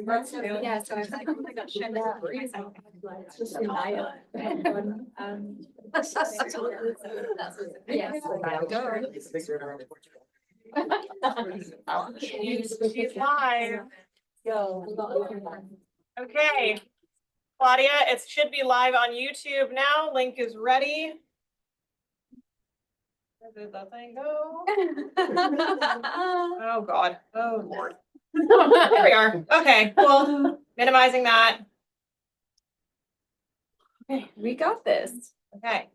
Yeah, so I was like, oh my gosh, shit, it's just in bio. Yes. She's live. Okay, Claudia, it should be live on YouTube now. Link is ready. Where did that thing go? Oh God. Oh Lord. There we are. Okay, cool. Minimizing that. Okay, we got this. Okay.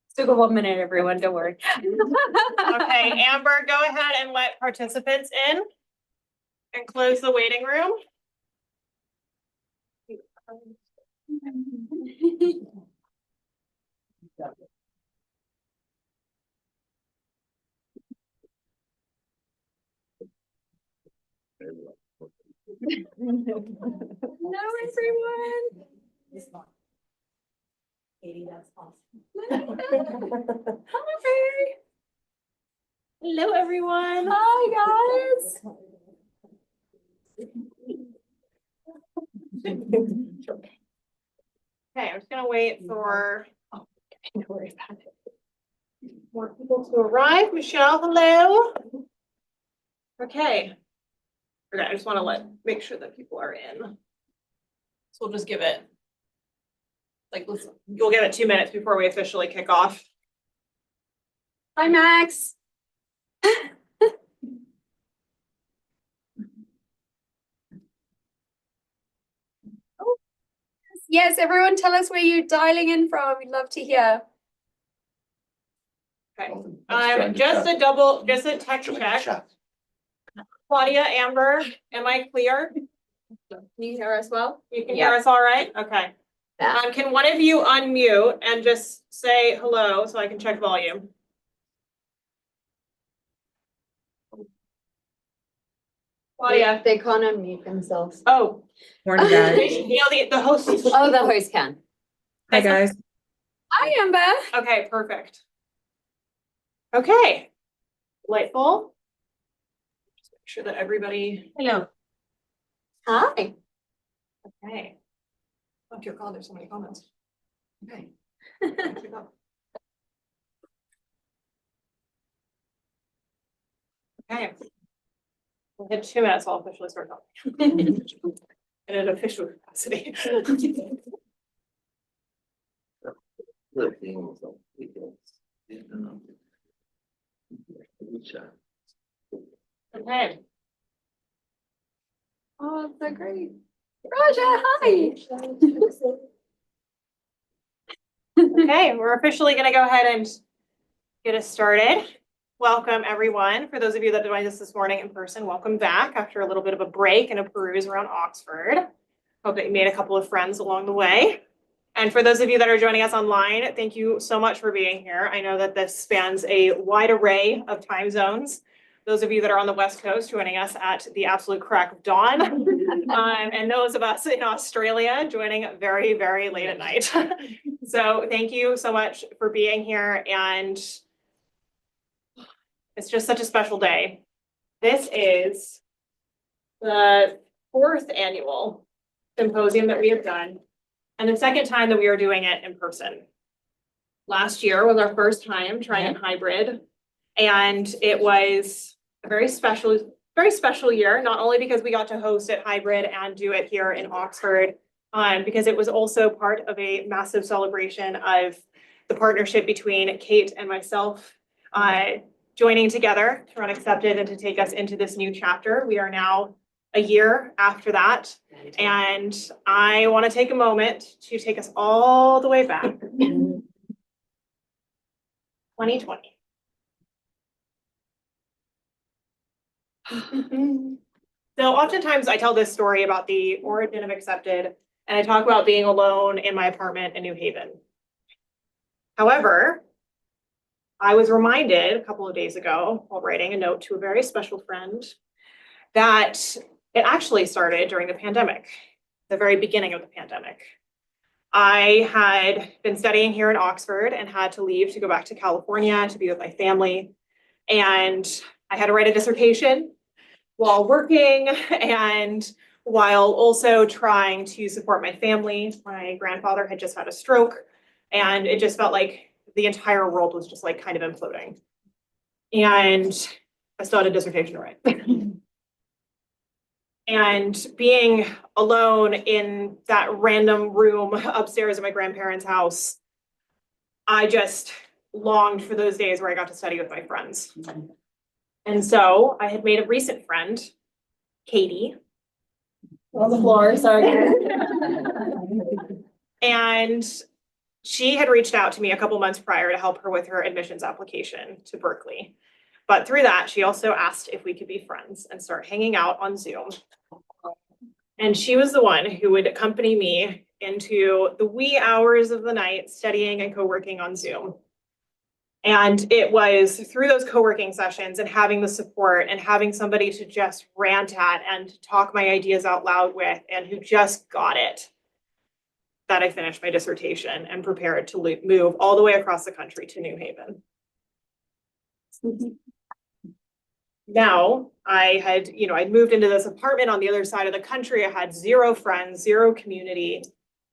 Still got 1 minute, everyone, don't worry. Okay, Amber, go ahead and let participants in and close the waiting room. Hello, everyone. Katie, that's awesome. Hi. Hello, everyone. Hi, guys. Okay, I'm just gonna wait for Don't worry about it. more people to arrive. Michelle, hello. Okay. Okay, I just want to make sure that people are in. So we'll just give it, you'll give it 2 minutes before we officially kick off. Hi, Max. Yes, everyone tell us where you're dialing in from. We'd love to hear. Okay. Just a tech check. Claudia, Amber, am I clear? Can you hear us well? You can hear us all right? Okay. Yeah. Can one of you unmute and just say hello so I can check volume? Claudia. They can't unmute themselves. Oh. Morning, guys. You know, the host. Oh, the host can. Hi, guys. Hi, Amber. Okay, perfect. Okay. Delightful. Just make sure that everybody. Hello. Hi. Okay. Oh dear God, there's so many comments. Okay. Okay. We'll hit 2 minutes, I'll officially start talking. In an official capacity. Okay. Oh, so great. Raja, hi. Okay, we're officially going to go ahead and get us started. Welcome, everyone. For those of you that joined us this morning in person, welcome back after a little bit of a break and a peruse around Oxford. Hope that you made a couple of friends along the way. And for those of you that are joining us online, thank you so much for being here. I know that this spans a wide array of time zones. Those of you that are on the West Coast joining us at the absolute crack of dawn, and those of us in Australia joining very, very late at night. So thank you so much for being here, and it's just such a special day. This is the 4th annual symposium that we have done, and the 2nd time that we are doing it in person. Last year was our first time trying it hybrid, and it was a very special year, not only because we got to host it hybrid and do it here in Oxford, because it was also part of a massive celebration of the partnership between Kate and myself joining together to run Accepted and to take us into this new chapter. We are now a year after that, and I want to take a moment to take us all the way back. 2020. So oftentimes I tell this story about the origin of Accepted, and I talk about being alone in my apartment in New Haven. However, I was reminded a couple of days ago while writing a note to a very special friend that it actually started during the pandemic, the very beginning of the pandemic. I had been studying here in Oxford and had to leave to go back to California to be with my family. And I had to write a dissertation. while working and while also trying to support my family. My grandfather had just had a stroke, and it just felt like the entire world was just like kind of imploding. And I still had a dissertation to write. And being alone in that random room upstairs in my grandparents' house, I just longed for those days where I got to study with my friends. And so I had made a recent friend, Katie. On the floor, sorry. And she had reached out to me a couple months prior to help her with her admissions application to Berkeley. But through that, she also asked if we could be friends and start hanging out on Zoom. And she was the one who would accompany me into the wee hours of the night studying and co-working on Zoom. And it was through those co-working sessions and having the support and having somebody to just rant at and talk my ideas out loud with and who just got it that I finished my dissertation and prepared to move all the way across the country to New Haven. Now I'd moved into this apartment on the other side of the country. I had zero friends, zero community.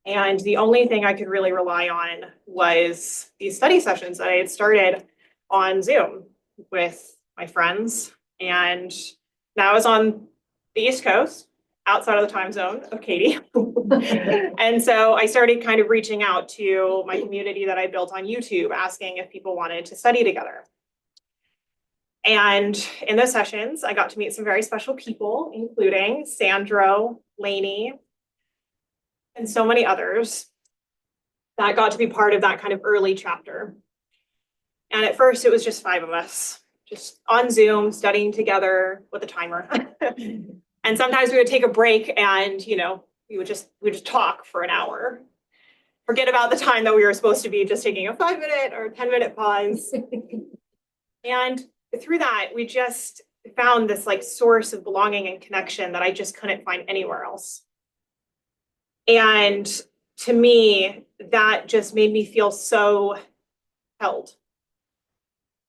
And the only thing I could really rely on was these study sessions that I had started on Zoom with my friends. And now I was on the East Coast, outside of the time zone of Katie. And so I started kind of reaching out to my community that I built on YouTube, asking if people wanted to study together. And in those sessions, I got to meet some very special people, including Sandro, Lainey, and so many others that got to be part of that kind of early chapter. And at first, it was just 5 of us, just on Zoom, studying together with a timer. And sometimes we would take a break and, we would just talk for an hour. Forget about the time that we were supposed to be just taking a 5-minute or 10-minute pause. And through that, we just found this like source of belonging and connection that I just couldn't find anywhere else. And to me, that just made me feel so held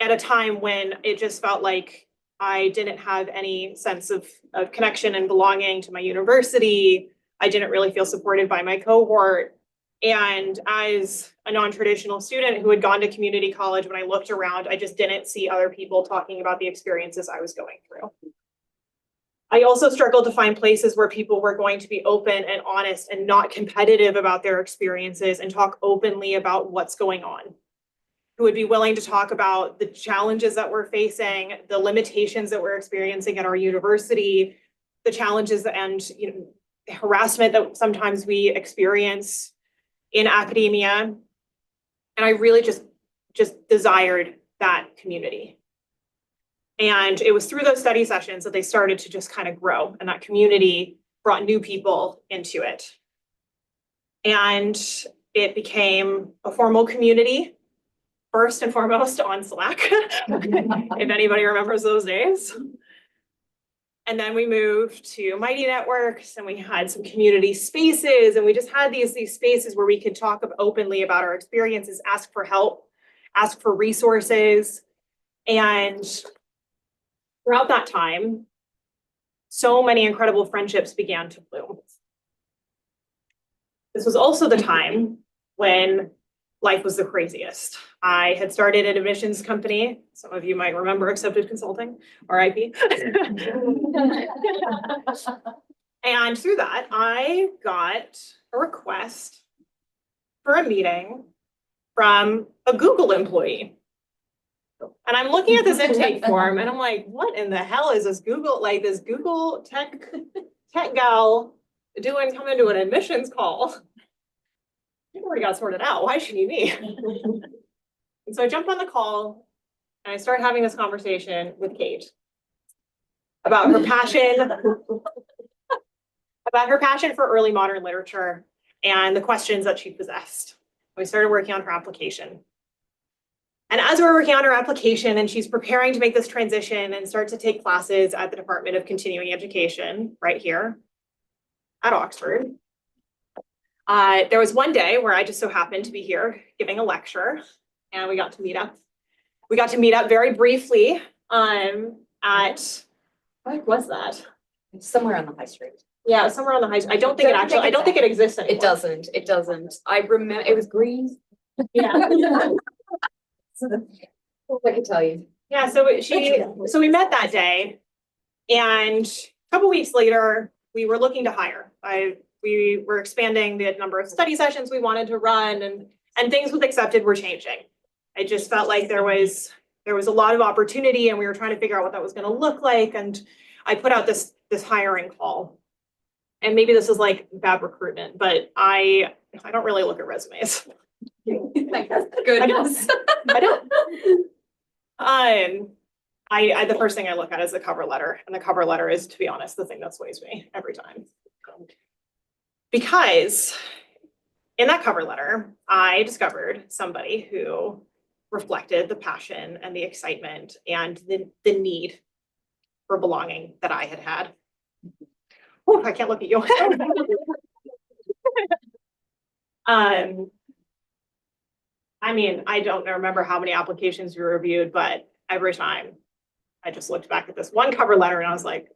at a time when it just felt like I didn't have any sense of connection and belonging to my university. I didn't really feel supported by my cohort. And as a non-traditional student who had gone to community college, when I looked around, I just didn't see other people talking about the experiences I was going through. I also struggled to find places where people were going to be open and honest and not competitive about their experiences and talk openly about what's going on, who would be willing to talk about the challenges that we're facing, the limitations that we're experiencing at our university, the challenges and harassment that sometimes we experience in academia. And I really just desired that community. And it was through those study sessions that they started to just kind of grow, and that community brought new people into it. And it became a formal community, first and foremost on Slack, if anybody remembers those days. And then we moved to Mighty Networks, and we had some community spaces, and we just had these spaces where we could talk openly about our experiences, ask for help, ask for resources. And throughout that time, so many incredible friendships began to bloom. This was also the time when life was the craziest. I had started an admissions company. Some of you might remember Accepted Consulting, RIP. And through that, I got a request for a meeting from a Google employee. And I'm looking at this intake form and I'm like, what in the hell is this Google, like this Google tech gal coming to an admissions call? It already got sorted out. Why should you be? And so I jumped on the call and I started having this conversation with Kate about her passion for early modern literature and the questions that she possessed. We started working on her application. And as we were working on her application and she's preparing to make this transition and start to take classes at the Department of Continuing Education right here at Oxford, there was one day where I just so happened to be here giving a lecture, and we got to meet up. We got to meet up very briefly at Why was that? Somewhere on the high street. Yeah, somewhere on the high, I don't think it actually, I don't think it exists anymore. It doesn't. I remember, it was green. Yeah. I can tell you. Yeah, so we met that day, and a couple weeks later, we were looking to hire. We were expanding the number of study sessions we wanted to run, and things with Accepted were changing. I just felt like there was a lot of opportunity, and we were trying to figure out what that was going to look like. And I put out this hiring call, and maybe this is like bad recruitment, but I don't really look at resumes. Goodness. I don't. The first thing I look at is the cover letter, and the cover letter is, to be honest, the thing that sways me every time. Because in that cover letter, I discovered somebody who reflected the passion and the excitement and the need for belonging that I had had. Oh, I can't look at you. I mean, I don't remember how many applications we reviewed, but every time I just looked back at this one cover letter and I was like,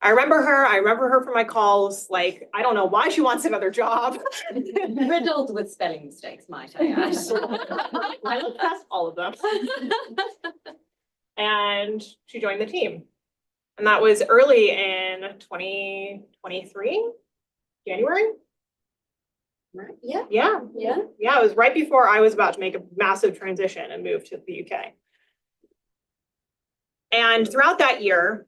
I remember her from my calls. Like, I don't know why she wants another job. Riddled with spelling mistakes, might I add. I looked past all of them. And she joined the team. And that was early in 2023, January. Right. Yeah. Yeah. Yeah. Yeah, it was right before I was about to make a massive transition and move to the UK. And throughout that year,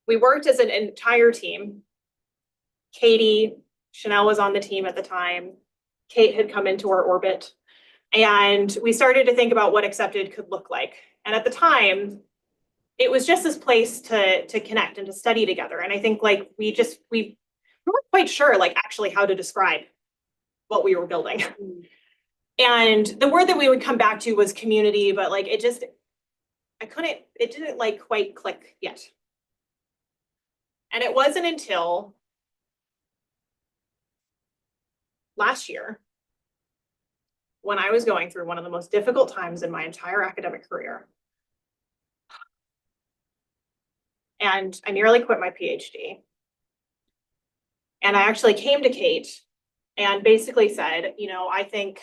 we worked as an entire team. Katie, Chanel was on the team at the time. Kate had come into our orbit. And we started to think about what Accepted could look like. And at the time, it was just this place to connect and to study together. And I think like we weren't quite sure like actually how to describe what we were building. And the word that we would come back to was community, but like it didn't like quite click yet. And it wasn't until last year when I was going through one of the most difficult times in my entire academic career. And I nearly quit my PhD. And I actually came to Kate and basically said, you know, I think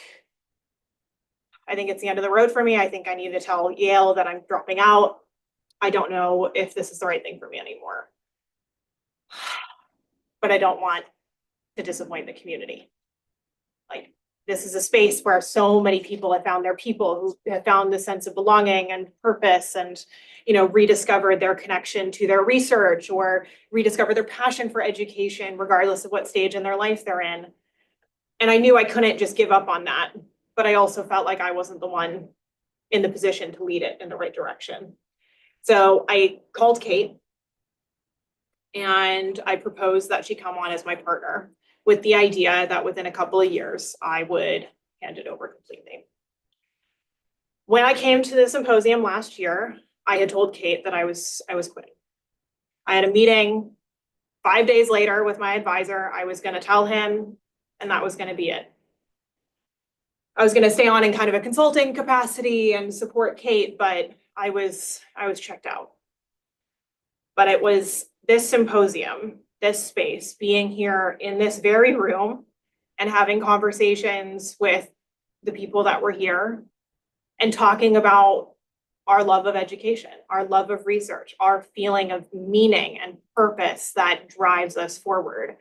it's the end of the road for me. I think I need to tell Yale that I'm dropping out. I don't know if this is the right thing for me anymore. But I don't want to disappoint the community. Like, this is a space where so many people have found their people who have found the sense of belonging and purpose and, you know, rediscovered their connection to their research or rediscovered their passion for education, regardless of what stage in their life they're in. And I knew I couldn't just give up on that, but I also felt like I wasn't the one in the position to lead it in the right direction. So I called Kate and I proposed that she come on as my partner, with the idea that within a couple of years, I would hand it over completely. When I came to the symposium last year, I had told Kate that I was quitting. I had a meeting 5 days later with my advisor. I was going to tell him, and that was going to be it. I was going to stay on in kind of a consulting capacity and support Kate, but I was checked out. But it was this symposium, this space, being here in this very room and having conversations with the people that were here and talking about our love of education, our love of research, our feeling of meaning and purpose that drives us forward.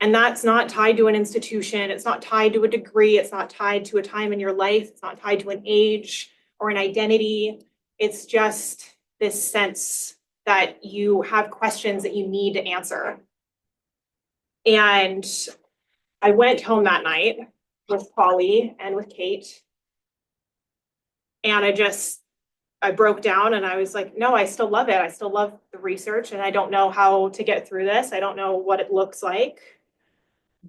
And that's not tied to an institution. It's not tied to a degree. It's not tied to a time in your life. It's not tied to an age or an identity. It's just this sense that you have questions that you need to answer. And I went home that night with Polly and with Kate. And I broke down and I was like, no, I still love it. I still love the research and I don't know how to get through this. I don't know what it looks like.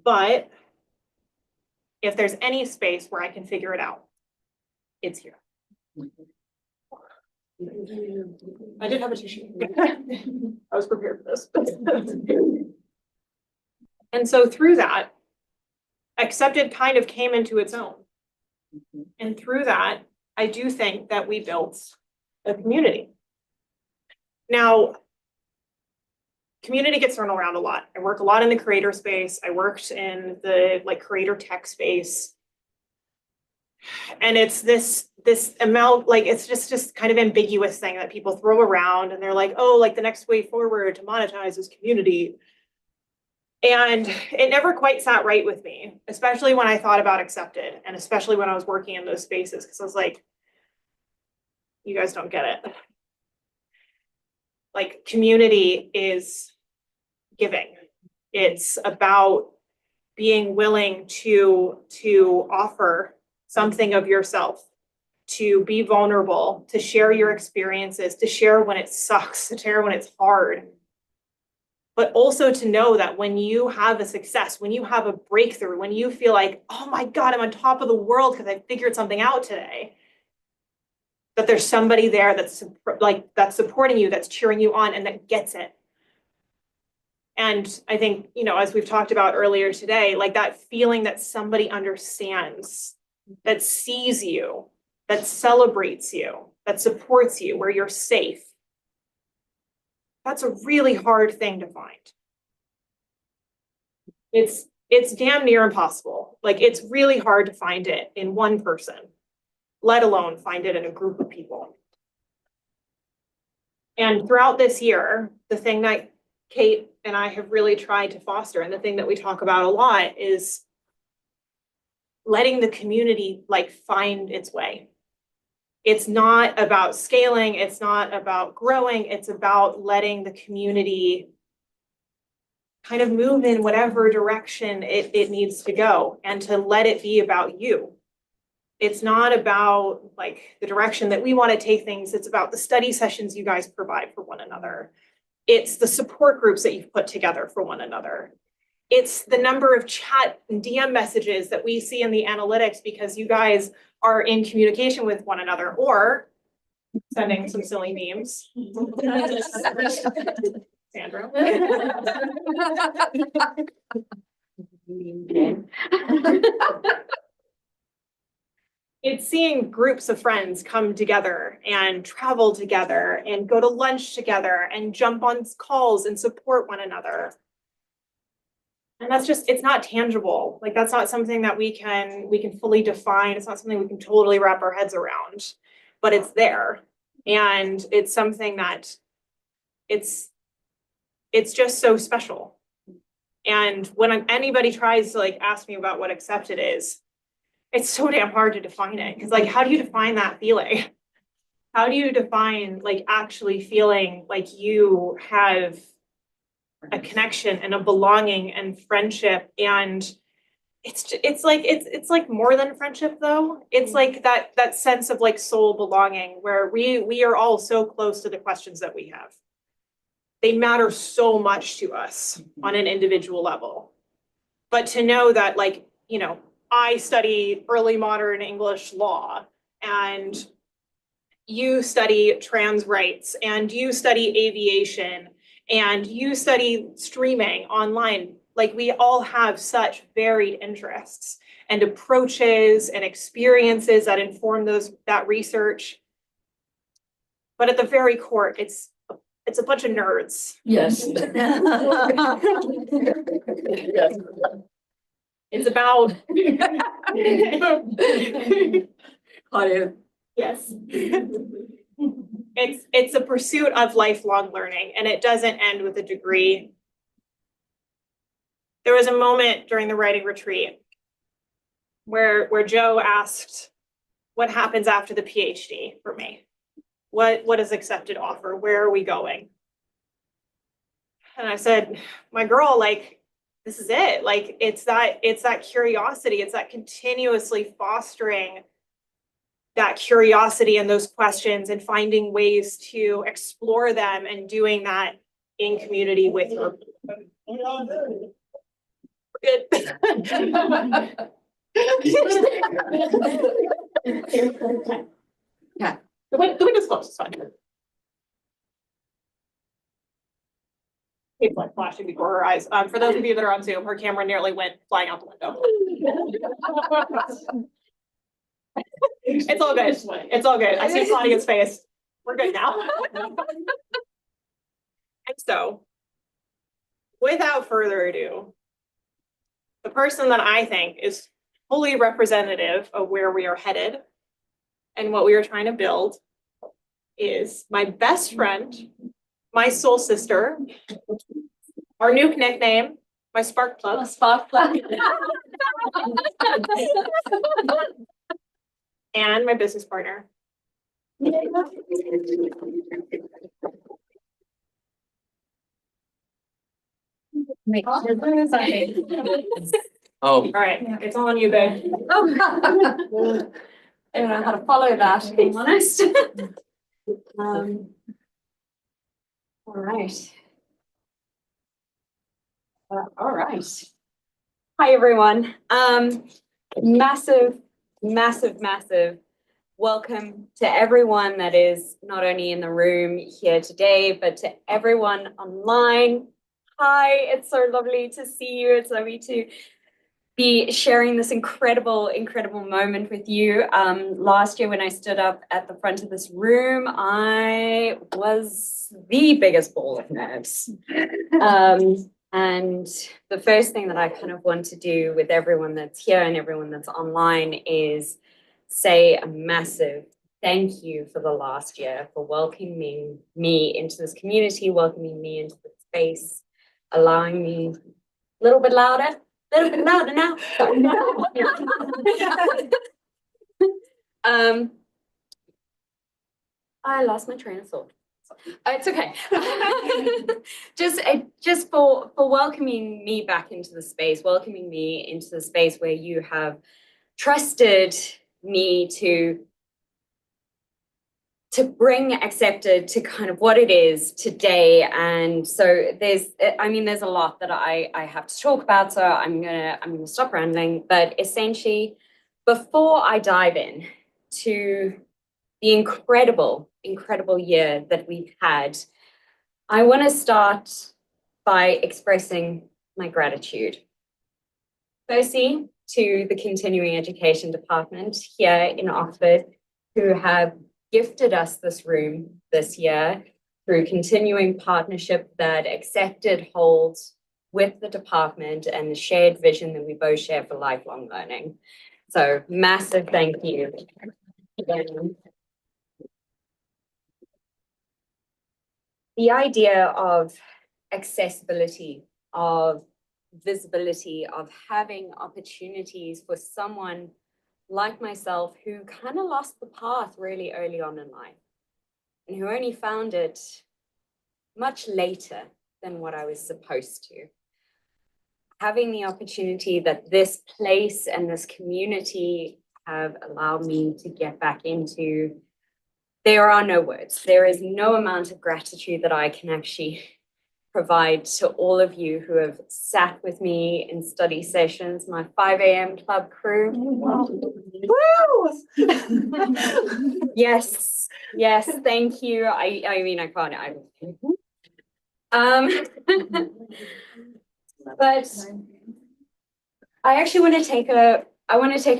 But if there's any space where I can figure it out, it's here. I did have a tissue. I was prepared for this. And so through that, Accepted kind of came into its own. And through that, I do think that we built a community. Now, community gets thrown around a lot. I work a lot in the creator space. I worked in the creator tech space. And it's this amount, it's just kind of ambiguous thing that people throw around, and they're like, oh, the next way forward to monetize is community. And it never quite sat right with me, especially when I thought about Accepted, and especially when I was working in those spaces, because I was like, you guys don't get it. Community is giving. It's about being willing to offer something of yourself, to be vulnerable, to share your experiences, to share when it sucks, to share when it's hard. But also to know that when you have a success, when you have a breakthrough, when you feel like, oh my God, I'm on top of the world because I figured something out today, that there's somebody there that's supporting you, that's cheering you on, and that gets it. And I think, as we've talked about earlier today, that feeling that somebody understands, that sees you, that celebrates you, that supports you, where you're safe. That's a really hard thing to find. It's damn near impossible. It's really hard to find it in one person, let alone find it in a group of people. And throughout this year, the thing that Kate and I have really tried to foster, and the thing that we talk about a lot, is letting the community find its way. It's not about scaling, it's not about growing, it's about letting the community kind of move in whatever direction it needs to go, and to let it be about you. It's not about the direction that we want to take things, it's about the study sessions you guys provide for one another. It's the support groups that you've put together for one another. It's the number of chat and DM messages that we see in the analytics because you guys are in communication with one another, or sending some silly memes. Sandra. It's seeing groups of friends come together and travel together and go to lunch together and jump on calls and support one another. And that's just, it's not tangible. That's not something that we can fully define. It's not something we can totally wrap our heads around, but it's there. And it's something that it's just so special. And when anybody tries to ask me about what Accepted is, it's so damn hard to define it. Because how do you define that feeling? How do you define actually feeling like you have a connection and a belonging and friendship? And it's more than friendship though. It's that sense of soul belonging, where we are all so close to the questions that we have. They matter so much to us on an individual level. But to know that I study early modern English law, and you study trans rights, and you study aviation, and you study streaming online. We all have such varied interests and approaches and experiences that inform that research. But at the very core, it's a bunch of nerds. Yes. It's about yes. It's a pursuit of lifelong learning, and it doesn't end with a degree. There was a moment during the writing retreat where Joe asked, what happens after the PhD for me? What does Accepted offer? Where are we going? And I said, my girl, this is it. It's that curiosity. It's that continuously fostering that curiosity and those questions, and finding ways to explore them, and doing that in community with your good. Yeah. The window's closed, it's fine. It's flashing before her eyes. For those of you that are on Zoom, her camera nearly went flying out the window. It's all good. It's all good. I see Claudia's face. We're good now. And so, without further ado, the person that I think is fully representative of where we are headed and what we are trying to build is my best friend, my soul sister, our new nickname, my spark plug. Spark plug. And my business partner. Oh, All right, it's on you, babe. I don't know how to follow that, if I'm honest. All right. All right. Hi, everyone. Massive welcome to everyone that is not only in the room here today, but to everyone online. Hi, it's so lovely to see you. It's lovely to be sharing this incredible moment with you. Last year when I stood up at the front of this room, I was the biggest ball of nerves. And the first thing that I kind of want to do with everyone that's here and everyone that's online is say a massive thank you for the last year, for welcoming me into this community, welcoming me into the space, allowing me a little bit louder now. I lost my train of thought. It's okay. just for welcoming me back into the space, welcoming me into the space where you have trusted me to bring accepted to kind of what it is today. And so there's a lot that I have to talk about, so I'm gonna stop rambling. But essentially, before I dive in to the incredible year that we've had, I want to start by expressing my gratitude. Firstly, to the Continuing Education Department here in Oxford, who have gifted us this room this year through continuing partnership that accepted holds with the department and the shared vision that we both share for lifelong learning. So massive thank you. The idea of accessibility, of visibility, of having opportunities for someone like myself who kind of lost the path really early on in life and who only found it much later than what I was supposed to. Having the opportunity that this place and this community have allowed me to get back into, there are no words. There is no amount of gratitude that I can actually provide to all of you who have sat with me in study sessions, my 5 a.m. club crew. Woo! Yes, thank you. I mean, I can't. But I actually want to take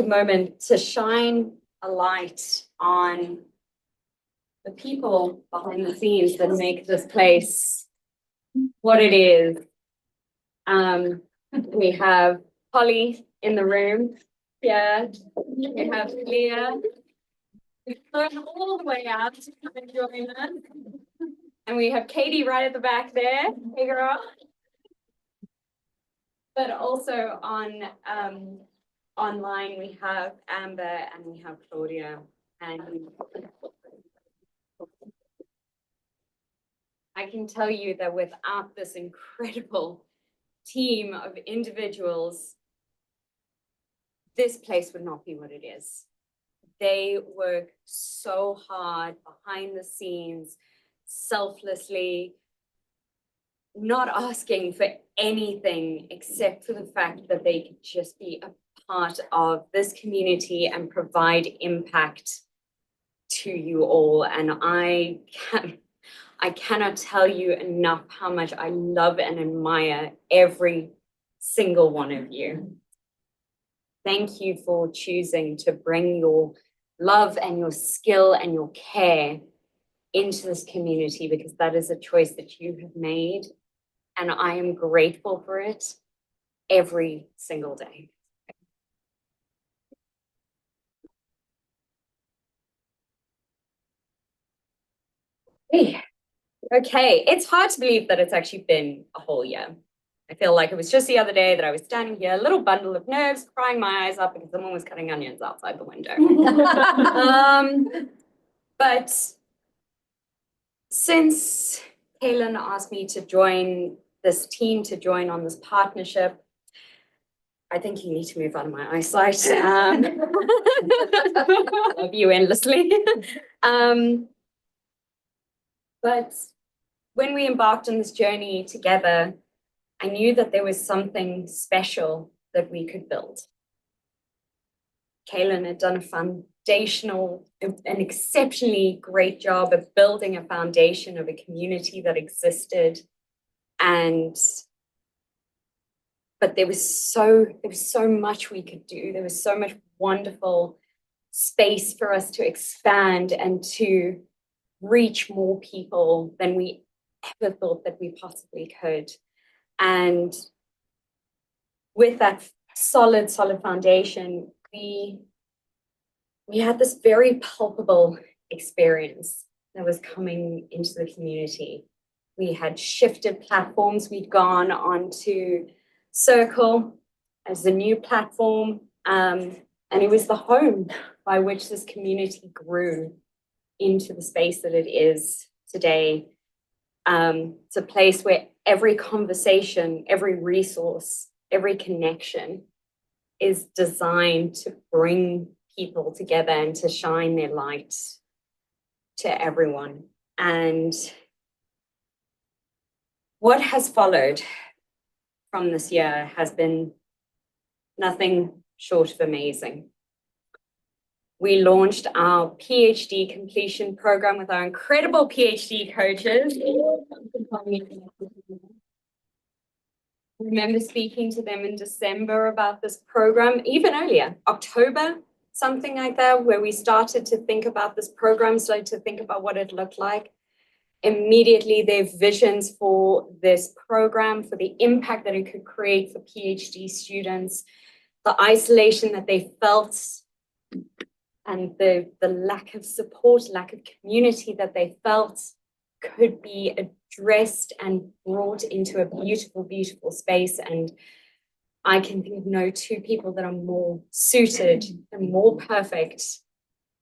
a moment to shine a light on the people behind the scenes that make this place what it is. We have Polly in the room. Yeah, we have Leah. We've flown all the way out to come and join us. And we have Katie right at the back there. Hey, girl. But also on online, we have Amber and we have Claudia. And I can tell you that without this incredible team of individuals, this place would not be what it is. They work so hard behind the scenes, selflessly, not asking for anything except for the fact that they could just be a part of this community and provide impact to you all. And I cannot tell you enough how much I love and admire every single one of you. Thank you for choosing to bring your love and your skill and your care into this community, because that is a choice that you have made. And I am grateful for it every single day. Okay, it's hard to believe that it's actually been a whole year. I feel like it was just the other day that I was standing here, a little bundle of nerves, crying my eyes up because someone was cutting onions outside the window. But since Kaylin asked me to join this team, to join on this partnership, I think you need to move out of my eyesight. I love you endlessly. But when we embarked on this journey together, I knew that there was something special that we could build. Kaylin had done an exceptionally great job of building a foundation of a community that existed. But there was so much we could do. There was so much wonderful space for us to expand and to reach more people than we ever thought that we possibly could. And with that solid foundation, we had this very palpable experience that was coming into the community. We had shifted platforms. We'd gone on to Circle as the new platform, and it was the home by which this community grew into the space that it is today. It's a place where every conversation, every resource, every connection is designed to bring people together and to shine their light to everyone. And what has followed from this year has been nothing short of amazing. We launched our PhD completion program with our incredible PhD coaches. I remember speaking to them in December about this program, even earlier, October, something like that, where we started to think about this program, started to think about what it looked like. Immediately, their visions for this program, for the impact that it could create for PhD students, the isolation that they felt, and the lack of support, lack of community that they felt could be addressed and brought into a beautiful, beautiful space. And I can think of no two people that are more suited and more perfect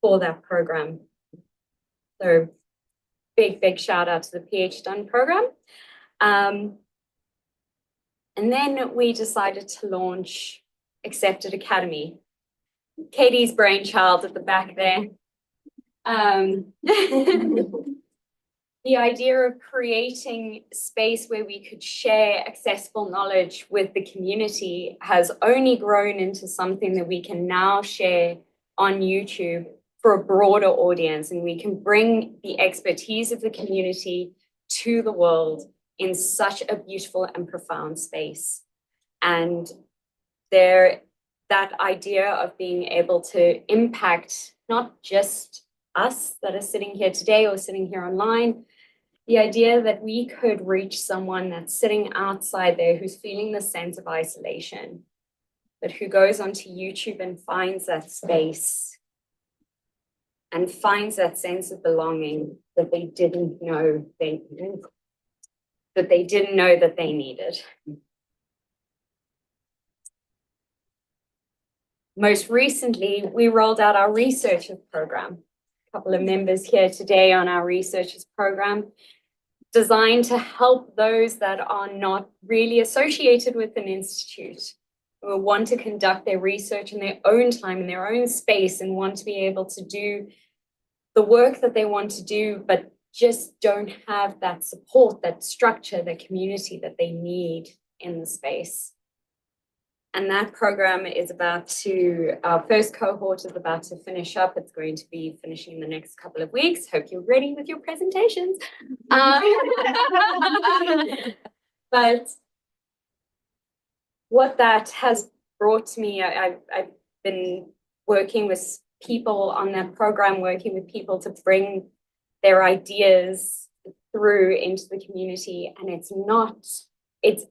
for that program. So big shout out to the PhD Done program. And then we decided to launch Accepted Academy. Katie's brainchild at the back there. The idea of creating space where we could share accessible knowledge with the community has only grown into something that we can now share on YouTube for a broader audience, and we can bring the expertise of the community to the world in such a beautiful and profound space. And that idea of being able to impact not just us that are sitting here today or sitting here online, the idea that we could reach someone that's sitting outside there who's feeling the sense of isolation, but who goes onto YouTube and finds that space and finds that sense of belonging that they didn't know that they needed. Most recently, we rolled out our researchers program. A couple of members here today on our researchers program, designed to help those that are not really associated with an institute, who want to conduct their research in their own time, in their own space, and want to be able to do the work that they want to do, but just don't have that support, that structure, that community that they need in the space. And that program is our first cohort is about to finish up. It's going to be finishing in the next couple of weeks. Hope you're ready with your presentations. But what that has brought to me, I've been working with people on that program, working with people to bring their ideas through into the community. And it's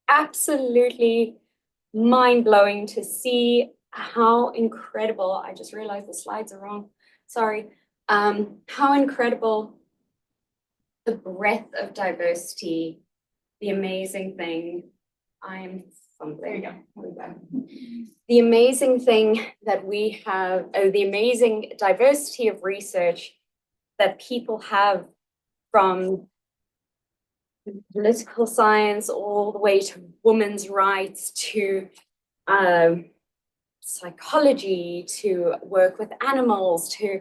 absolutely mind-blowing to see how incredible, I just realized the slides are wrong, sorry, how incredible the breadth of diversity, the amazing thing, there you go. Here we go. The amazing thing that we have, the amazing diversity of research that people have from political science all the way to women's rights to psychology, to work with animals, to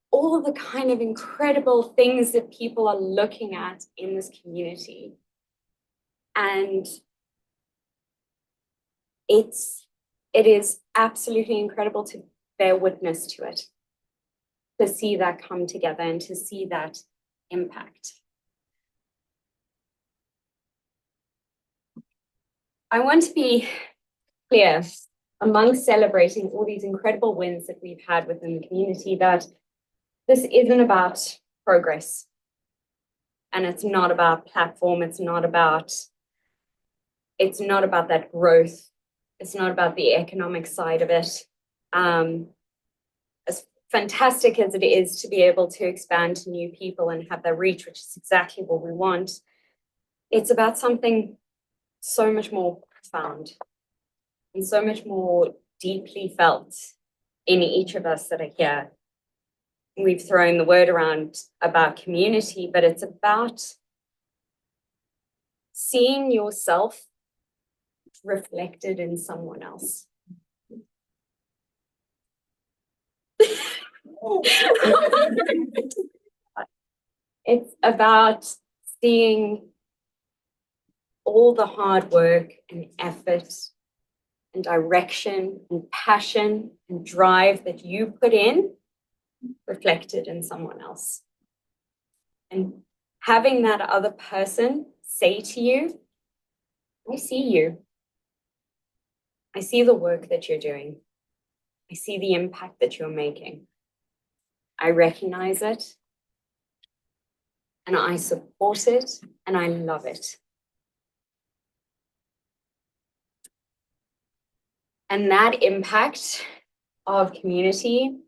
all the kind of incredible things that people are looking at in this community. And it is absolutely incredible to bear witness to it, to see that come together and to see that impact. I want to be clear, among celebrating all these incredible wins that we've had within the community, that this isn't about progress. And it's not about platform, it's not about that growth. It's not about the economic side of it. As fantastic as it is to be able to expand to new people and have that reach, which is exactly what we want, it's about something so much more profound and so much more deeply felt in each of us that are here. We've thrown the word around about community, but it's about seeing yourself reflected in someone else. It's about seeing all the hard work and effort and direction and passion and drive that you put in reflected in someone else. And having that other person say to you, I see you. I see the work that you're doing. I see the impact that you're making. I recognize it, and I support it, and I love it. And that impact of community,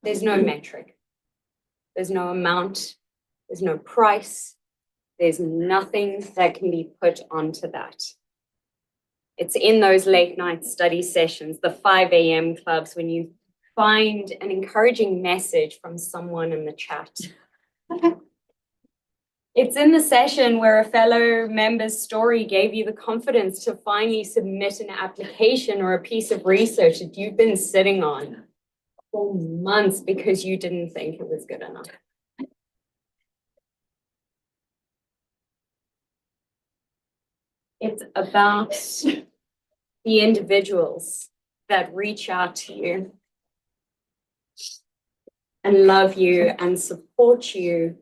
there's no metric. There's no amount. There's no price. There's nothing that can be put onto that. It's in those late night study sessions, the 5 a.m. clubs, when you find an encouraging message from someone in the chat. It's in the session where a fellow member's story gave you the confidence to finally submit an application or a piece of research that you've been sitting on for months because you didn't think it was good enough. It's about the individuals that reach out to you and love you and support you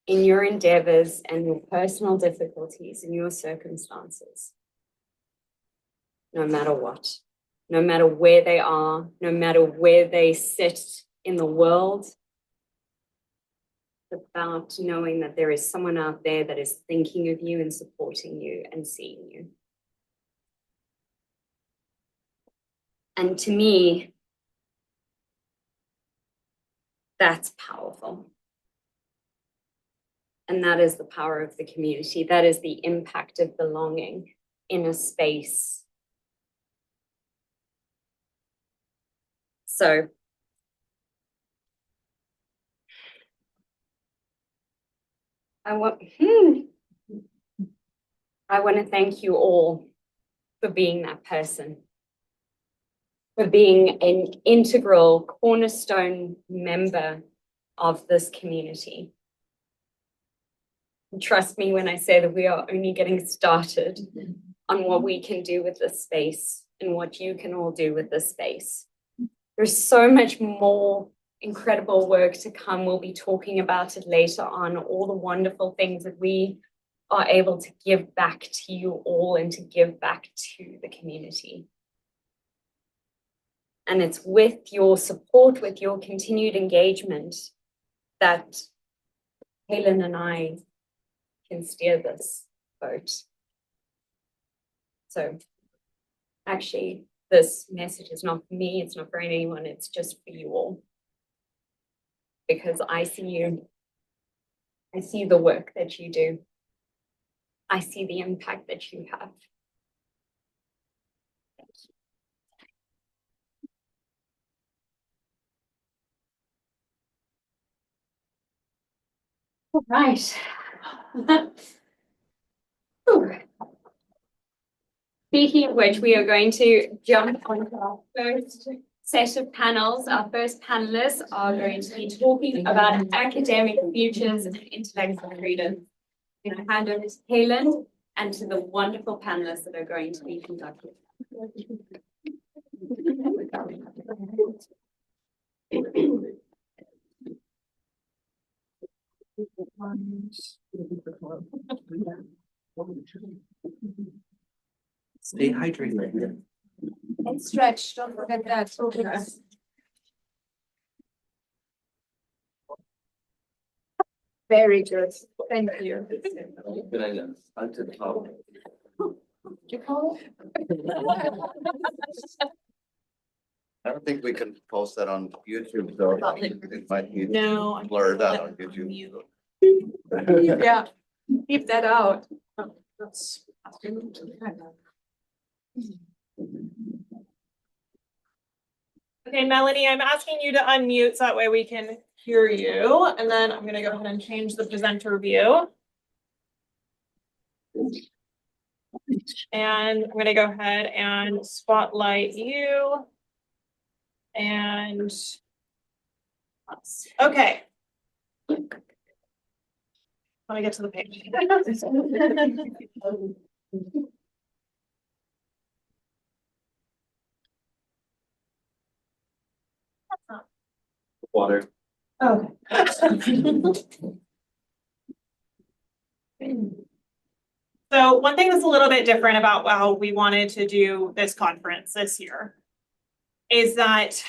in your endeavors and your personal difficulties and your circumstances. No matter what, no matter where they are, no matter where they sit in the world, it's about knowing that there is someone out there that is thinking of you and supporting you and seeing you. And to me, that's powerful. And that is the power of the community. That is the impact of belonging in a space. So I want to thank you all for being that person, for being an integral cornerstone member of this community. And trust me when I say that we are only getting started on what we can do with this space and what you can all do with this space. There's so much more incredible work to come. We'll be talking about it later on, all the wonderful things that we are able to give back to you all and to give back to the community. And it's with your support, with your continued engagement that Helen and I can steer this boat. So actually, this message is not for me, it's not for anyone, it's just for you all. Because I see you, I see the work that you do. I see the impact that you have. All right. Speaking of which, we are going to jump on our first set of panels. Our first panelists are going to be talking about academic futures and intellectual freedom. I'm going to hand over to Helen and to the wonderful panelists that are going to be conducting. Stay hydrated. And stretch, don't forget that. Very good, thank you. Good idea. I'll take the top. You call I don't think we can post that on YouTube, though. It might be No. blurred out on YouTube. it? Yeah, keep that out. Okay, Melanie, I'm asking you to unmute so that way we can hear you. And then I'm gonna go ahead and change the presenter view. And I'm gonna go ahead and spotlight you. And okay. Let me get to the page. Water. Okay. So one thing that's a little bit different about how we wanted to do this conference this year is that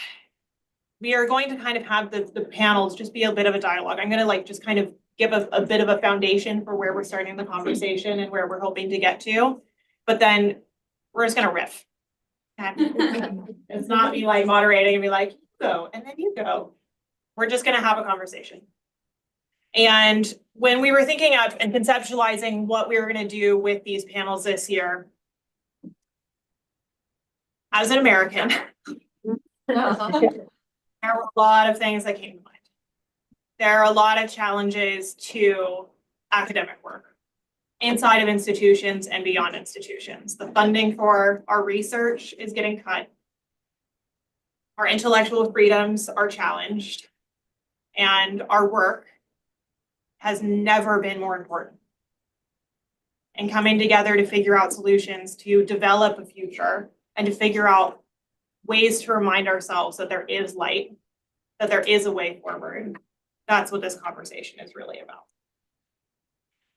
we are going to kind of have the panels just be a bit of a dialogue. I'm gonna just kind of give a bit of a foundation for where we're starting the conversation and where we're hoping to get to, but then we're just gonna riff. Okay? It's not me moderating and be like, you go, and then you go. We're just gonna have a conversation. And when we were thinking of and conceptualizing what we were gonna do with these panels this year, as an American, there were a lot of things that came to mind. There are a lot of challenges to academic work inside of institutions and beyond institutions. The funding for our research is getting cut. Our intellectual freedoms are challenged, and our work has never been more important. And coming together to figure out solutions to develop a future and to figure out ways to remind ourselves that there is light, that there is a way forward. That's what this conversation is really about.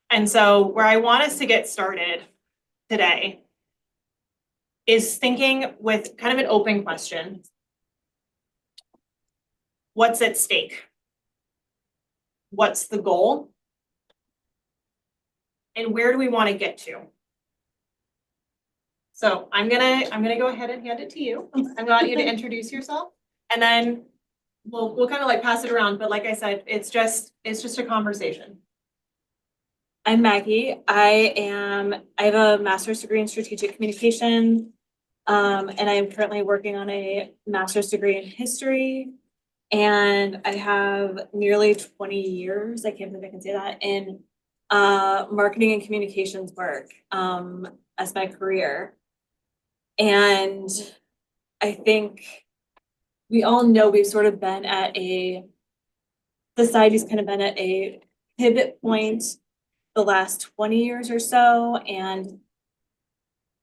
And so where I want us to get started today is thinking with kind of an open question. What's at stake? What's the goal? And where do we want to get to? So I'm gonna go ahead and hand it to you. I want you to introduce yourself, and then we'll kind of pass it around. But like I said, it's just a conversation. I'm Maggie. I have a master's degree in strategic communication, and I am currently working on a master's degree in history. And I have nearly 20 years, I can't believe I can say that, in marketing and communications work as my career. And I think we all know we've sort of been at society's kind of been at a pivot point the last 20 years or so, and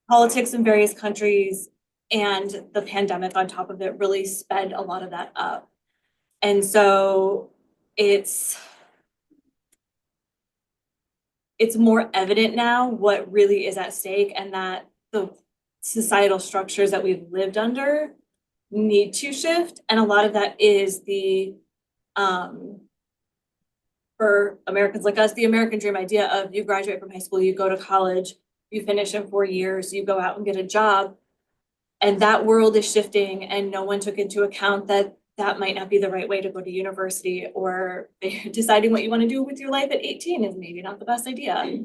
politics in various countries and the pandemic on top of it really sped a lot of that up. And so it's more evident now what really is at stake, and that the societal structures that we've lived under need to shift, and a lot of that is for Americans like us, the American dream idea of you graduate from high school, you go to college, you finish in 4 years, you go out and get a job. And that world is shifting, and no one took into account that that might not be the right way to go to university, or deciding what you want to do with your life at 18 is maybe not the best idea.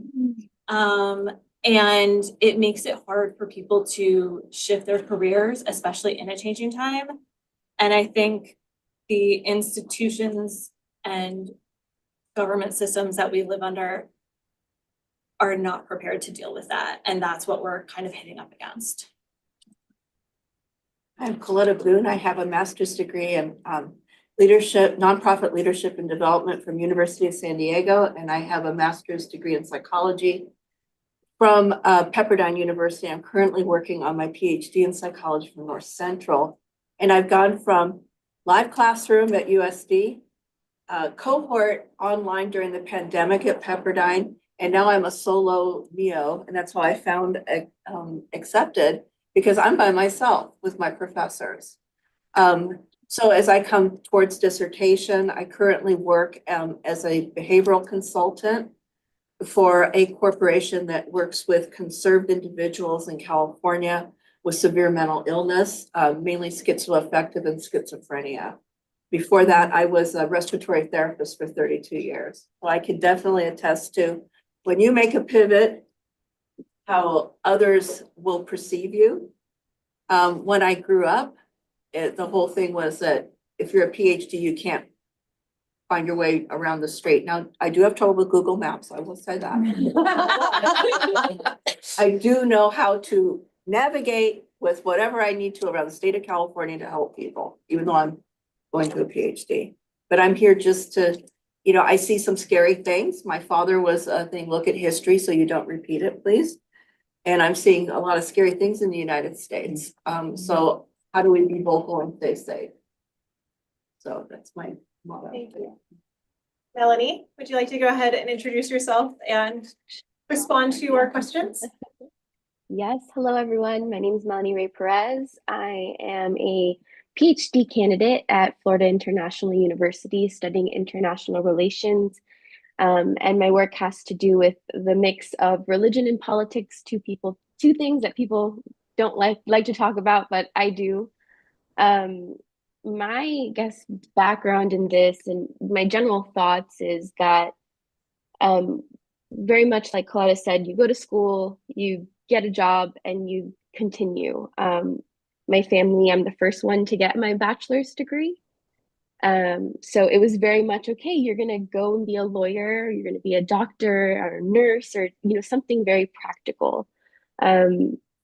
And it makes it hard for people to shift their careers, especially in a changing time. And I think the institutions and government systems that we live under are not prepared to deal with that. And that's what we're kind of hitting up against. I'm Coletta Boone. I have a master's degree in leadership, nonprofit leadership and development from University of San Diego, and I have a master's degree in psychology from Pepperdine University. I'm currently working on my PhD in psychology from North Central, and I've gone from live classroom at USD, cohort online during the pandemic at Pepperdine, and now I'm a solo neo, and that's how I found accepted, because I'm by myself with my professors. So as I come towards dissertation, I currently work as a behavioral consultant for a corporation that works with conserved individuals in California with severe mental illness, mainly schizoaffective and schizophrenia. Before that, I was a respiratory therapist for 32 years. So I can definitely attest to when you make a pivot, how others will perceive you. When I grew up, the whole thing was that if you're a PhD, you can't find your way around the street. Now, I do have trouble with Google Maps, I will say that. I do know how to navigate with whatever I need to around the state of California to help people, even though I'm going to a PhD. But I'm here just to, I see some scary things. My father was a thing, look at history so you don't repeat it, please. And I'm seeing a lot of scary things in the United States. So how do we be vocal and stay safe? So that's my motto. Thank you. Melanie, would you like to go ahead and introduce yourself and respond to our questions? Yes, hello everyone. My name is Melanie Ray Perez. I am a PhD candidate at Florida International University studying international relations. And my work has to do with the mix of religion and politics, two things that people don't like to talk about, but I do. My background in this and my general thoughts is that very much like Coletta said, you go to school, you get a job, and you continue. My family, I'm the first one to get my bachelor's degree. So it was very much, okay, you're going to go and be a lawyer, you're going to be a doctor or a nurse, or, something very practical.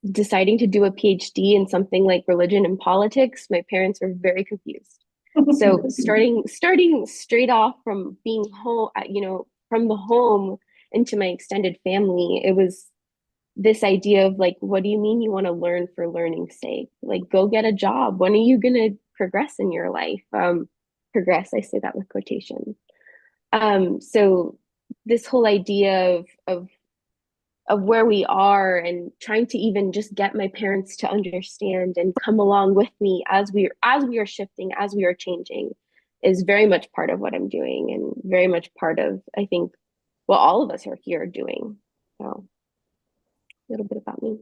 Deciding to do a PhD in something like religion and politics, my parents were very confused. So starting straight off from being home, from the home into my extended family, it was this idea of like, what do you mean you want to learn for learning's sake? Like, go get a job. When are you going to progress in your life? Progress, I say that with quotation. So this whole idea of where we are and trying to even just get my parents to understand and come along with me as we are shifting, as we are changing, is very much part of what I'm doing, and very much part of, I think, what all of us are here doing. So a little bit about me.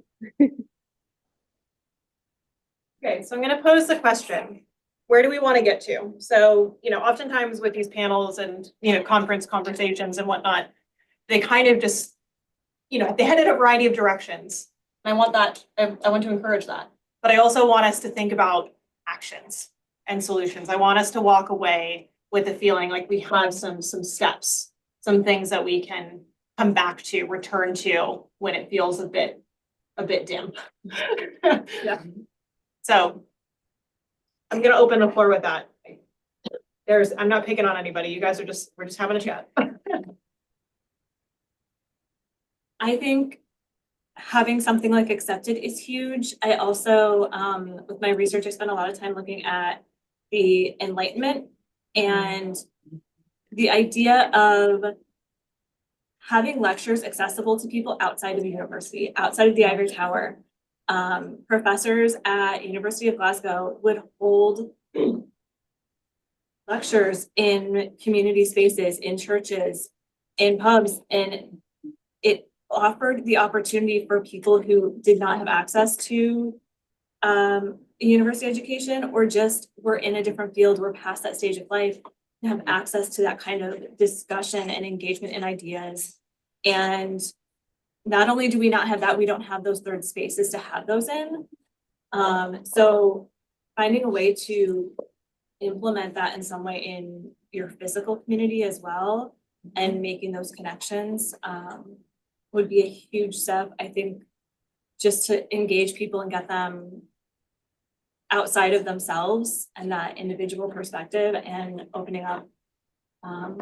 Okay, so I'm going to pose the question. Where do we want to get to? So, oftentimes with these panels and, conversations and whatnot, they kind of just, they head in a variety of directions. And I want to encourage that. But I also want us to think about actions and solutions. I want us to walk away with a feeling like we have some steps, some things that we can come back to, return to when it feels a bit dim. Yeah. So I'm going to open the floor with that. I'm not picking on anybody. You guys we're just having a chat. I think having something like accepted is huge. I also, with my research, I spent a lot of time looking at the Enlightenment and the idea of having lectures accessible to people outside of the university, outside of the ivory tower. professors at University of Glasgow would hold lectures in community spaces, in churches, in pubs, and it offered the opportunity for people who did not have access to university education or just were in a different field, were past that stage of life, to have access to that kind of discussion and engagement in ideas. And not only do we not have that, we don't have those third spaces to have those in. So finding a way to implement that in some way in your physical community as well and making those connections would be a huge step, I think, just to engage people and get them outside of themselves and that individual perspective and opening up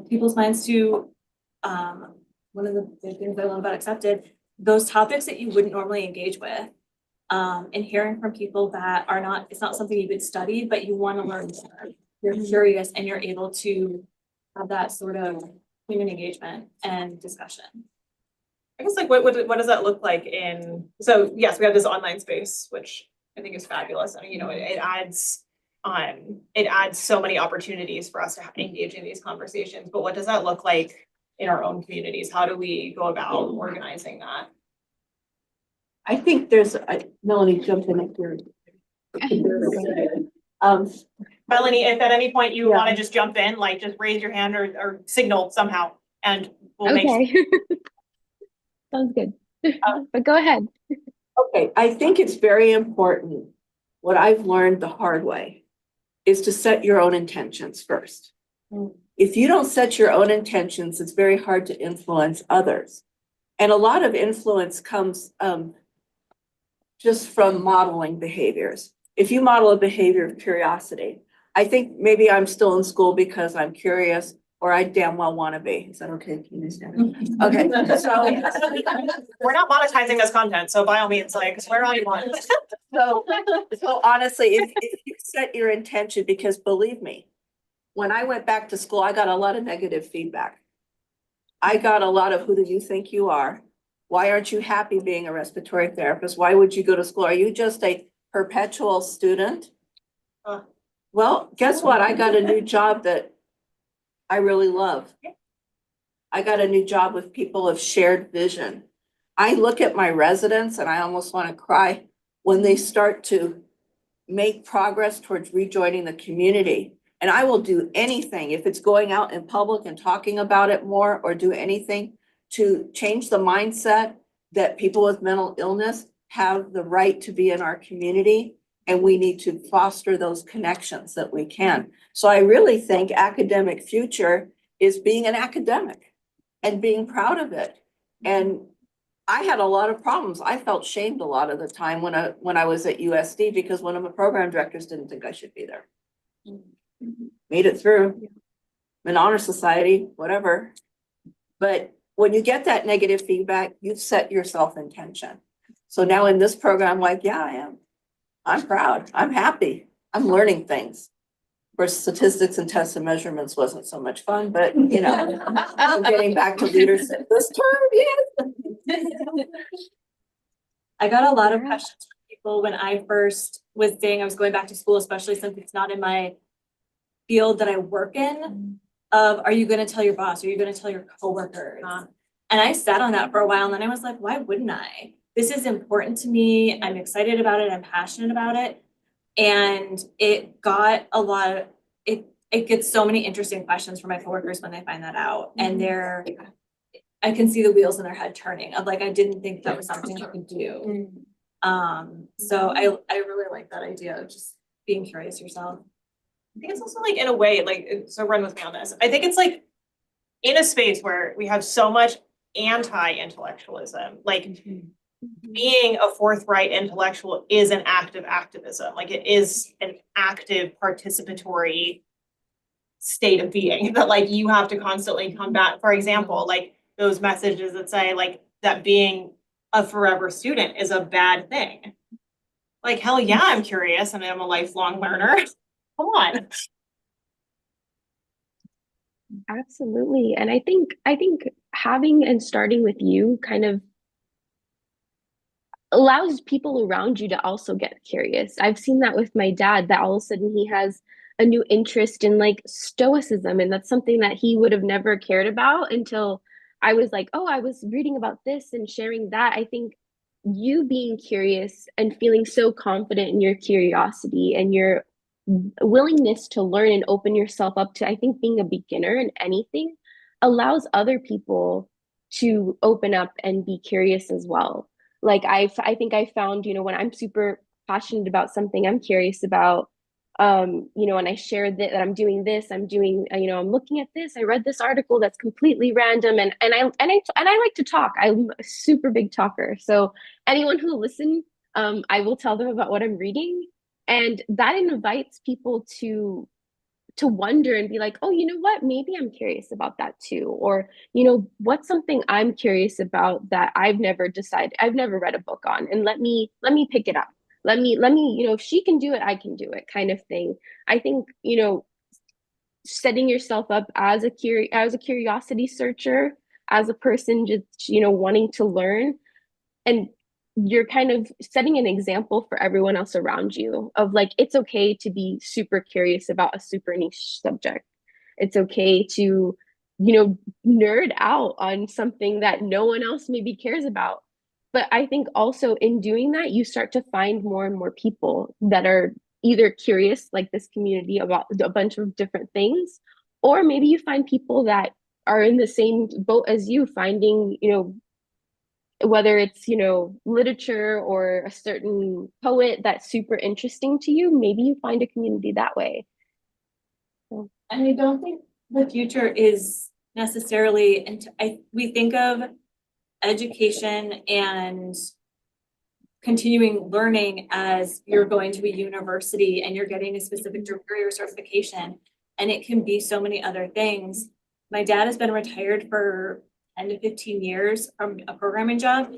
people's minds to one of the big things I love about Accepted, those topics that you wouldn't normally engage with. And hearing from people that are not, it's not something you could study, but you want to learn more. You're curious and you're able to have that sort of human engagement and discussion. I guess like what does that look like in, so yes, we have this online space, which I think is fabulous. I mean, you know, it adds so many opportunities for us to engage in these conversations, but what does that look like in our own communities? How do we go about organizing that? I think there's, Melanie, jump in if you're. Melanie, if at any point you Yeah. want to just jump in, like just raise your hand or signal somehow and we'll make sure. Okay. Sounds good. But go ahead. Okay, I think it's very important. What I've learned the hard way is to set your own intentions first. If you don't set your own intentions, it's very hard to influence others. And a lot of influence comes just from modeling behaviors. If you model a behavior of curiosity, I think maybe I'm still in school because I'm curious, or I damn well want to be. Is that okay? Can you stand? Okay, so We're not monetizing this content, so by all means, like swear all you want. So honestly, if you set your intention, because believe me, when I went back to school, I got a lot of negative feedback. I got a lot of, who do you think you are? Why aren't you happy being a respiratory therapist? Why would you go to school? Are you just a perpetual student? Well, guess what? I got a new job that I really love. I got a new job with people of shared vision. I look at my residents and I almost want to cry when they start to make progress towards rejoining the community. And I will do anything, if it's going out in public and talking about it more, or do anything to change the mindset that people with mental illness have the right to be in our community. And we need to foster those connections that we can. So I really think academic future is being an academic and being proud of it. And I had a lot of problems. I felt shamed a lot of the time when I was at USD because one of my program directors didn't think I should be there. Made it through. An honor society, whatever. But when you get that negative feedback, you've set yourself intention. So now in this program, like, yeah, I am. I'm proud. I'm happy. I'm learning things. Of course, statistics and tests and measurements wasn't so much fun, but you know, I'm getting back to leadership this term, yes. I got a lot of questions from people when I first was saying I was going back to school, especially since it's not in my field that I work in, of, are you going to tell your boss? Are you going to tell your coworkers? And I sat on that for a while and then I was like, why wouldn't I? This is important to me. I'm excited about it. I'm passionate about it. And it got a lot of, it gets so many interesting questions from my coworkers when they find that out. And I can see the wheels in their head turning of like, I didn't think that was something I could do. So I really like that idea of just being curious yourself. I think it's also like in a way, like, so run with me on this. I think it's like in a space where we have so much anti-intellectualism, like being a forthright intellectual is an act of activism. Like it is an active participatory state of being that like you have to constantly combat. For example, like those messages that say like that being a forever student is a bad thing. Like, hell yeah, I'm curious and I'm a lifelong learner. Come on. Absolutely. And I think having and starting with you kind of allows people around you to also get curious. I've seen that with my dad, that all of a sudden he has a new interest in like stoicism, and that's something that he would have never cared about until I was like, oh, I was reading about this and sharing that. I think you being curious and feeling so confident in your curiosity and your willingness to learn and open yourself up to, I think, being a beginner in anything allows other people to open up and be curious as well. Like I think I found, when I'm super passionate about something I'm curious about, and I share that I'm doing this, I'm doing, I'm looking at this, I read this article that's completely random, and I like to talk. I'm a super big talker. So anyone who will listen, I will tell them about what I'm reading, and that invites people to wonder and be like, oh, you know what? Maybe I'm curious about that too. Or, what's something I'm curious about that I've never read a book on, and let me pick it up. Let me, if she can do it, I can do it, kind of thing. I think, setting yourself up as a curiosity searcher, as a person just, wanting to learn, and you're kind of setting an example for everyone else around you of like, it's okay to be super curious about a super niche subject. It's okay to, nerd out on something that no one else maybe cares about. But I think also in doing that, you start to find more and more people that are either curious, like this community, about a bunch of different things, or maybe you find people that are in the same boat as you, finding, whether it's, literature or a certain poet that's super interesting to you, maybe you find a community that way. So. And I don't think the future is necessarily, we think of education and continuing learning as you're going to a university and you're getting a specific degree or certification, and it can be so many other things. My dad has been retired for 10 to 15 years from a programming job.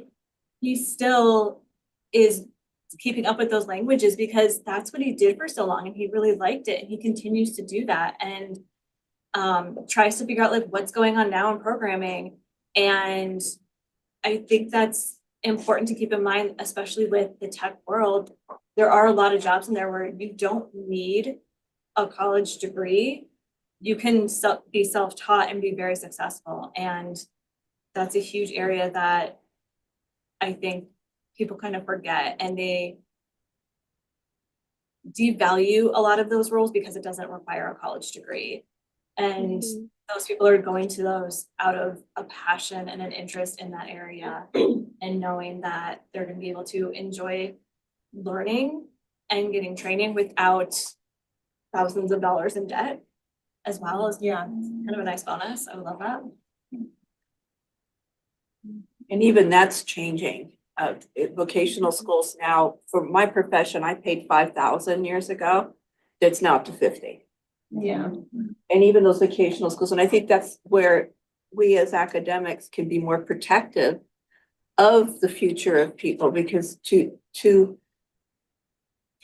He still is keeping up with those languages because that's what he did for so long, and he really liked it, and he continues to do that, and tries to figure out like what's going on now in programming. And I think that's important to keep in mind, especially with the tech world. There are a lot of jobs in there where you don't need a college degree. You can be self-taught and be very successful, and that's a huge area that I think people kind of forget, and they devalue a lot of those roles because it doesn't require a college degree. And those people are going to those out of a passion and an interest in that area, and knowing that they're going to be able to enjoy learning and getting training without thousands of dollars in debt, as well as, kind of a nice bonus. I would love that. And even that's changing. Vocational schools now, for my profession, I paid 5,000 years ago. It's now up to 50. Yeah. And even those vocational schools, and I think that's where we as academics can be more protective of the future of people, because to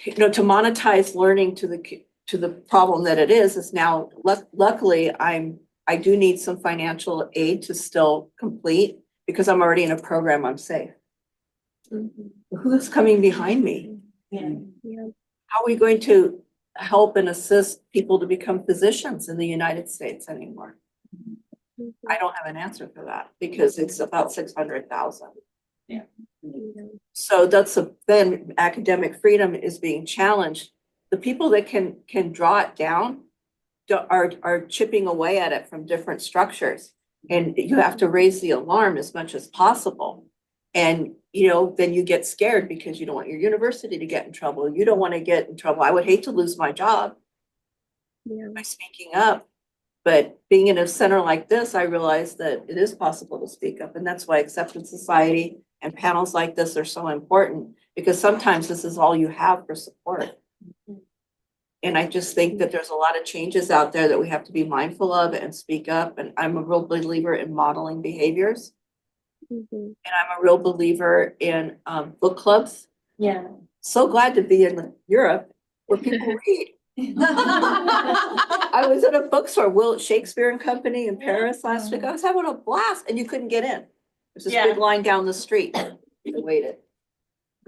monetize learning to the problem that it is now, luckily I do need some financial aid to still complete, because I'm already in a program, I'm safe. Who's coming behind me? How are we going to help and assist people to become physicians in the United States anymore? I don't have an answer for that, because it's about 600,000. So then academic freedom is being challenged. The people that can draw it down are chipping away at it from different structures. And you have to raise the alarm as much as possible. And, then you get scared because you don't want your university to get in trouble. You don't want to get in trouble. I would hate to lose my job by speaking up. But being in a center like this, I realized that it is possible to speak up. And that's why Acceptance Society and panels like this are so important, because sometimes this is all you have for support. And I just think that there's a lot of changes out there that we have to be mindful of and speak up. And I'm a real believer in modeling behaviors. And I'm a real believer in book clubs. Yeah. So glad to be in Europe where people read. I was at a bookstore, Shakespeare and Company in Paris last week. I was having a blast, and you couldn't get in. There's this big line down the street. You waited.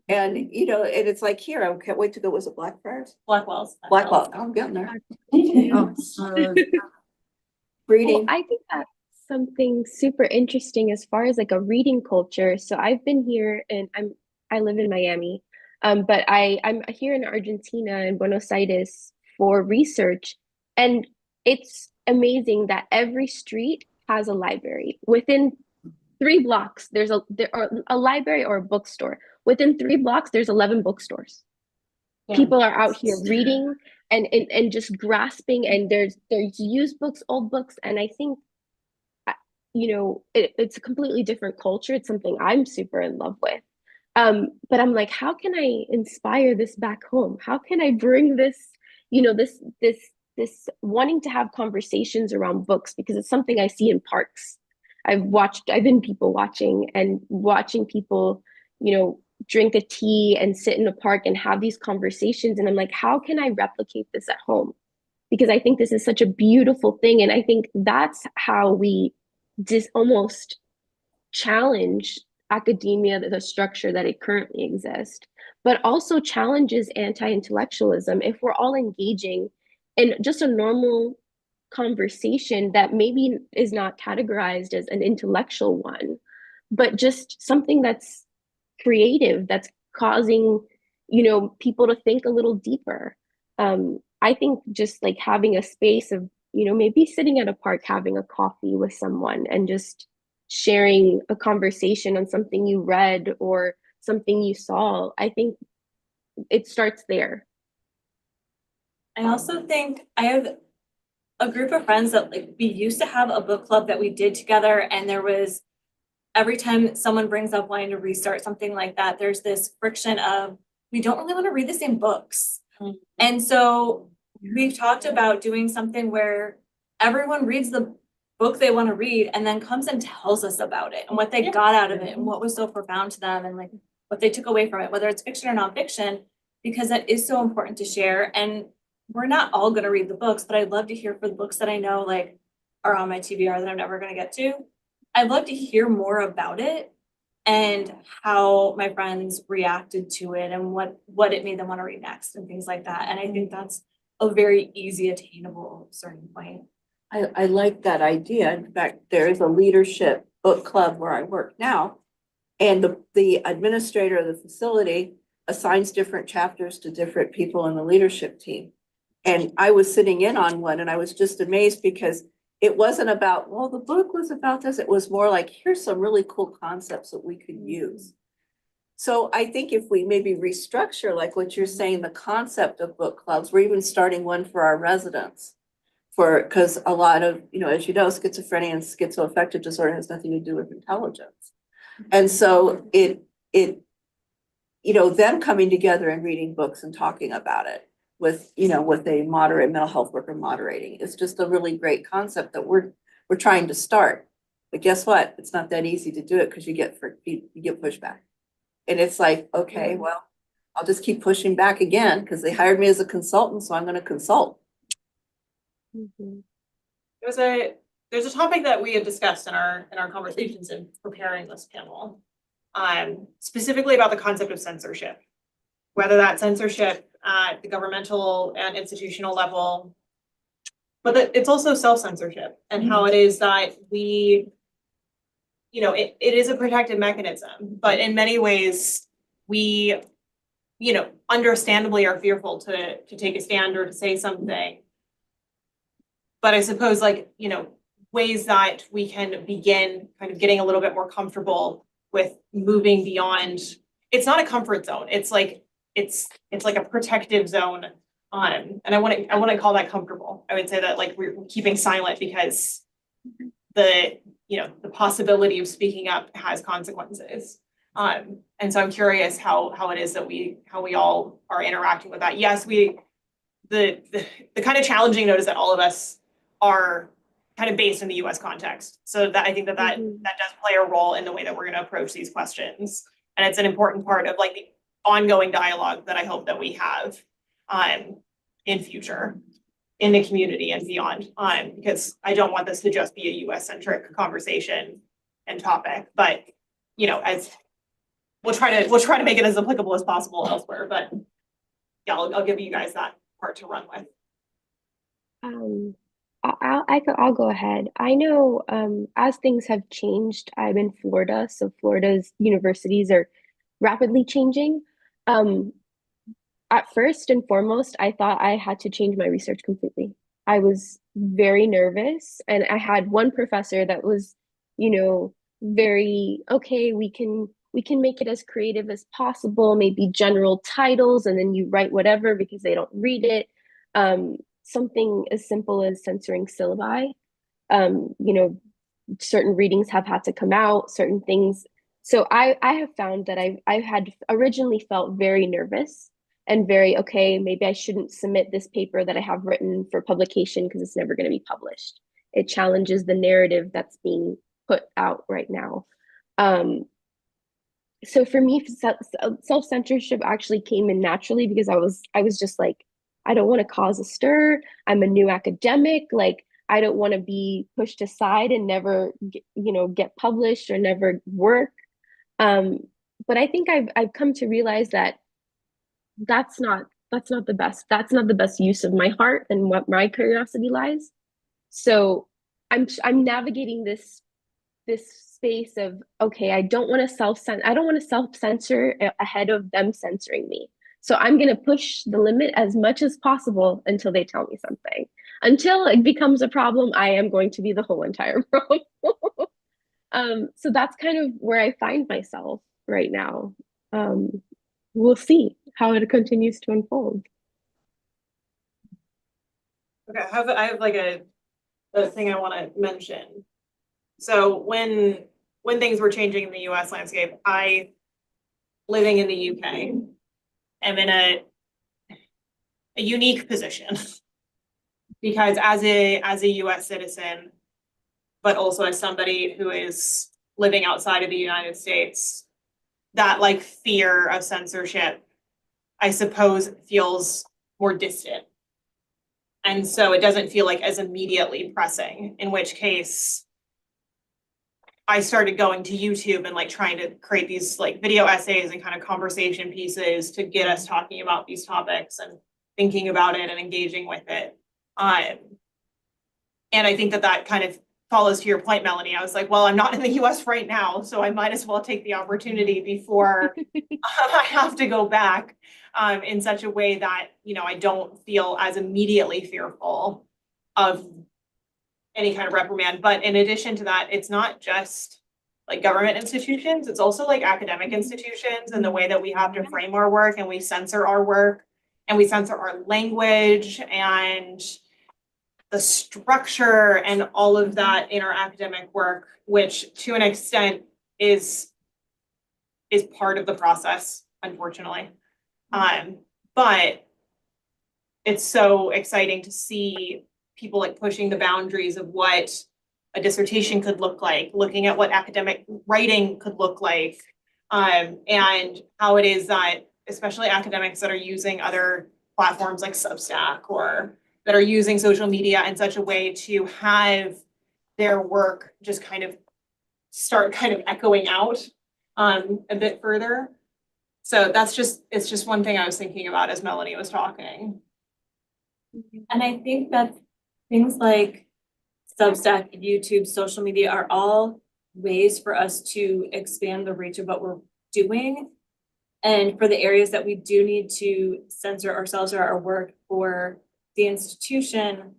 And, you know, and it's like here, I can't wait to go, was it Blackfriars? Blackwell's. Blackwell, I'm getting there. Well, Reading, I think that's something super interesting as far as like a reading culture. So I've been here and I live in Miami, but I'm here in Argentina in Buenos Aires for research, and it's amazing that every street has a library. Within 3 blocks, there are a library or a bookstore. Within 3 blocks, there's 11 bookstores. People are out here reading and just grasping, and there's used books, old books, and I think it's a completely different culture. It's something I'm super in love with. But I'm like, how can I inspire this back home? How can I bring this, this wanting to have conversations around books, because it's something I see in parks. I've been people watching and watching people, drink a tea and sit in a park and have these conversations. And I'm like, how can I replicate this at home? Because I think this is such a beautiful thing. And I think that's how we just almost challenge academia, the structure that it currently exists, but also challenges anti-intellectualism. If we're all engaging in just a normal conversation that maybe is not categorized as an intellectual one, but just something that's creative, that's causing, people to think a little deeper. I think just like having a space of, maybe sitting at a park, having a coffee with someone and just sharing a conversation on something you read or something you saw, I think it starts there. I also think I have a group of friends that like we used to have a book club that we did together, and there was every time someone brings up wanting to restart something like that, there's this friction of we don't really want to read the same books. And so we've talked about doing something where everyone reads the book they want to read and then comes and tells us about it and what they got out of it and what was so profound to them and like what they took away from it, whether it's fiction or nonfiction, because that is so important to share. And we're not all going to read the books, but I'd love to hear for the books that I know like are on my TBR that I'm never going to get to. I'd love to hear more about it and how my friends reacted to it and what it made them want to read next and things like that. And I think that's a very easy attainable starting point. I like that idea. In fact, there is a leadership book club where I work now. And the administrator of the facility assigns different chapters to different people in the leadership team. And I was sitting in on one and I was just amazed because it wasn't about, well, the book was about this. It was more like, here's some really cool concepts that we could use. So I think if we maybe restructure, like what you're saying, the concept of book clubs, we're even starting one for our residents. Because a lot of, as you know, schizophrenia and schizoaffective disorder has nothing to do with intelligence. And so them coming together and reading books and talking about it with a moderate mental health worker moderating. It's just a really great concept that we're trying to start. But guess what? It's not that easy to do it because you get pushback. And it's like, okay, well, I'll just keep pushing back again because they hired me as a consultant, so I'm going to consult. Mm-hmm. There's a topic that we have discussed in our conversations in preparing this panel, specifically about the concept of censorship, whether that censorship at the governmental and institutional level, but it's also self-censorship and how it is that we, it is a protective mechanism, but in many ways we, understandably are fearful to take a stand or to say something. But I suppose ways that we can begin kind of getting a little bit more comfortable with moving beyond, it's not a comfort zone. It's like a protective zone. And I want to call that comfortable. I would say that like we're keeping silent because the possibility of speaking up has consequences. And so I'm curious how it is that we all are interacting with that. Yes, the kind of challenging note is that all of us are kind of based in the US context. So that I think that does play a role in the way that we're going to approach these questions. And it's an important part of like the ongoing dialogue that I hope that we have in future in the community and beyond, because I don't want this to just be a US centric conversation and topic, but as we'll try to make it as applicable as possible elsewhere, but yeah, I'll give you guys that part to run with. I'll go ahead. I know, as things have changed, I'm in Florida, so Florida's universities are rapidly changing. At first and foremost, I thought I had to change my research completely. I was very nervous, and I had one professor that was, very, okay, we can make it as creative as possible, maybe general titles, and then you write whatever because they don't read it. Something as simple as censoring syllabi. Certain readings have had to come out, certain things. So I have found that I had originally felt very nervous and very, okay, maybe I shouldn't submit this paper that I have written for publication because it's never going to be published. It challenges the narrative that's being put out right now. So for me, self-censorship actually came in naturally because I was just like, I don't want to cause a stir. I'm a new academic. Like, I don't want to be pushed aside and never, get published or never work. But I think I've come to realize that that's not the best. That's not the best use of my heart and what my curiosity lies. So I'm navigating this space of, okay, I don't want to self-censor ahead of them censoring me. So I'm going to push the limit as much as possible until they tell me something. Until it becomes a problem, I am going to be the whole entire problem. So that's kind of where I find myself right now. We'll see how it continues to unfold. Okay, I have like a thing I want to mention. So when things were changing in the US landscape, I, living in the UK, am in a unique position because as a US citizen, but also as somebody who is living outside of the United States, that like fear of censorship, I suppose, feels more distant. And so it doesn't feel like as immediately pressing, in which case I started going to YouTube and like trying to create these like video essays and kind of conversation pieces to get us talking about these topics and thinking about it and engaging with it. And I think that kind of follows to your point, Melanie. I was like, well, I'm not in the US right now, so I might as well take the opportunity before I have to go back in such a way that, I don't feel as immediately fearful of any kind of reprimand. But in addition to that, it's not just like government institutions, it's also like academic institutions and the way that we have to frame our work and we censor our work and we censor our language and the structure and all of that in our academic work, which to an extent is part of the process, unfortunately. But it's so exciting to see people like pushing the boundaries of what a dissertation could look like, looking at what academic writing could look like, and how it is that especially academics that are using other platforms like Substack or that are using social media in such a way to have their work just kind of start kind of echoing out a bit further. So it's just one thing I was thinking about as Melanie was talking. And I think that things like Substack, YouTube, social media are all ways for us to expand the reach of what we're doing. And for the areas that we do need to censor ourselves or our work for the institution,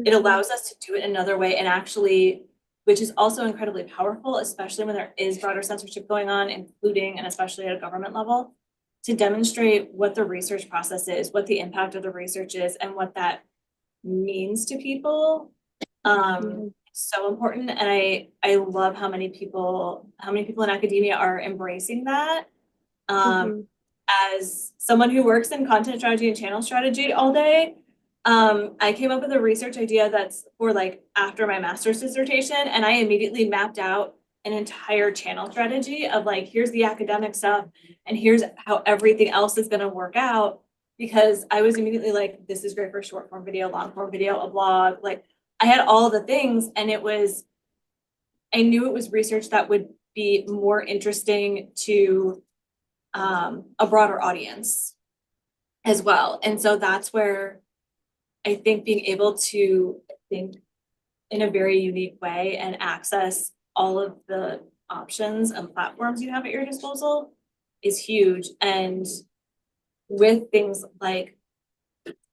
it allows us to do it another way and actually, which is also incredibly powerful, especially when there is broader censorship going on, including and especially at a government level, to demonstrate what the research process is, what the impact of the research is, and what that means to people. So important. And I love how many people in academia are embracing that. As someone who works in content strategy and channel strategy all day, I came up with a research idea that's for like after my master's dissertation, and I immediately mapped out an entire channel strategy of like, here's the academic stuff and here's how everything else is going to work out, because I was immediately like, this is great for short form video, long form video, a blog. Like I had all the things, and I knew it was research that would be more interesting to a broader audience as well. And so that's where I think being able to think in a very unique way and access all of the options and platforms you have at your disposal is huge. And with things like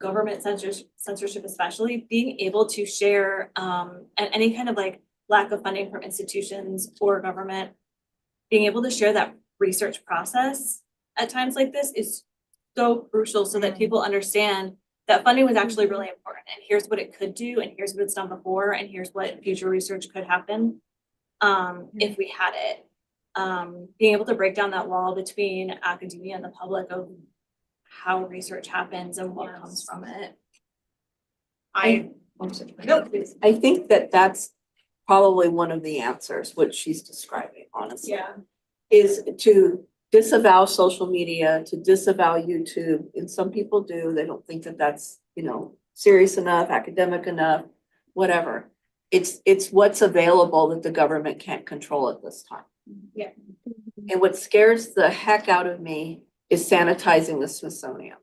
government censorship especially, being able to share and any kind of like lack of funding from institutions or government, being able to share that research process at times like this is so crucial so that people understand that funding was actually really important and here's what it could do and here's what it's done before and here's what future research could happen if we had it. Being able to break down that wall between academia and the public of how research happens and what comes from it. No, please. I think that that's probably one of the answers, what she's describing, honestly. Yeah. Is to disavow social media, to disavow YouTube. And some people do, they don't think that that's, you know, serious enough, academic enough, whatever. It's what's available that the government can't control at this time. Yeah. And what scares the heck out of me is sanitizing the Smithsonian.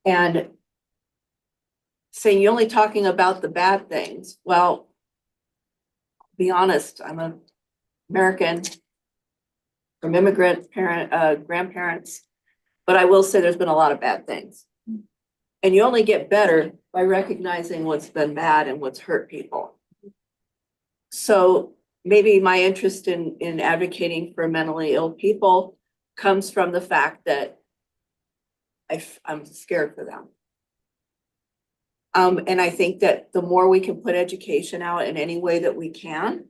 And saying you're only talking about the bad things. Well, be honest, I'm an American from immigrant grandparents, but I will say there's been a lot of bad things. And you only get better by recognizing what's been bad and what's hurt people. So maybe my interest in advocating for mentally ill people comes from the fact that I'm scared for them. And I think that the more we can put education out in any way that we can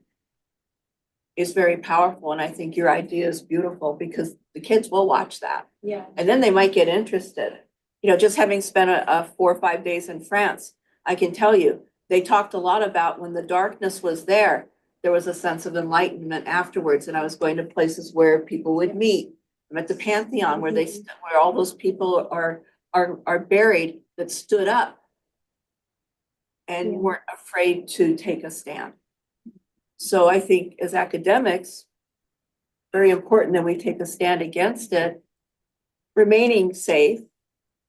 is very powerful. And I think your idea is beautiful because the kids will watch that. Yeah. And then they might get interested. You know, just having spent a 4 or 5 days in France, I can tell you, they talked a lot about when the darkness was there was a sense of enlightenment afterwards. And I was going to places where people would meet. I'm at the Pantheon where where all those people are buried that stood up and weren't afraid to take a stand. So I think as academics, very important that we take a stand against it, remaining safe.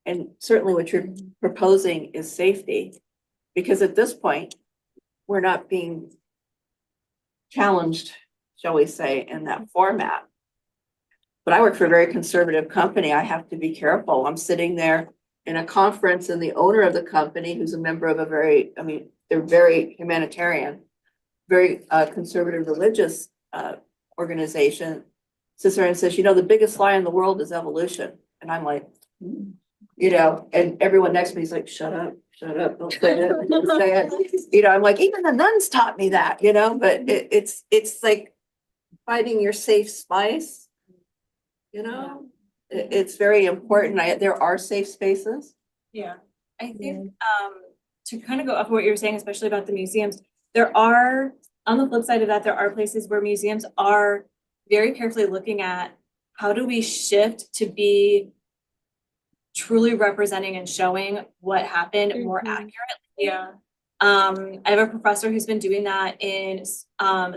And certainly what you're proposing is safety, because at this point, we're not being challenged, shall we say, in that format. But I work for a very conservative company. I have to be careful. I'm sitting there in a conference and the owner of the company, who's a member of a very, I mean, they're very humanitarian, very conservative religious organization, sits there and says, you know, the biggest lie in the world is evolution. And I'm like, you know, and everyone next to me is like, shut up, don't say it, don't say it. You know, I'm like, even the nuns taught me that, you know, but it's like finding your safe spice, you know, it's very important. There are safe spaces. Yeah, I think to kind of go off of what you were saying, especially about the museums, there are, on the flip side of that, there are places where museums are very carefully looking at how do we shift to be truly representing and showing what happened more accurately. Yeah. I have a professor who's been doing that in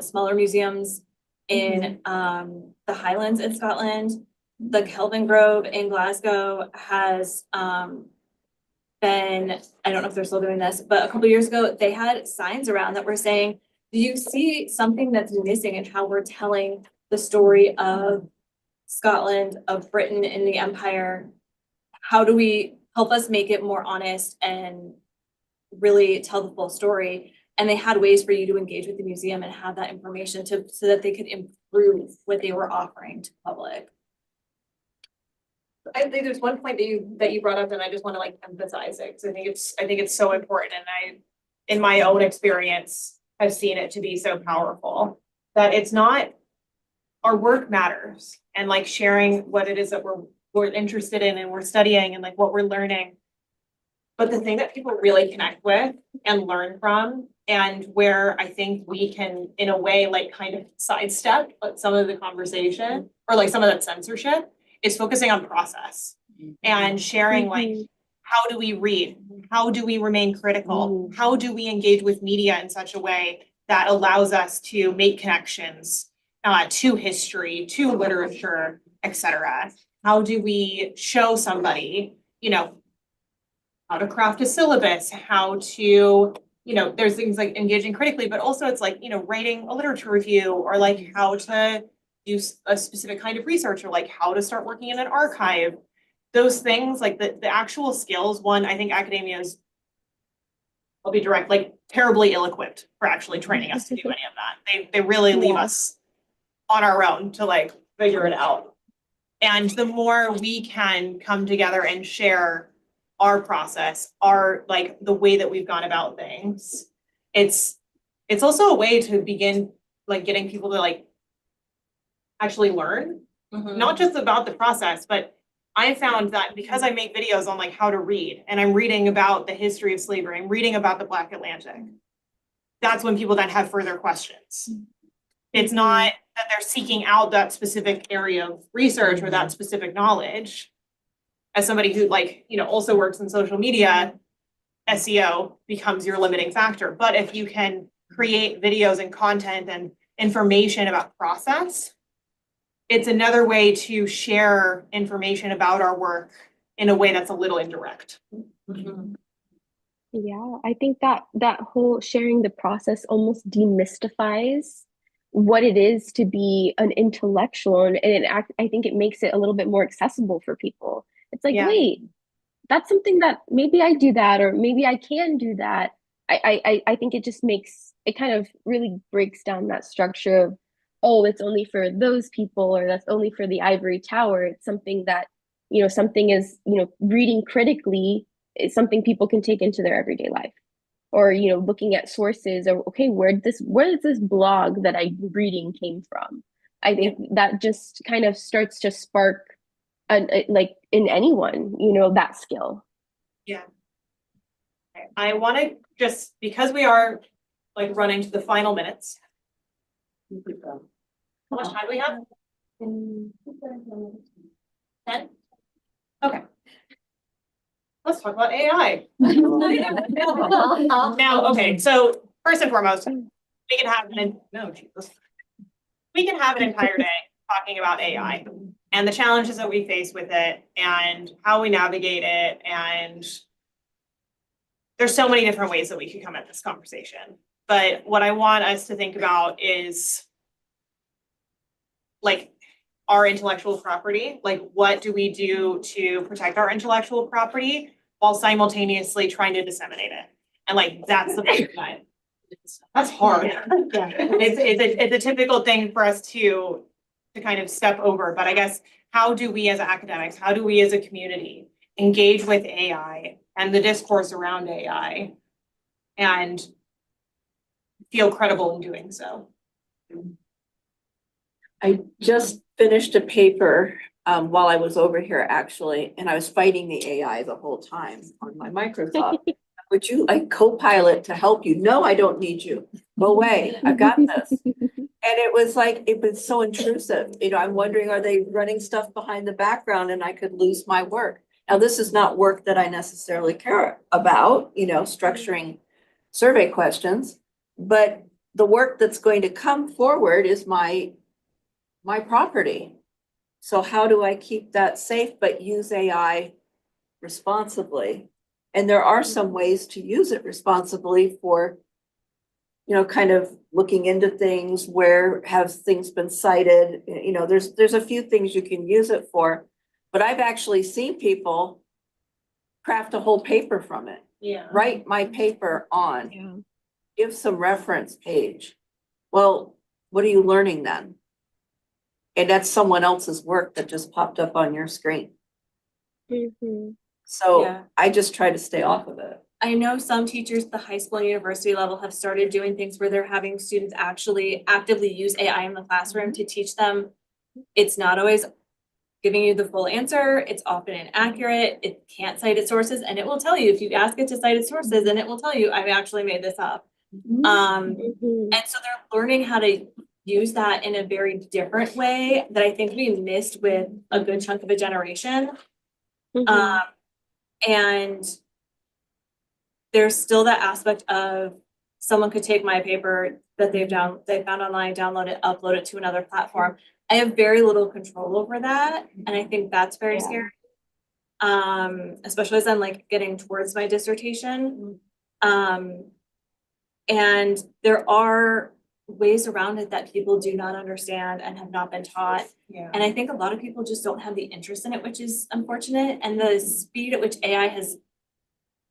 smaller museums in the Highlands in Scotland. The Kelvin Grove in Glasgow has been, I don't know if they're still doing this, but a couple of years ago, they had signs around that were saying, do you see something that's missing in how we're telling the story of Scotland, of Britain in the Empire? How do we help us make it more honest and really tell the full story? And they had ways for you to engage with the museum and have that information so that they could improve what they were offering to the public. I think there's one point that you brought up and I just want to like emphasize it because I think it's so important, and I, in my own experience, have seen it to be so powerful that it's not, our work matters, and like sharing what it is that we're interested in and we're studying and like what we're learning. But the thing that people really connect with and learn from, and where I think we can, in a way, like kind of sidestep some of the conversation or like some of that censorship, is focusing on process and sharing like, how do we read? How do we remain critical? How do we engage with media in such a way that allows us to make connections to history, to literature, et cetera? How do we show somebody, you know, how to craft a syllabus, how to, you know, there's things like engaging critically, but also it's like, you know, writing a literature review, or like how to do a specific kind of research, or like how to start working in an archive. Those things, like the actual skills, one, I think academia is, I'll be direct, like terribly ill-equipped for actually training us to do any of that. They really leave us on our own to like figure it out. And the more we can come together and share our process, our like the way that we've gone about things, it's also a way to begin like getting people to like actually learn, not just about the process, but I found that because I make videos on like how to read, and I'm reading about the history of slavery, I'm reading about the Black Atlantic, that's when people then have further questions. It's not that they're seeking out that specific area of research or that specific knowledge. As somebody who like, you know, also works in social media, SEO becomes your limiting factor. But if you can create videos and content and information about process, it's another way to share information about our work in a way that's a little indirect. Yeah, I think that whole sharing the process almost demystifies what it is to be an intellectual, and I think it makes it a little bit more accessible for people. It's like, Yeah. wait, that's something that maybe I do that, or maybe I can do that. I think it just makes it kind of really breaks down that structure of, oh, it's only for those people, or that's only for the ivory tower. It's something that, you know, something is, you know, reading critically is something people can take into their everyday life. Or, you know, looking at sources, or okay, where does this blog that I'm reading came from? I think that just kind of starts to spark like in anyone, you know, that skill. Yeah. I want to just, because we are like running to the final minutes. How much time do we have? 10? Okay. Let's talk about AI. Now, okay, so first and foremost, we can have we can have an entire day talking about AI and the challenges that we face with it and how we navigate it. And there's so many different ways that we could come at this conversation. But what I want us to think about is like our intellectual property. Like, what do we do to protect our intellectual property while simultaneously trying to disseminate it? And like, that's the big cut. That's hard. It's a typical thing for us to kind of step over. But I guess, how do we as academics, how do we as a community engage with AI and the discourse around AI and feel credible in doing so? I just finished a paper while I was over here actually, and I was fighting the AI the whole time on my Microsoft. Would you like Copilot to help you? No, I don't need you. Go away. I've got this. And it was like, it was so intrusive. You know, I'm wondering, are they running stuff behind the background and I could lose my work? Now, this is not work that I necessarily care about, you know, structuring survey questions, but the work that's going to come forward is my property. So how do I keep that safe but use AI responsibly? And there are some ways to use it responsibly for, you know, kind of looking into things. Where have things been cited? You know, there's a few things you can use it for, but I've actually seen people craft a whole paper from it. Yeah. Write my paper on, give some reference page. Well, what are you learning then? And that's someone else's work that just popped up on your screen. So Yeah. I just try to stay off of it. I know some teachers at the high school and university level have started doing things where they're having students actually actively use AI in the classroom to teach them. It's not always giving you the full answer. It's often inaccurate. It can't cite its sources, and it will tell you if you ask it to cite its sources, and it will tell you, I've actually made this up. And so they're learning how to use that in a very different way that I think we missed with a good chunk of a generation. And there's still that aspect of someone could take my paper that they found online, download it, upload it to another platform. I have very little control over that, and I think that's very Yeah. scary. Especially as I'm like getting towards my dissertation. And there are ways around it that people do not understand and have not been taught. Yeah. And I think a lot of people just don't have the interest in it, which is unfortunate. And the speed at which AI has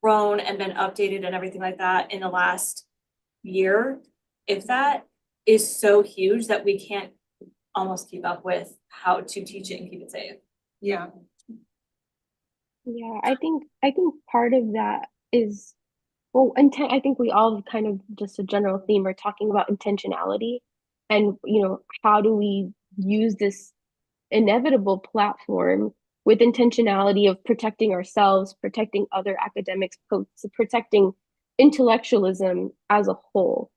grown and been updated and everything like that in the last year, if that, is so huge that we can't almost keep up with how to teach it and keep it safe. Yeah. Yeah, I think part of that is, well, intent. I think we all kind of, just a general theme, are talking about intentionality, and how do we use this inevitable platform with intentionality of protecting ourselves, protecting other academics, protecting intellectualism as a whole.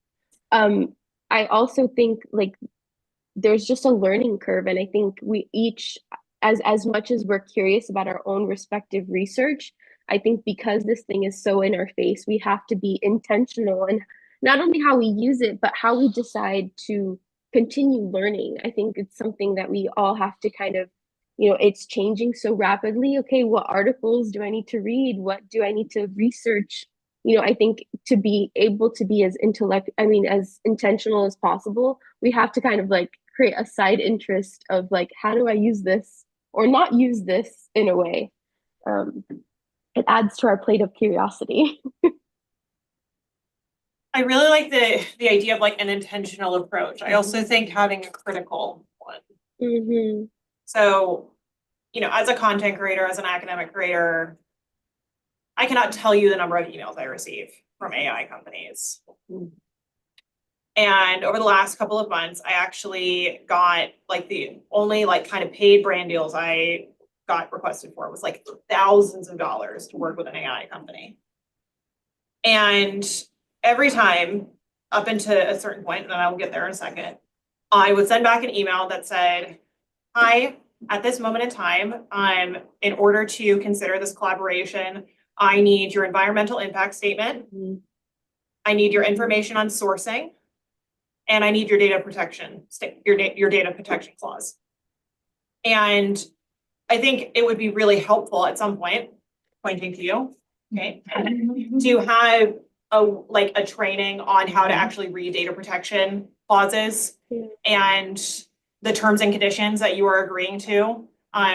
I also think like there's just a learning curve, and I think we each, as much as we're curious about our own respective research, I think because this thing is so in our face, we have to be intentional in not only how we use it, but how we decide to continue learning. I think it's something that we all have to kind of, it's changing so rapidly. Okay, what articles do I need to read? What do I need to research? I think to be able to be as as intentional as possible, we have to kind of like create a side interest of like, how do I use this or not use this in a way? It adds to our plate of curiosity. I really like the idea of like an intentional approach. I also think having a critical one. Mm-hmm. So, as a content creator, as an academic creator, I cannot tell you the number of emails I receive from AI companies. And over the last couple of months, I actually got like the only like kind of paid brand deals I got requested for was like thousands of dollars to work with an AI company. And every time up into a certain point, and I'll get there in a second, I would send back an email that said, hi, at this moment in time, in order to consider this collaboration, I need your environmental impact statement. I need your information on sourcing, and I need your data protection, your data protection clause. And I think it would be really helpful at some point, pointing to you, okay, to have a training on how to actually read data protection clauses and the terms and conditions that you are agreeing to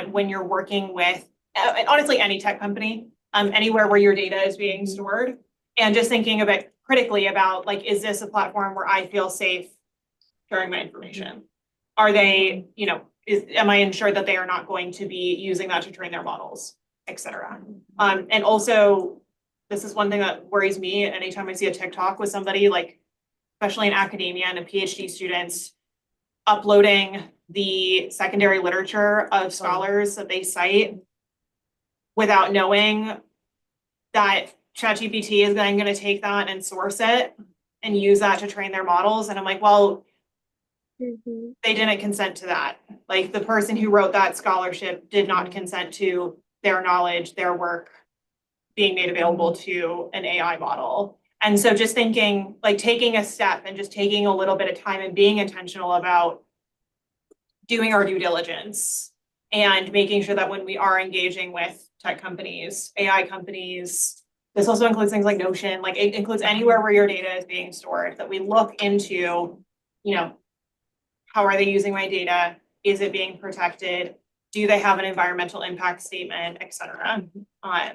when you're working with, honestly, any tech company, anywhere where your data is being stored, and just thinking a bit critically about like, is this a platform where I feel safe sharing my information? Are they, am I ensured that they are not going to be using that to train their models, et cetera? And also, this is one thing that worries me anytime I see a TikTok with somebody, like, especially in academia and PhD students, uploading the secondary literature of scholars that they cite without knowing that ChatGPT is then going to take that and source it and use that to train their models. And I'm like, well, they didn't consent to that. Like the person who wrote that scholarship did not consent to their knowledge, their work being made available to an AI model. And so just thinking, like taking a step and just taking a little bit of time and being intentional about doing our due diligence and making sure that when we are engaging with tech companies, AI companies, this also includes things like Notion, like it includes anywhere where your data is being stored, that we look into, how are they using my data? Is it being protected? Do they have an environmental impact statement, et cetera? I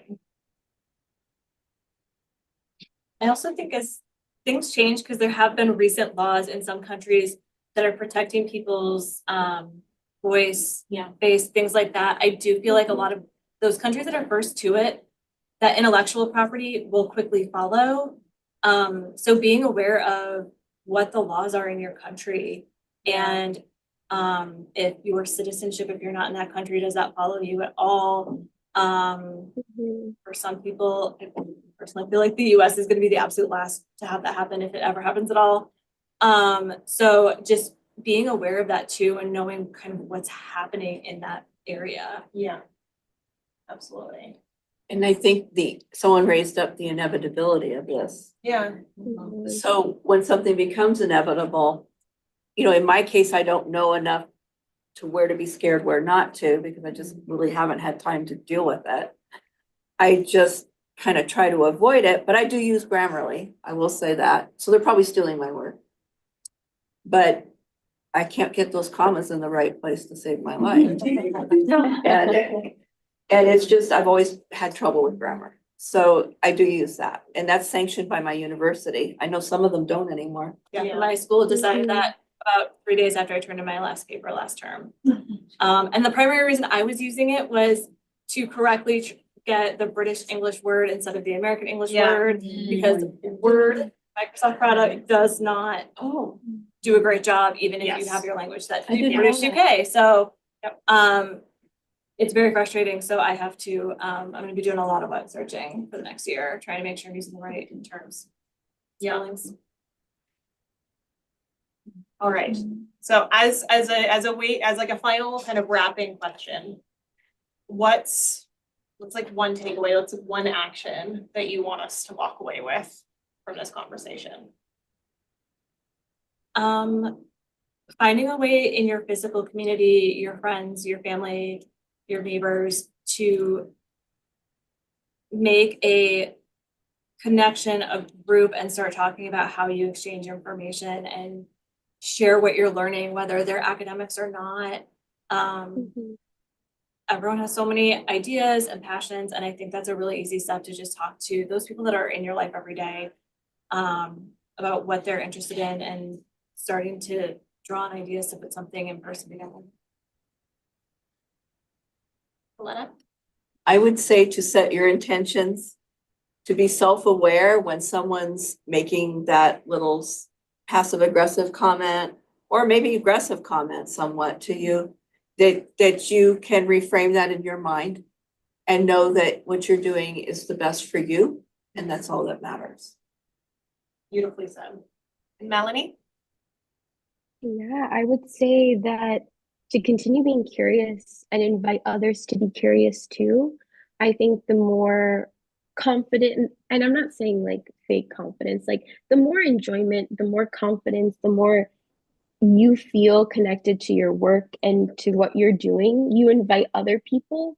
also think as things change, because there have been recent laws in some countries that are protecting people's voice, face, things like that. I do feel like a lot of those countries that are first to it, that intellectual property will quickly follow. So being aware of what the laws are in your country, and if your citizenship, if you're not in that country, does that follow you at all? For some people, I personally feel like the US is going to be the absolute last to have that happen if it ever happens at all. So just being aware of that too, and knowing kind of what's happening in that area. Yeah, absolutely. And I think someone raised up the inevitability of this. Yeah. So when something becomes inevitable, you know, in my case, I don't know enough to where to be scared, where not to, because I just really haven't had time to deal with it. I just kind of try to avoid it, but I do use Grammarly, I will say that. So they're probably stealing my work. But I can't get those commas in the right place to save my life. And it's just, I've always had trouble with grammar. So I do use that, and that's sanctioned by my university. I know some of them don't anymore. Yeah, my school decided that about 3 days after I turned in my last paper last term. And the primary reason I was using it was to correctly get the British English word instead of the American English Yeah. word, because Word, Microsoft product does not do a great job, even if you Yes. have your language set I to didn't British know UK. So, Yep. it's very frustrating. So I have to, I'm gonna be doing a lot of web searching for the next year, trying to make sure I'm using the right terms. Spellings. All right. So as like a final kind of wrapping question, what's like one takeaway, what's one action that you want us to walk away with from this conversation? Finding a way in your physical community, your friends, your family, your neighbors, to make a connection, a group, and start talking about how you exchange information and share what you're learning, whether they're academics or not. Everyone has so many ideas and passions, and I think that's a really easy step, to just talk to those people that are in your life every day about what they're interested in, and starting to draw on ideas to put something in person together. Alena? I would say to set your intentions, to be self-aware when someone's making that little passive aggressive comment, or maybe aggressive comment somewhat to you, that you can reframe that in your mind and know that what you're doing is the best for you, and that's all that matters. Beautifully said. And Melanie? Yeah, I would say that to continue being curious and invite others to be curious too. I think the more confident, and I'm not saying like fake confidence, like the more enjoyment, the more confidence, the more you feel connected to your work and to what you're doing, you invite other people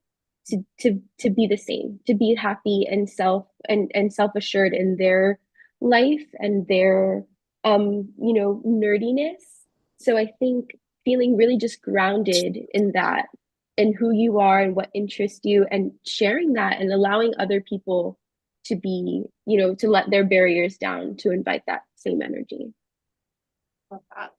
to be the same, to be happy and self-assured in their life and their nerdiness. So I think feeling really just grounded in that and who you are and what interests you, and sharing that and allowing other people to be, to let their barriers down, to invite that same energy. Love that.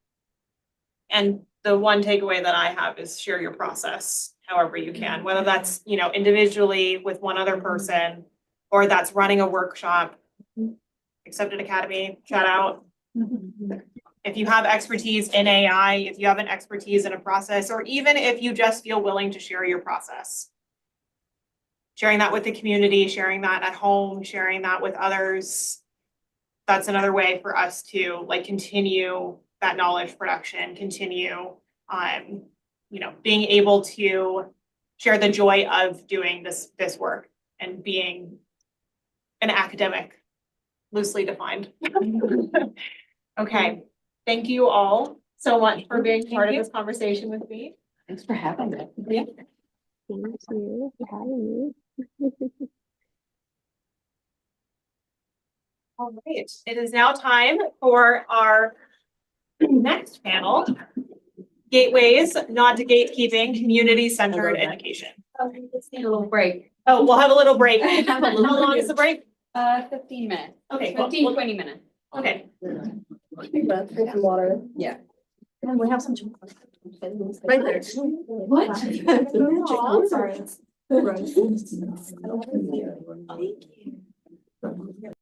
And the one takeaway that I have is share your process however you can, whether that's, individually with one other person, or that's running a workshop. Accepted Academy, shout out. If you have expertise in AI, if you have an expertise in a process, or even if you just feel willing to share your process. Sharing that with the community, sharing that at home, sharing that with others. That's another way for us to continue that knowledge production, continue being able to share the joy of doing this work and being an academic, loosely defined. Okay, thank you all so much for being part of this conversation with me. Thanks for having me. Yeah. Thank you for having me. All right, it is now time for our next panel. Gateways, not to gatekeeping, community-centered education. Let's need a little break. Oh, we'll have a little break. Have a little How long is the break? 15 minutes. Okay, cool. 20 minutes. Okay. Water. Yeah. And we have some. Right there. What? Aw, sorry. Thank you.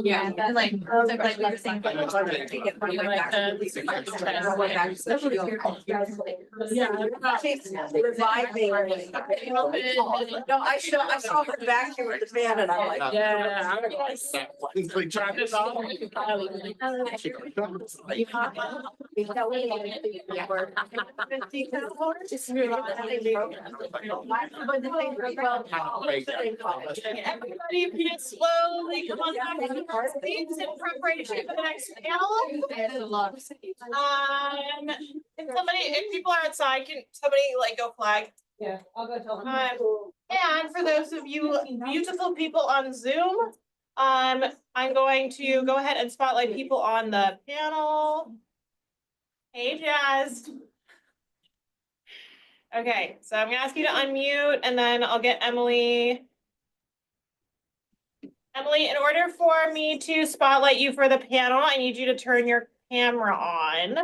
Yeah, and like, No, I saw her back here with the fan and I'm like. Everybody, please slowly come on back to the seats in preparation for the next panel. If people are outside, can somebody like go flag? yeah, I'll go tell them. And for those of you beautiful people on Zoom, I'm going to go ahead and spotlight people on the panel. Hey, Jazz. Okay, so I'm gonna ask you to unmute and then I'll get Emily. Emily, in order for me to spotlight you for the panel, I need you to turn your camera on.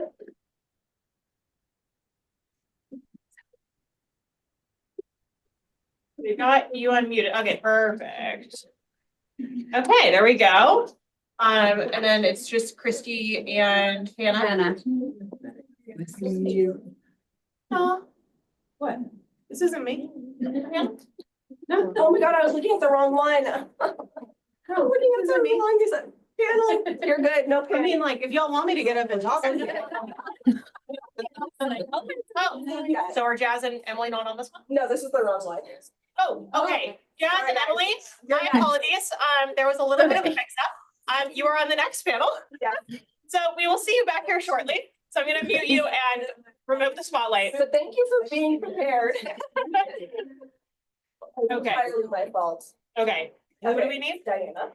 We got you unmuted. Okay, perfect. Okay, there we go. And then it's just Christy and Hannah. Oh, what? This isn't me. Hannah? No, oh my God, I was looking at the wrong one. I'm looking at the wrong panel. You're good, no I panic. mean, like, if y'all want me to get up and talk. Oh, so are Jazz and Emily not on this one? No, this is the wrong one. Oh, okay. Jazz and Emily, You're my good. apologies. There was a little bit of a mix up. You are on the next panel. Yeah. So we will see you back here shortly. So I'm gonna mute you and remove the spotlight. So thank you for being prepared. Okay. Entirely my fault. Okay, who do we need? Diana.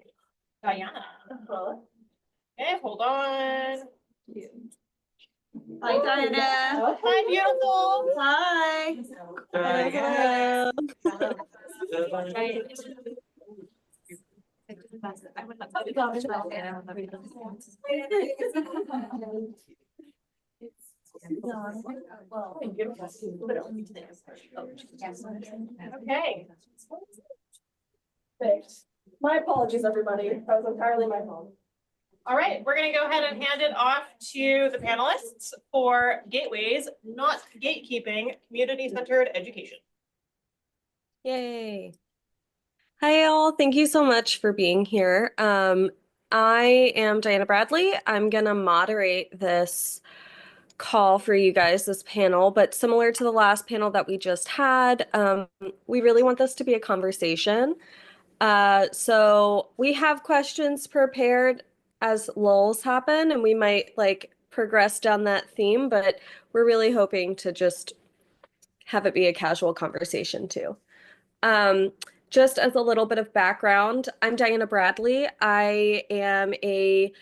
Diana. Uh-huh. Okay, hold on. Hi, Diana. Hi, beautiful. Hi. Okay. Thanks. My apologies, everybody. That was entirely my fault. All right, we're gonna go ahead and hand it off to the panelists for Gateways, Not Gatekeeping, Community-Centered Education. Yay. Hi, all. Thank you so much for being here. I am Diana Bradley. I'm going to moderate this call for you guys, this panel, but similar to the last panel that we just had, we really want this to be a conversation. So we have questions prepared as lulls happen, and we might like progress down that theme, but we're really hoping to just have it be a casual conversation too. Just as a little bit of background, I'm Diana Bradley. I am a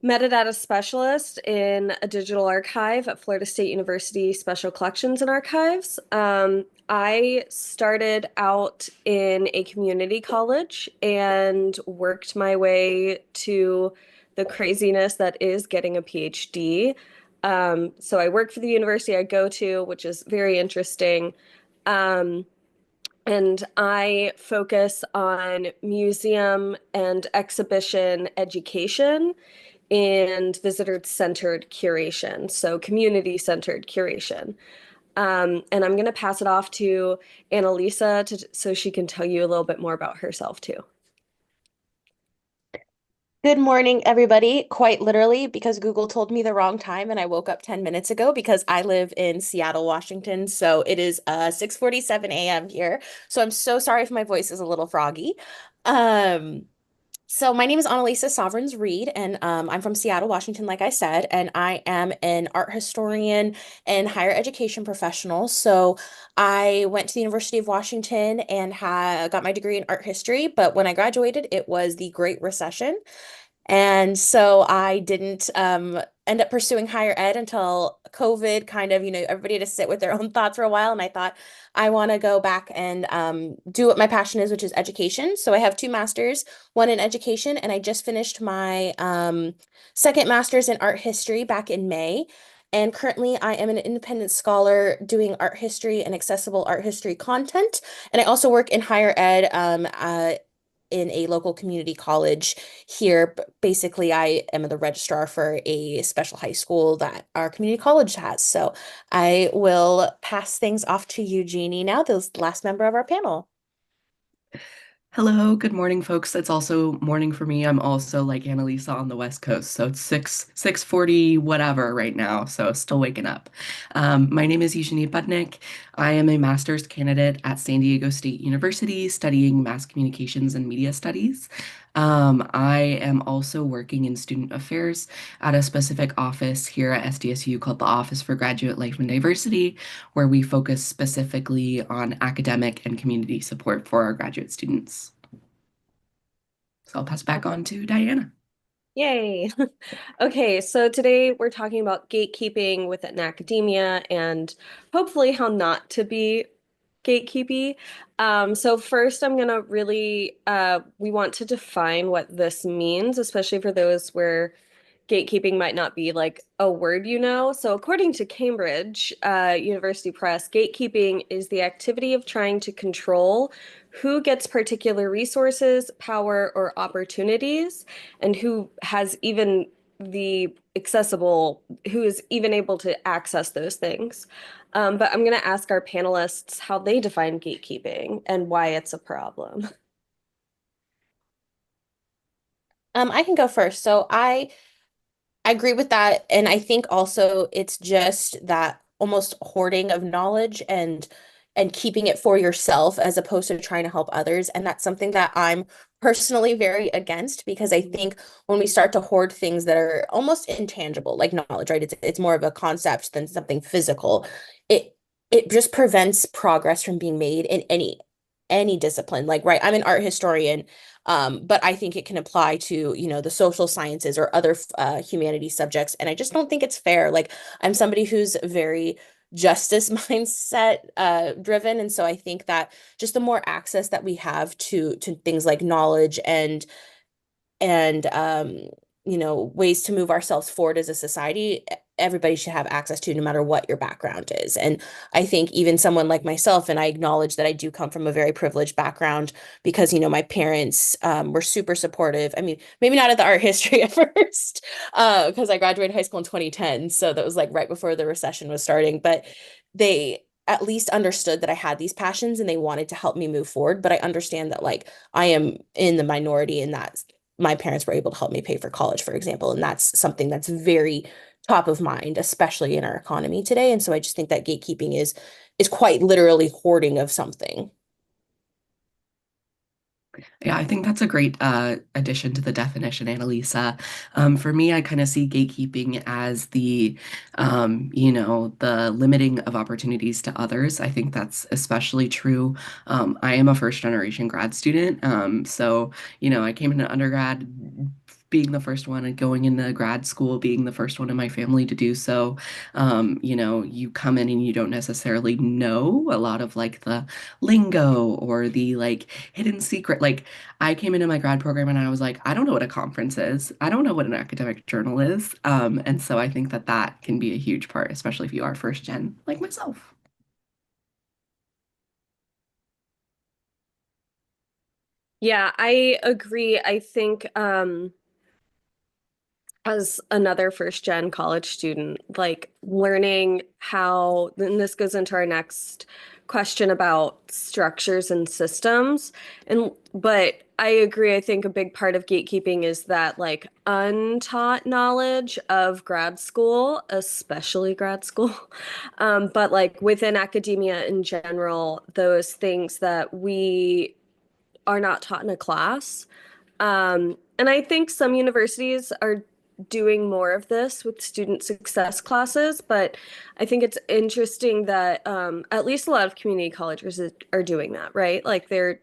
metadata specialist in a digital archive at Florida State University Special Collections and Archives. I started out in a community college and worked my way to the craziness that is getting a PhD. So I work for the university I go to, which is very interesting. And I focus on museum and exhibition education and visitor-centered curation, so community-centered curation. And I'm going to pass it off to Annalisa so she can tell you a little bit more about herself too. Good morning, everybody. Quite literally, because Google told me the wrong time and I woke up 10 minutes ago because I live in Seattle, Washington. So it is 6:47 a.m. here. So I'm so sorry if my voice is a little froggy. So my name is Annalisa Sovereigns Reed, and I'm from Seattle, Washington, like I said, and I am an art historian and higher education professional. So I went to the University of Washington and got my degree in art history, but when I graduated, it was the Great Recession. And so I didn't end up pursuing higher ed until COVID kind of, everybody had to sit with their own thoughts for a while. And I thought, I want to go back and do what my passion is, which is education. So I have 2 masters, one in education, and I just finished my second master's in art history back in May. And currently, I am an independent scholar doing art history and accessible art history content. And I also work in higher ed in a local community college here. Basically, I am the registrar for a special high school that our community college has. So I will pass things off to you, Jeannie, now, the last member of our panel. Hello, good morning, folks. It's also morning for me. I'm also like Annalisa on the West Coast, so it's 6:40 whatever right now, so still waking up. My name is Eugenie Budnick. I am a master's candidate at San Diego State University studying mass communications and media studies. I am also working in student affairs at a specific office here at SDSU called the Office for Graduate Life and Diversity, where we focus specifically on academic and community support for our graduate students. So I'll pass back on to Diana. Yay. Okay, so today we're talking about gatekeeping within academia and hopefully how not to be gatekeepy. So first I'm gonna really we want to define what this means, especially for those where gatekeeping might not be like a word you know. So according to Cambridge University Press, gatekeeping is the activity of trying to control who gets particular resources, power, or opportunities, and who has even the accessible, who is even able to access those things. But I'm going to ask our panelists how they define gatekeeping and why it's a problem. I can go first. So I agree with that. And I think also it's just that almost hoarding of knowledge and keeping it for yourself as opposed to trying to help others. And that's something that I'm personally very against, because I think when we start to hoard things that are almost intangible, like knowledge, right? It's more of a concept than something physical. It it just prevents progress from being made in any discipline. Like, right, I'm an art historian, but I think it can apply to, the social sciences or other humanity subjects. And I just don't think it's fair. Like, I'm somebody who's very justice mindset driven. And so I think that just the more access that we have to things like knowledge and ways to move ourselves forward as a society, everybody should have access to, no matter what your background is. And I think even someone like myself, and I acknowledge that I do come from a very privileged background because, my parents were super supportive. I mean, maybe not at the art history at first, because I graduated high school in 2010. So that was like right before the recession was starting, but they at least understood that I had these passions and they wanted to help me move forward. But I understand that, like, I am in the minority in that my parents were able to help me pay for college, for example. And that's something that's very top of mind, especially in our economy today. And so I just think that gatekeeping is quite literally hoarding of something. Yeah, I think that's a great addition to the definition, Annalisa. For me, I kind of see gatekeeping as the limiting of opportunities to others. I think that's especially true. I am a first generation grad student. So, I came into undergrad being the first one and going into grad school being the first one in my family to do so. You come in and you don't necessarily know a lot of like the lingo or the like hidden secret. Like, I came into my grad program and I was like, I don't know what a conference is. I don't know what an academic journal is. And so I think that that can be a huge part, especially if you are first gen like myself. Yeah, I agree. I think as another first gen college student, like learning how, then this goes into our next question about structures and systems. But I agree, I think a big part of gatekeeping is that like untaught knowledge of grad school, especially grad school, but like within academia in general, those things that we are not taught in a class. And I think some universities are doing more of this with student success classes, but I think it's interesting that at least a lot of community colleges are doing that, right? Like they're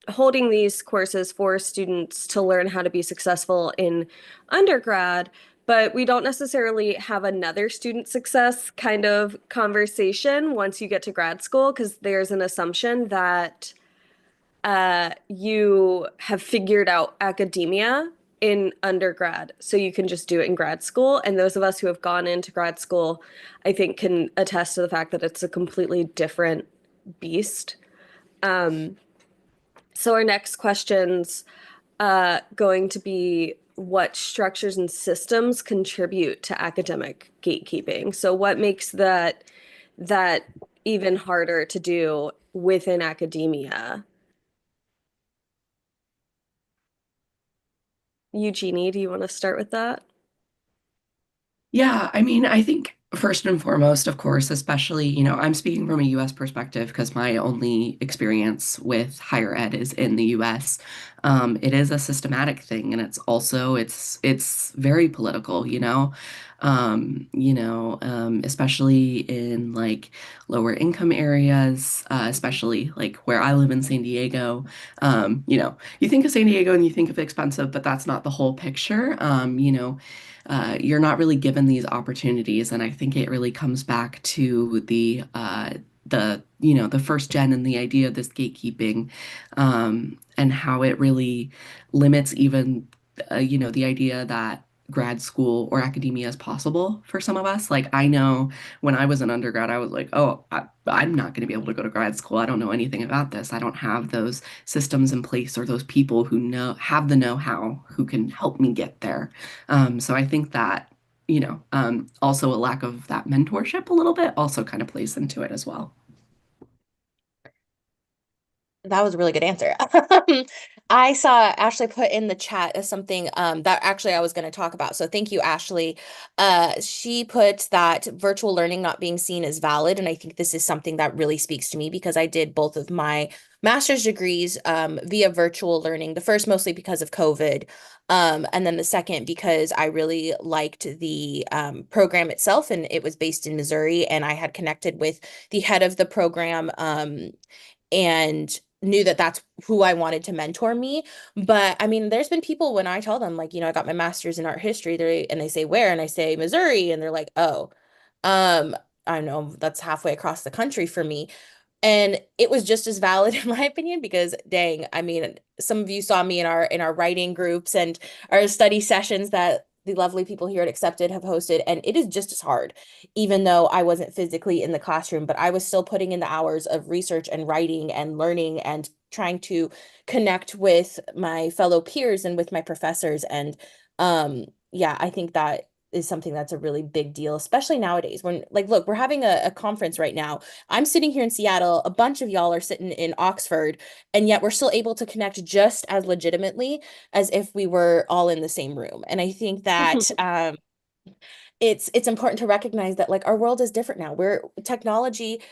holding these courses for students to learn how to be successful in undergrad, but we don't necessarily have another student success kind of conversation once you get to grad school, because there's an assumption that you have figured out academia in undergrad, so you can just do it in grad school. And those of us who have gone into grad school, I think, can attest to the fact that it's a completely different beast. So our next question's going to be, what structures and systems contribute to academic gatekeeping? So what makes that even harder to do within academia? Eugenie, do you want to start with that? Yeah, I mean, I think first and foremost, of course, especially, I'm speaking from a US perspective because my only experience with higher ed is in the US. It is a systematic thing, and it's very political, especially in like lower income areas, especially like where I live in San Diego. You think of San Diego and you think of expensive, but that's not the whole picture. You're not really given these opportunities, and I think it really comes back to the first gen and the idea of this gatekeeping, and how it really limits even the idea that grad school or academia is possible for some of us. Like, I know when I was an undergrad, I was like, oh, I'm not going to be able to go to grad school. I don't know anything about this. I don't have those systems in place or those people who have the know-how who can help me get there. So I think that, also a lack of that mentorship a little bit also kind of plays into it as well. That was a really good answer. I saw Ashley put in the chat as something that actually I was going to talk about. So thank you, Ashley. She put that virtual learning not being seen as valid. And I think this is something that really speaks to me because I did both of my master's degrees via virtual learning. The first mostly because of COVID. And then the second because I really liked the program itself, and it was based in Missouri. And I had connected with the head of the program and knew that that's who I wanted to mentor me. But I mean, there's been people when I tell them like, I got my master's in art history, and they say where, and I say Missouri, and they're like, oh, um, I know that's halfway across the country for me. And it was just as valid in my opinion because dang, I mean, some of you saw me in our writing groups and our study sessions that the lovely people here at Accepted have hosted, and it is just as hard, even though I wasn't physically in the classroom, but I was still putting in the hours of research and writing and learning and trying to connect with my fellow peers and with my professors. And yeah, I think that is something that's a really big deal, especially nowadays when, like, look, we're having a conference right now. I'm sitting here in Seattle, a bunch of y'all are sitting in Oxford, and yet we're still able to connect just as legitimately as if we were all in the same room. And I think that it's important to recognize that like our world is different now. Where technology,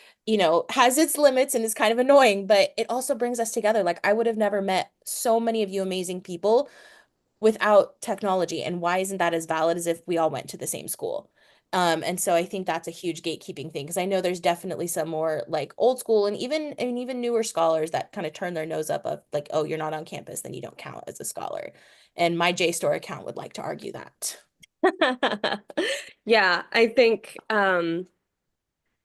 has its limits and is kind of annoying, but it also brings us together. Like I would have never met so many of you amazing people without technology. And why isn't that as valid as if we all went to the same school? And so I think that's a huge gatekeeping thing because I know there's definitely some more like old school and even newer scholars that kind of turn their nose up of like, oh, you're not on campus, then you don't count as a scholar. And my JSTOR account would like to argue that. Yeah, I think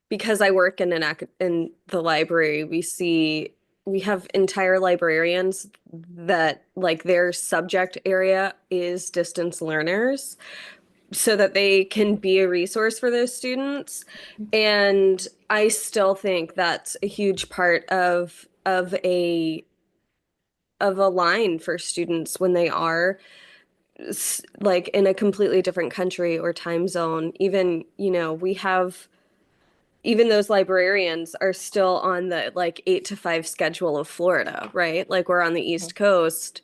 because I work in in the library, we have entire librarians that like their subject area is distance learners so that they can be a resource for those students. And I still think that's a huge part of a line for students when they are like in a completely different country or time zone. Even, we have even those librarians are still on the like 8 to 5 schedule of Florida, right? Like we're on the East Coast.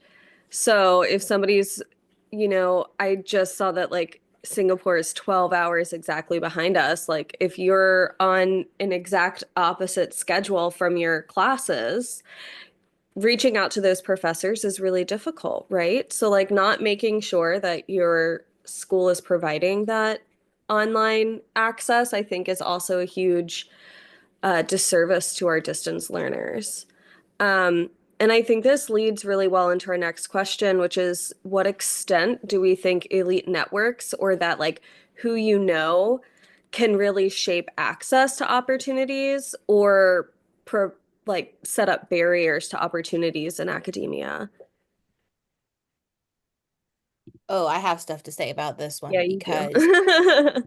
So if somebody's, I just saw that like Singapore is 12 hours exactly behind us. Like if you're on an exact opposite schedule from your classes, reaching out to those professors is really difficult, right? So like not making sure that your school is providing that online access, I think is also a huge disservice to our distance learners. And I think this leads really well into our next question, which is what extent do we think elite networks or that like who can really shape access to opportunities or like set up barriers to opportunities in academia? Oh, I have stuff to say about this Yeah, one you do. because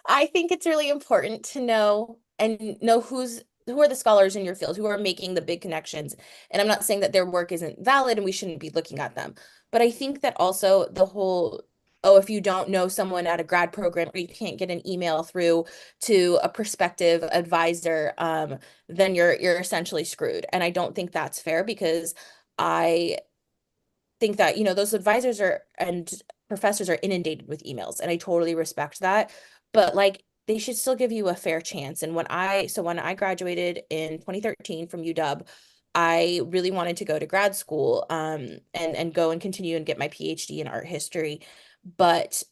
I think it's really important to know and know who are the scholars in your field who are making the big connections. And I'm not saying that their work isn't valid and we shouldn't be looking at them. But I think that also the whole, oh, if you don't know someone at a grad program or you can't get an email through to a prospective advisor, then you're essentially screwed. And I don't think that's fair because I think that, those advisors are and professors are inundated with emails, and I totally respect that. But like they should still give you a fair chance. And when I graduated in 2013 from UW, I really wanted to go to grad school and go and continue and get my PhD in art history. But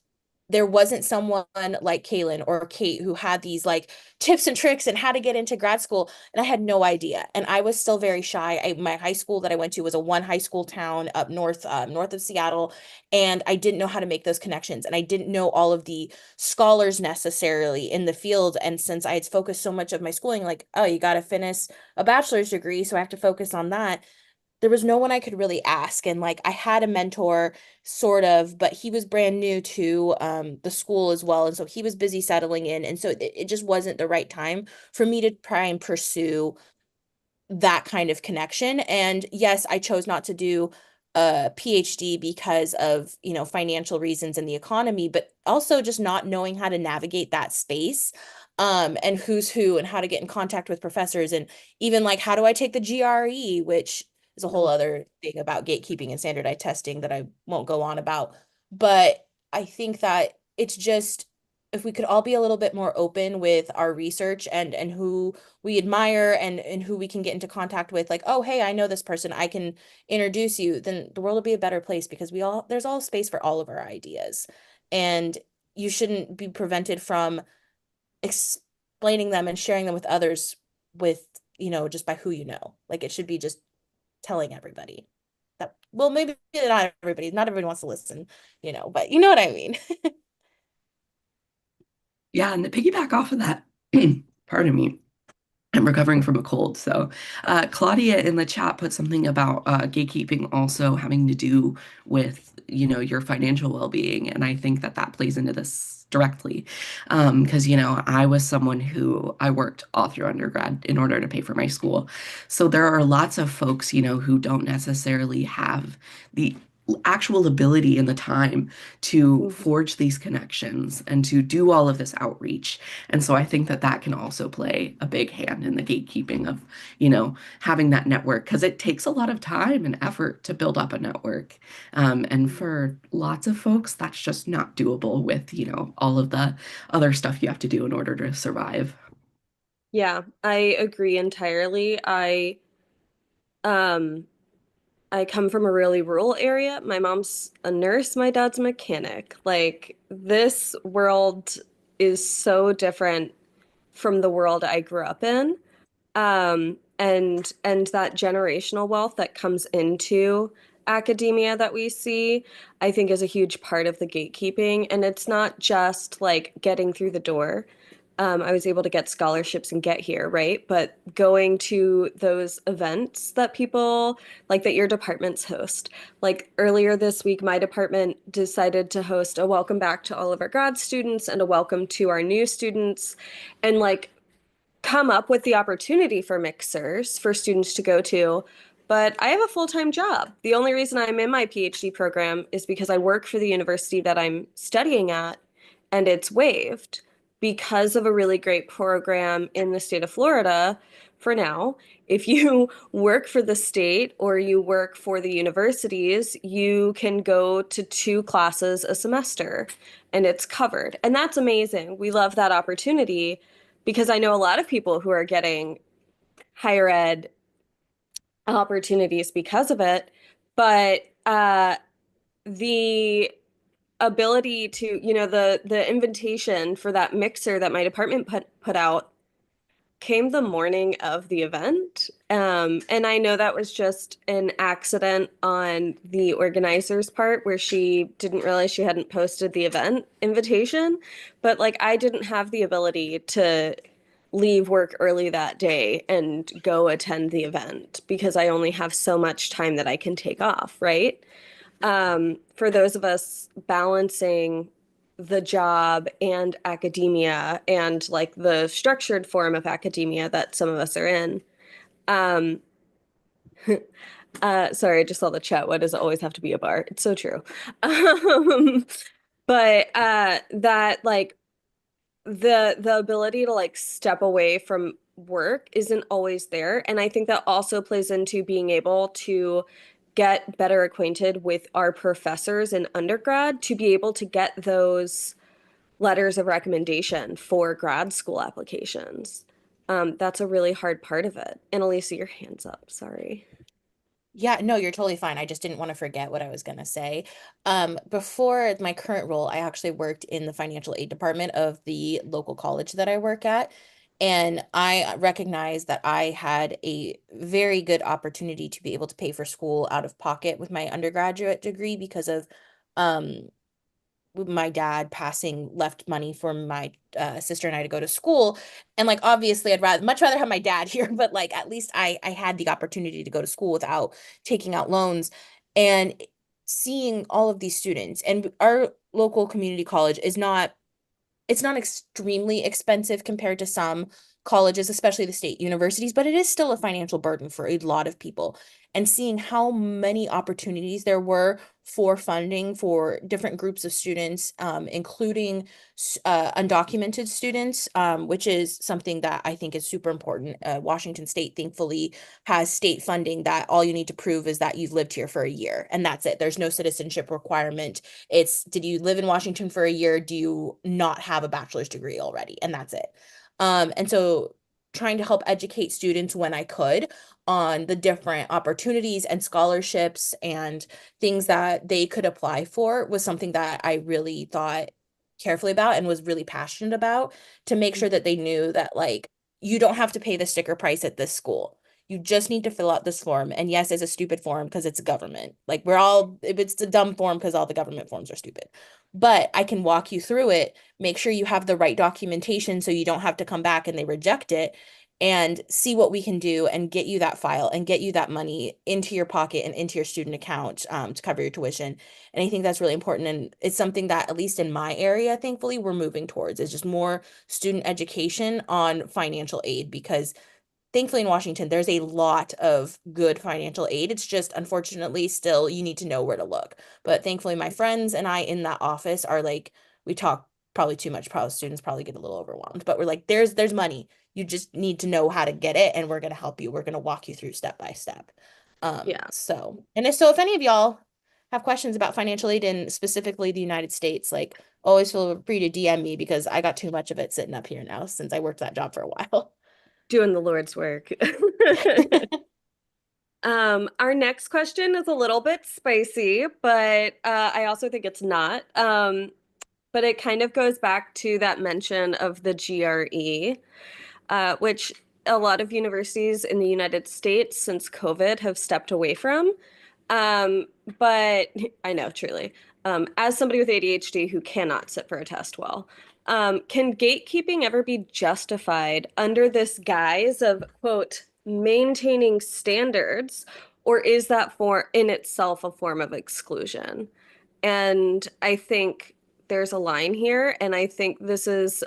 there wasn't someone like Kaylin or Kate who had these like tips and tricks and how to get into grad school. And I had no idea. And I was still very shy. My high school that I went to was a one high school town up north, north of Seattle. And I didn't know how to make those connections. And I didn't know all of the scholars necessarily in the field. And since I had focused so much of my schooling, like, oh, you got to finish a bachelor's degree. So I have to focus on that. There was no one I could really ask. And like I had a mentor sort of, but he was brand new to the school as well. And so he was busy settling in. And so it just wasn't the right time for me to try and pursue that kind of connection. And yes, I chose not to do a PhD because of, financial reasons and the economy, but also just not knowing how to navigate that space, and who's who and how to get in contact with professors and even like how do I take the GRE, which is a whole other thing about gatekeeping and standardized testing that I won't go on about. But I think that it's just if we could all be a little bit more open with our research and who we admire and who we can get into contact with, like, oh, hey, I know this person, I can introduce you, then the world will be a better place because there's all space for all of our ideas. And you shouldn't be prevented from explaining them and sharing them with others with, just by who you know. Like it should be just telling everybody that, well, maybe not everybody wants to listen, but you know what I mean. Yeah, and to piggyback off of that, pardon me, I'm recovering from a cold. So, Claudia in the chat put something about gatekeeping also having to do with, your financial well-being. And I think that that plays into this directly. Because, I was someone who I worked all through undergrad in order to pay for my school. So there are lots of folks, who don't necessarily have the actual ability and the time to forge these connections and to do all of this outreach. And so I think that that can also play a big hand in the gatekeeping of, having that network because it takes a lot of time and effort to build up a network. And for lots of folks, that's just not doable with, all of the other stuff you have to do in order to survive. Yeah, I agree entirely. Um I come from a really rural area. My mom's a nurse, my dad's a mechanic. Like this world is so different from the world I grew up in. And that generational wealth that comes into academia that we see, I think is a huge part of the gatekeeping. And it's not just like getting through the door. I was able to get scholarships and get here, right? But going to those events that people like that your departments host. Like earlier this week, my department decided to host a welcome back to all of our grad students and a welcome to our new students. And like come up with the opportunity for mixers for students to go to, but I have a full-time job. The only reason I'm in my PhD program is because I work for the university that I'm studying at, and it's waived because of a really great program in the state of Florida for now. If you work for the state or you work for the universities, you can go to 2 classes a semester and it's covered. And that's amazing. We love that opportunity because I know a lot of people who are getting higher ed opportunities because of it. But the ability to, the invitation for that mixer that my department put out came the morning of the event. And I know that was just an accident on the organizer's part where she didn't realize she hadn't posted the event invitation. But like I didn't have the ability to leave work early that day and go attend the event because I only have so much time that I can take off, right? for those of us balancing the job and academia and like the structured form of academia that some of us are in. Um, sorry, I just saw the chat. Why does it always have to be a bar? It's so true. But that like the ability to like step away from work isn't always there. And I think that also plays into being able to get better acquainted with our professors in undergrad to be able to get those letters of recommendation for grad school applications. That's a really hard part of it. Annalisa, your hand's up. Sorry. Yeah, no, you're totally fine. I just didn't want to forget what I was gonna say. Before my current role, I actually worked in the financial aid department of the local college that I work at. And I recognized that I had a very good opportunity to be able to pay for school out of pocket with my undergraduate degree because of um with my dad passing left money for my sister and I to go to school. And like obviously I'd much rather have my dad here, but like at least I had the opportunity to go to school without taking out loans. And seeing all of these students, and our local community college is not, it's not extremely expensive compared to some colleges, especially the state universities, but it is still a financial burden for a lot of people. And seeing how many opportunities there were for funding for different groups of students, including undocumented students, which is something that I think is super important. Washington State, thankfully, has state funding that all you need to prove is that you've lived here for a year, and that's it. There's no citizenship requirement. It's, did you live in Washington for a year? Do you not have a bachelor's degree already? And that's it. And so trying to help educate students when I could on the different opportunities and scholarships and things that they could apply for was something that I really thought carefully about and was really passionate about, to make sure that they knew that like you don't have to pay the sticker price at this school. You just need to fill out this form. And yes, it's a stupid form because it's government. Like we're all, if it's a dumb form because all the government forms are stupid. But I can walk you through it, make sure you have the right documentation so you don't have to come back and they reject it, and see what we can do and get you that file and get you that money into your pocket and into your student account to cover your tuition. And I think that's really important. And it's something that, at least in my area, thankfully, we're moving towards, is just more student education on financial aid, because thankfully in Washington, there's a lot of good financial aid. It's just, unfortunately, still you need to know where to look. But thankfully, my friends and I in that office are like, we talk probably too much. Probably students probably get a little overwhelmed, but we're like, there's money. You just need to know how to get it, and we're gonna help you. We're gonna walk you through step by step. Yeah. So, and if any of y'all have questions about financial aid in specifically the United States, like always feel free to DM me, because I got too much of it sitting up here now since I worked that job for a while. Doing the Lord's work. Our next question is a little bit spicy, but I also think it's not. But it kind of goes back to that mention of the GRE, which a lot of universities in the United States since COVID have stepped away from. But I know, truly, as somebody with ADHD who cannot sit for a test well, can gatekeeping ever be justified under this guise of, quote, maintaining standards, or is that for in itself a form of exclusion? And I think there's a line here, and I think this is,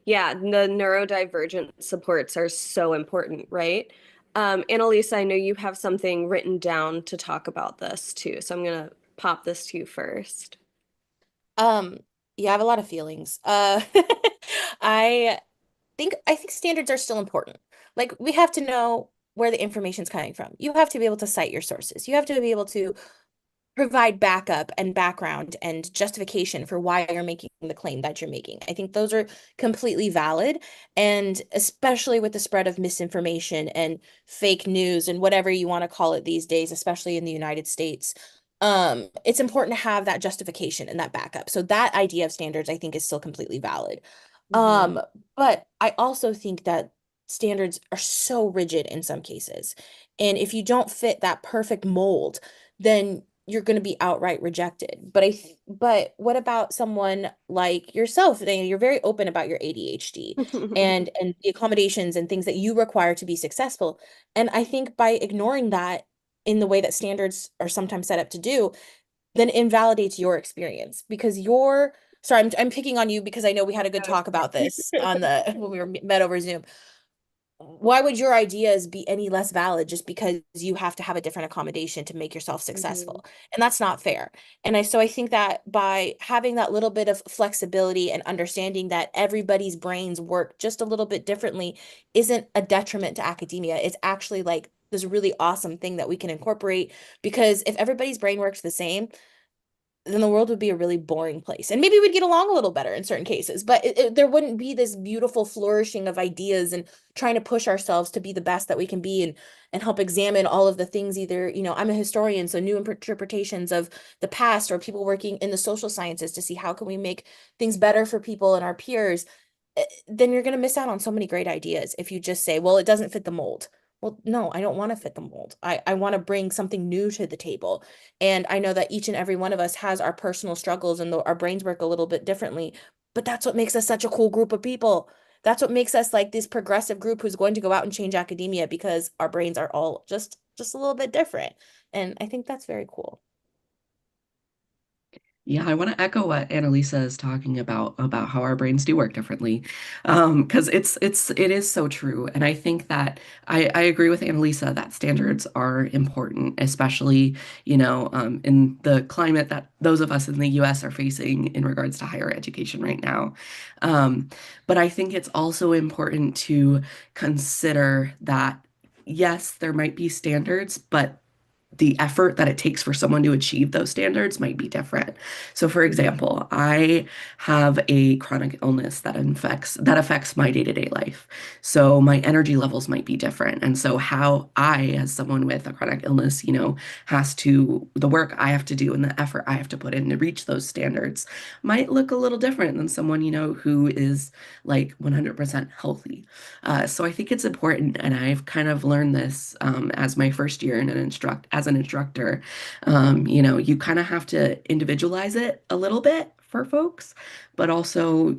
yeah, the neurodivergent supports are so important, right? Annalisa, I know you have something written down to talk about this too, so I'm gonna pop this to you first. Yeah, I have a lot of feelings. I I think standards are still important. Like we have to know where the information's coming from. You have to be able to cite your sources. You have to be able to provide backup and background and justification for why you're making the claim that you're making. I think those are completely valid. And especially with the spread of misinformation and fake news and whatever you want to call it these days, especially in the United States, it's important to have that justification and that backup. So that idea of standards, I think, is still completely valid. Um, but I also think that standards are so rigid in some cases. And if you don't fit that perfect mold, then you're going to be outright rejected. But what about someone like yourself? You're very open about your ADHD and the accommodations and things that you require to be successful. And I think by ignoring that in the way that standards are sometimes set up to do, then invalidates your experience because you're sorry, I'm picking on you because I know we had a good talk about this on the when we were met over Zoom. Why would your ideas be any less valid just because you have to have a different accommodation to make yourself successful? And that's not fair. And so I think that by having that little bit of flexibility and understanding that everybody's brains work just a little bit differently isn't a detriment to academia. It's actually like this really awesome thing that we can incorporate because if everybody's brain works the same, then the world would be a really boring place. And maybe we'd get along a little better in certain cases, but there wouldn't be this beautiful flourishing of ideas and trying to push ourselves to be the best that we can be and help examine all of the things either, I'm a historian, so new interpretations of the past or people working in the social sciences to see how can we make things better for people and our peers. Then you're going to miss out on so many great ideas if you just say, well, it doesn't fit the mold. Well, no, I don't want to fit the mold. I want to bring something new to the table. And I know that each and every one of us has our personal struggles and our brains work a little bit differently, but that's what makes us such a cool group of people. That's what makes us like this progressive group who's going to go out and change academia because our brains are all just a little bit different. And I think that's very cool. Yeah, I want to echo what Annalisa is talking about how our brains do work differently. Because it is so true. And I think that I agree with Annalisa that standards are important, especially, in the climate that those of us in the US are facing in regards to higher education right now. But I think it's also important to consider that yes, there might be standards, but the effort that it takes for someone to achieve those standards might be different. So for example, I have a chronic illness that affects my day-to-day life. So my energy levels might be different. And so how I, as someone with a chronic illness, the work I have to do and the effort I have to put in to reach those standards might look a little different than someone, who is like 100% healthy. So I think it's important, and I've kind of learned this as my first year as an instructor. You kind of have to individualize it a little bit for folks, but also,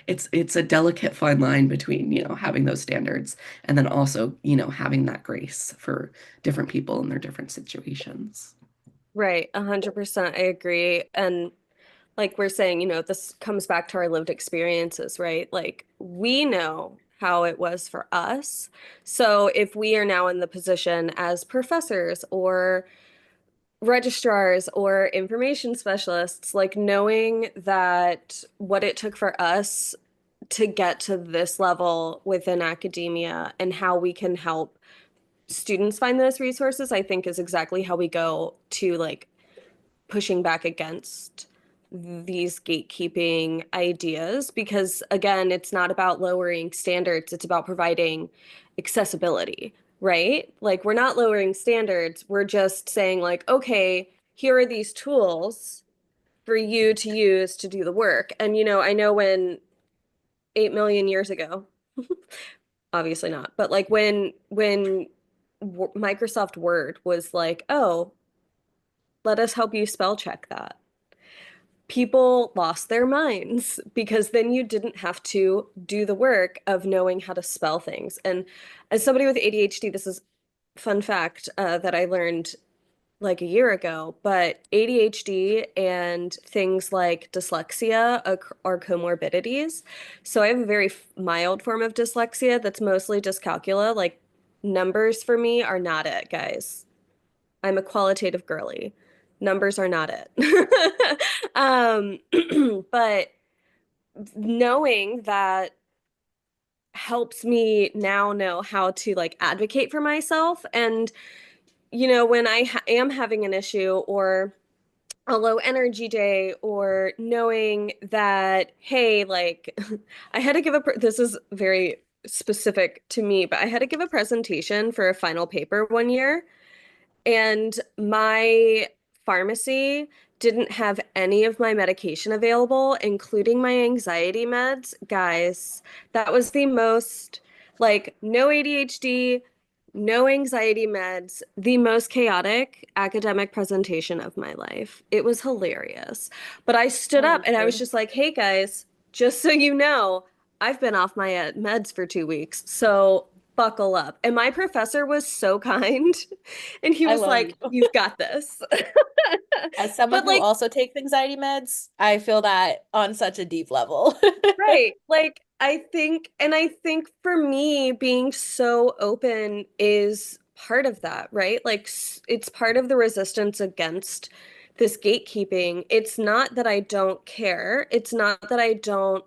it's a delicate fine line between, having those standards and then also, having that grace for different people in their different situations. Right, 100%. I agree. And like we're saying, this comes back to our lived experiences, right? Like we know how it was for us. So if we are now in the position as professors or registrars or information specialists, like knowing that what it took for us to get to this level within academia and how we can help students find those resources, I think is exactly how we go to like pushing back against these gatekeeping ideas, because again, it's not about lowering standards, it's about providing accessibility, right? Like we're not lowering standards, we're just saying like, okay, here are these tools for you to use to do the work. And I know when 8 million years ago, obviously not, but like when Microsoft Word was like, oh, let us help you spell check that, people lost their minds because then you didn't have to do the work of knowing how to spell things. And as somebody with ADHD, this is fun fact that I learned like a year ago, but ADHD and things like dyslexia are comorbidities. So I have a very mild form of dyslexia that's mostly dyscalculia. Like numbers for me are not it, guys. I'm a qualitative girly. Numbers are not it. But knowing that helps me now know how to like advocate for myself. And, when I am having an issue or a low energy day, or knowing that, hey, like I had to give this is very specific to me, but I had to give a presentation for a final paper one year. And my pharmacy didn't have any of my medication available, including my anxiety meds. Guys, that was the most, like, no ADHD, no anxiety meds, the most chaotic academic presentation of my life. It was hilarious. But I stood up and I was just like, hey guys, just so you know, I've been off my meds for 2 weeks. So buckle up. And my professor was so kind. And he I was love like, you. you've got this. As someone But who like, also takes anxiety meds, I feel that on such a deep level. right. Like, I think for me, being so open is part of that, right? Like, it's part of the resistance against this gatekeeping. It's not that I don't care. It's not that I don't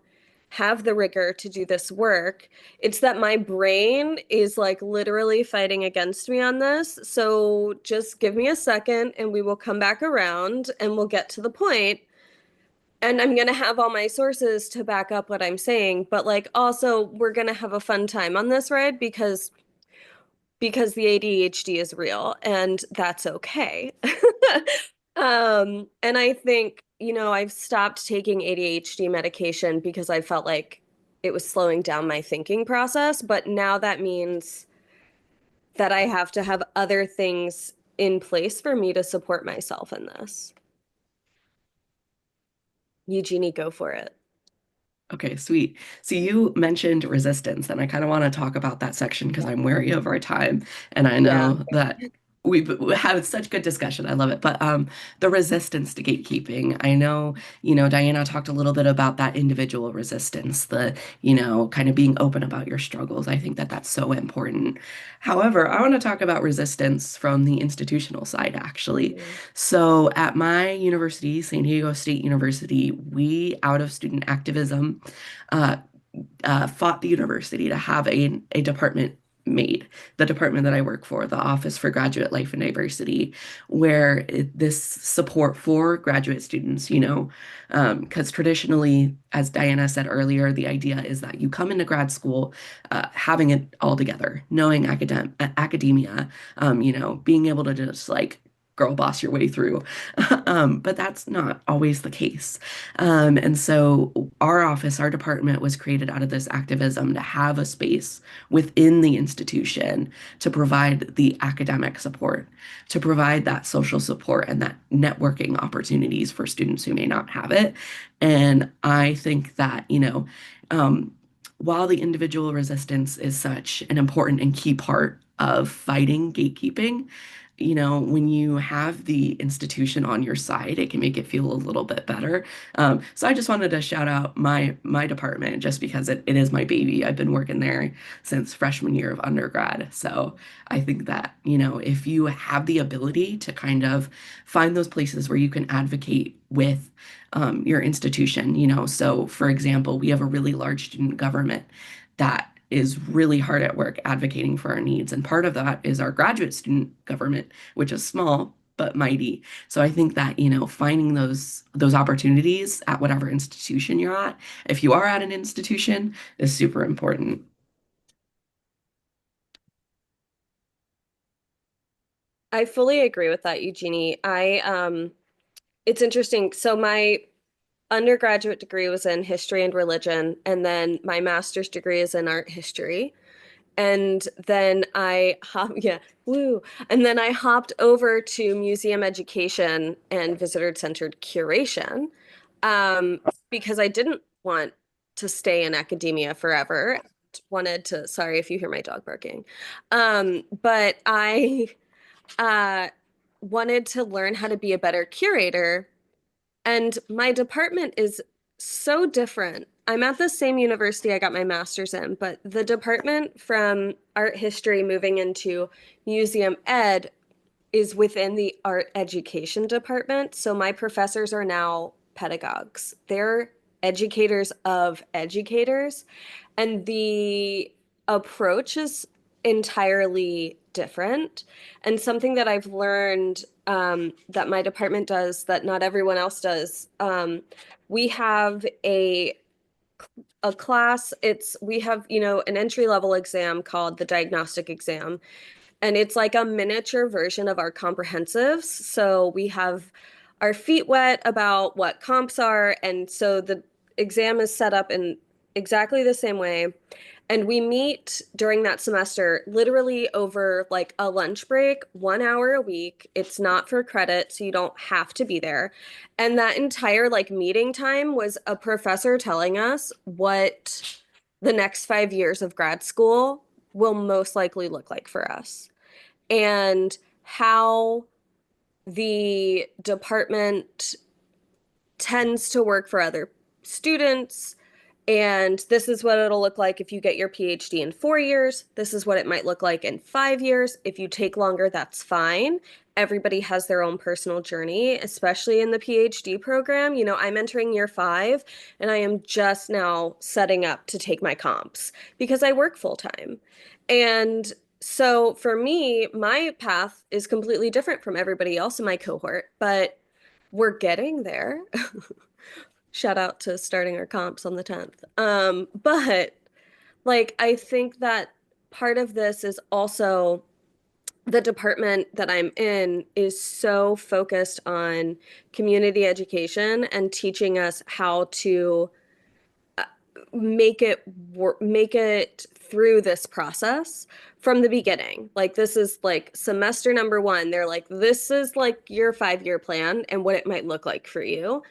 have the rigor to do this work. It's that my brain is like literally fighting against me on this. So just give me a second and we will come back around and we'll get to the point. And I'm going to have all my sources to back up what I'm saying, but like also we're going to have a fun time on this ride because the ADHD is real and that's okay. And I think, you know, I've stopped taking ADHD medication because I felt like it was slowing down my thinking process, but now that means that I have to have other things in place for me to support myself in this. Eugenie, go for it. Okay, sweet. So you mentioned resistance, and I kind of want to talk about that section because I'm wary of our time, and I know that we had such good discussion. I love it. But the resistance to gatekeeping, I know, you know, Diana talked a little bit about that individual resistance, the, you know, kind of being open about your struggles. I think that that's so important. However, I want to talk about resistance from the institutional side, actually. So at my university, San Diego State University, we, out of student activism, uh, fought the university to have a department made, the department that I work for, the Office for Graduate Life and Diversity, where this support for graduate students, you know, because traditionally, as Diana said earlier, the idea is that you come into grad school having it all together, knowing academia, you know, being able to just like girl boss your way through. But that's not always the case. And so our office, our department was created out of this activism to have a space within the institution to provide the academic support, to provide that social support and that networking opportunities for students who may not have it. And I think that, you know, while the individual resistance is such an important and key part of fighting gatekeeping, you know, when you have the institution on your side, it can make it feel a little bit better. So I just wanted to shout out my department just because it is my baby. I've been working there since freshman year of undergrad. So I think that, you know, if you have the ability to kind of find those places where you can advocate with your institution, you know, so for example, we have a really large student government that is really hard at work advocating for our needs. And part of that is our graduate student government, which is small but mighty. So I think that, you know, finding those opportunities at whatever institution you're at, if you are at an institution, is super important. I fully agree with that, Eugenie. It's interesting. So my undergraduate degree was in history and religion, and then my master's degree is in art history. And then yeah, woo. And then I hopped over to museum education and visitor-centered curation, because I didn't want to stay in academia forever. Wanted to, sorry if you hear my dog barking. But I uh, wanted to learn how to be a better curator. And my department is so different. I'm at the same university I got my master's in, but the department from art history moving into museum ed is within the art education department. So my professors are now pedagogues. They're educators of educators. And the approach is entirely different. And something that I've learned that my department does that not everyone else does, we have a class, we have, you know, an entry level exam called the diagnostic exam. And it's like a miniature version of our comprehensives. So we have our feet wet about what comps are. And so the exam is set up in exactly the same way. And we meet during that semester literally over like a lunch break, 1 hour a week. It's not for credit, so you don't have to be there. And that entire like meeting time was a professor telling us what the next 5 years of grad school will most likely look like for us, and how the department tends to work for other students. And this is what it'll look like if you get your PhD in 4 years. This is what it might look like in 5 years. If you take longer, that's fine. Everybody has their own personal journey, especially in the PhD program. You know, I'm entering year 5 and I am just now setting up to take my comps because I work full time. And so for me, my path is completely different from everybody else in my cohort, but we're getting there. Shout out to starting our comps on the 10th. But like, I think that part of this is also the department that I'm in is so focused on community education and teaching us how to make it work, make it through this process from the beginning. Like, this is like semester number 1. They're like, this is like your 5-year plan and what it might look like for you,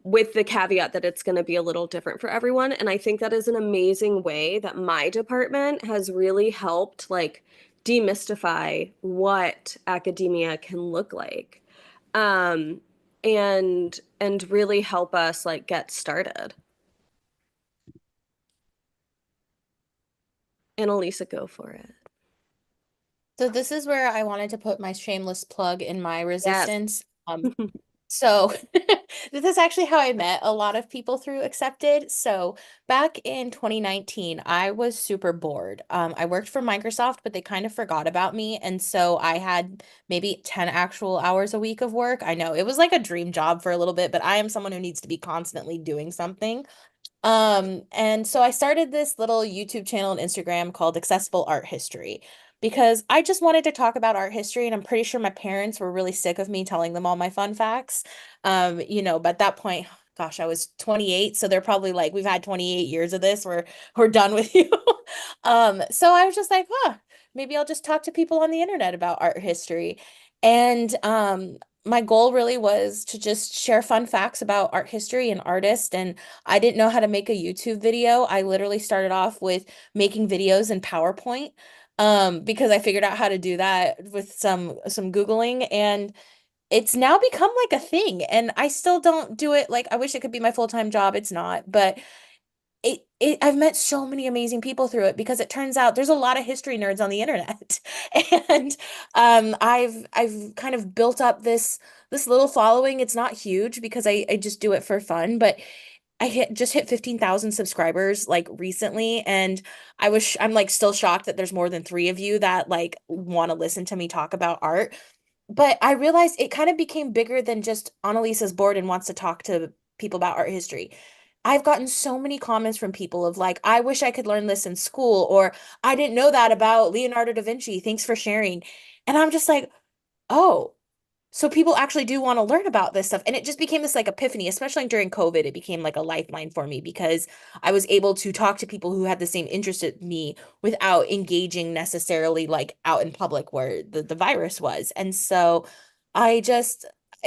with the caveat that it's going to be a little different for everyone. And I think that is an amazing way that my department has really helped like demystify what academia can look like. And really help us like get started. And Elisa, go for it. So this is where I wanted to put my shameless plug in my Yes. resistance. So this is actually how I met a lot of people through Accepted. So back in 2019, I was super bored. I worked for Microsoft, but they kind of forgot about me. And so I had maybe 10 actual hours a week of work. I know it was like a dream job for a little bit, but I am someone who needs to be constantly doing something. And so I started this little YouTube channel and Instagram called Accessible Art History because I just wanted to talk about art history, and I'm pretty sure my parents were really sick of me telling them all my fun facts. But at that point, gosh, I was 28, so they're probably like, we've had 28 years of this, we're done with you. So I was just like, maybe I'll just talk to people on the internet about art history. And my goal really was to just share fun facts about art history and artists. And I didn't know how to make a YouTube video. I literally started off with making videos in PowerPoint, because I figured out how to do that with some Googling, and it's now become like a thing. And I still don't do it. Like, I wish it could be my full-time job. It's not, but I've met so many amazing people through it, because it turns out there's a lot of history nerds on the internet. And I've kind of built up this little following. It's not huge because I just do it for fun, but just hit 15,000 subscribers like recently, and I'm like still shocked that there's more than 3 of you that like want to listen to me talk about art. But I realized it kind of became bigger than just Annalisa's bored and wants to talk to people about art history. I've gotten so many comments from people of like, I wish I could learn this in school, or I didn't know that about Leonardo da Vinci. Thanks for sharing. And I'm just like, oh, so people actually do want to learn about this stuff. And it just became this like epiphany, especially during COVID. It became like a lifeline for me because I was able to talk to people who had the same interest as me without engaging necessarily like out in public where the virus was. And so I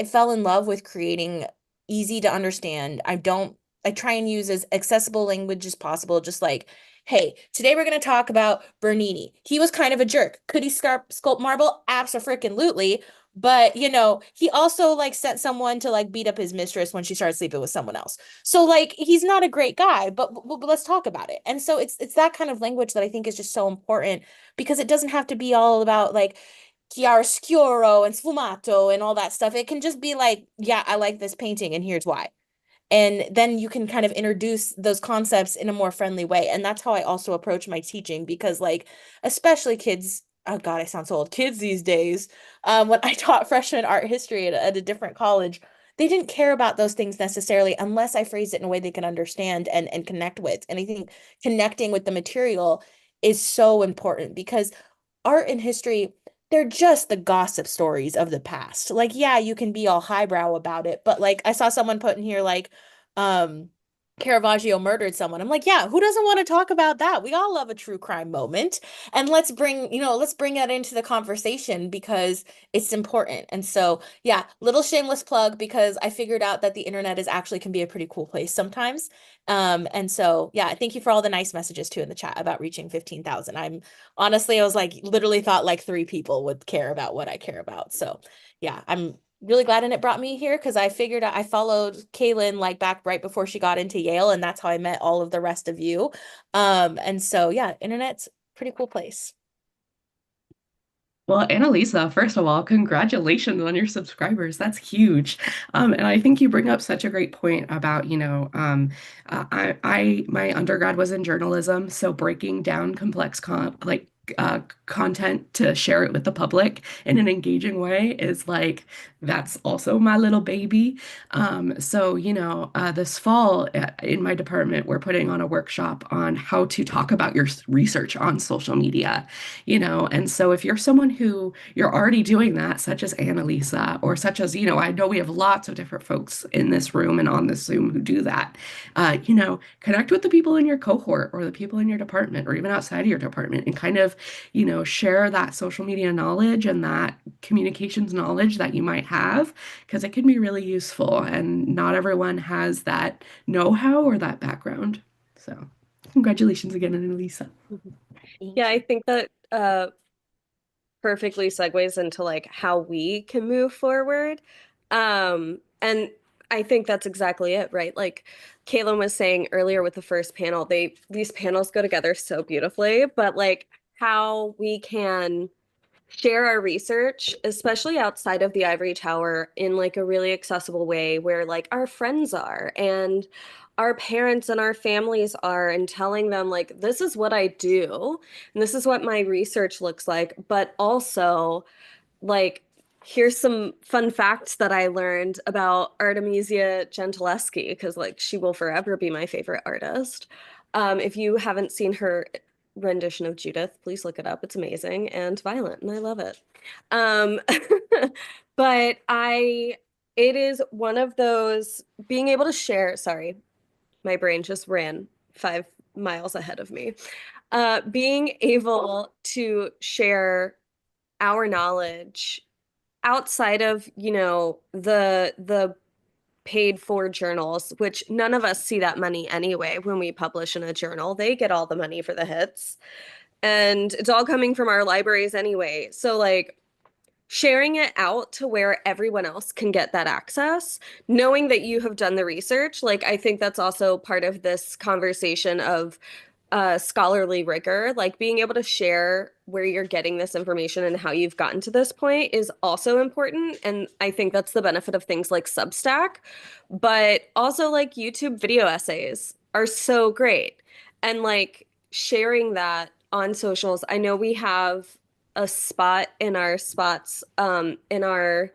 fell in love with creating easy to understand. I try and use as accessible language as possible, just like, hey, today we're going to talk about Bernini. He was kind of a jerk. Could he sculpt marble? Absolutely. But, he also like sent someone to like beat up his mistress when she started sleeping with someone else. So like, he's not a great guy, but let's talk about it. And so it's that kind of language that I think is just so important, because it doesn't have to be all about like chiaroscuro and sfumato and all that stuff. It can just be like, yeah, I like this painting and here's why. And then you can kind of introduce those concepts in a more friendly way. And that's how I also approach my teaching, because like, especially kids, oh God, I sound so old, kids these days, when I taught freshman art history at a different college, they didn't care about those things necessarily unless I phrased it in a way they can understand and connect with. And I think connecting with the material is so important, because art and history, they're just the gossip stories of the past. Like, yeah, you can be all highbrow about it, but like I saw someone put in here like, Caravaggio murdered someone. I'm like, yeah, who doesn't want to talk about that? We all love a true crime moment. And let's bring that into the conversation because it's important. And so, yeah, little shameless plug because I figured out that the internet is actually can be a pretty cool place sometimes. And so, yeah, thank you for all the nice messages too in the chat about reaching 15,000. I was like, literally thought like 3 people would care about what I care about. So, yeah, I'm really glad and it brought me here because I figured out I followed Kaylin like back right before she got into Yale, and that's how I met all of the rest of you. And so yeah, internet's a pretty cool place. Well, Annalisa, first of all, congratulations on your subscribers. That's huge. And I think you bring up such a great point about, my undergrad was in journalism, so breaking down complex content to share it with the public in an engaging way is like that's also my little baby. This fall in my department, we're putting on a workshop on how to talk about your research on social media, and so if you're someone who you're already doing that, such as Annalisa, or such as, I know we have lots of different folks in this room and on this Zoom who do that, connect with the people in your cohort or the people in your department or even outside of your department and kind of, share that social media knowledge and that communications knowledge that you might have, because it can be really useful and not everyone has that know-how or that background. So congratulations again, Annalisa. Yeah, I think that perfectly segues into like how we can move forward. And I think that's exactly it, right? Like Caitlin was saying earlier with the first panel, these panels go together so beautifully, but like how we can share our research, especially outside of the ivory tower, in like a really accessible way where like our friends are and our parents and our families are, and telling them like this is what I do and this is what my research looks like, but also like here's some fun facts that I learned about Artemisia Gentileschi because like she will forever be my favorite artist. If you haven't seen her rendition of Judith, please look it up. It's amazing and violent, and I love it. Um, but it is one of those being able to share. Sorry, my brain just ran 5 miles ahead of me. Being able to share our knowledge outside of, the paid for journals, which none of us see that money anyway when we publish in a journal. They get all the money for the hits. And it's all coming from our libraries anyway. So like sharing it out to where everyone else can get that access, knowing that you have done the research, like I think that's also part of this conversation of scholarly rigor, like being able to share where you're getting this information and how you've gotten to this point is also important. And I think that's the benefit of things like Substack, but also like YouTube video essays are so great. And like sharing that on socials, I know we have a spot in our spots, in our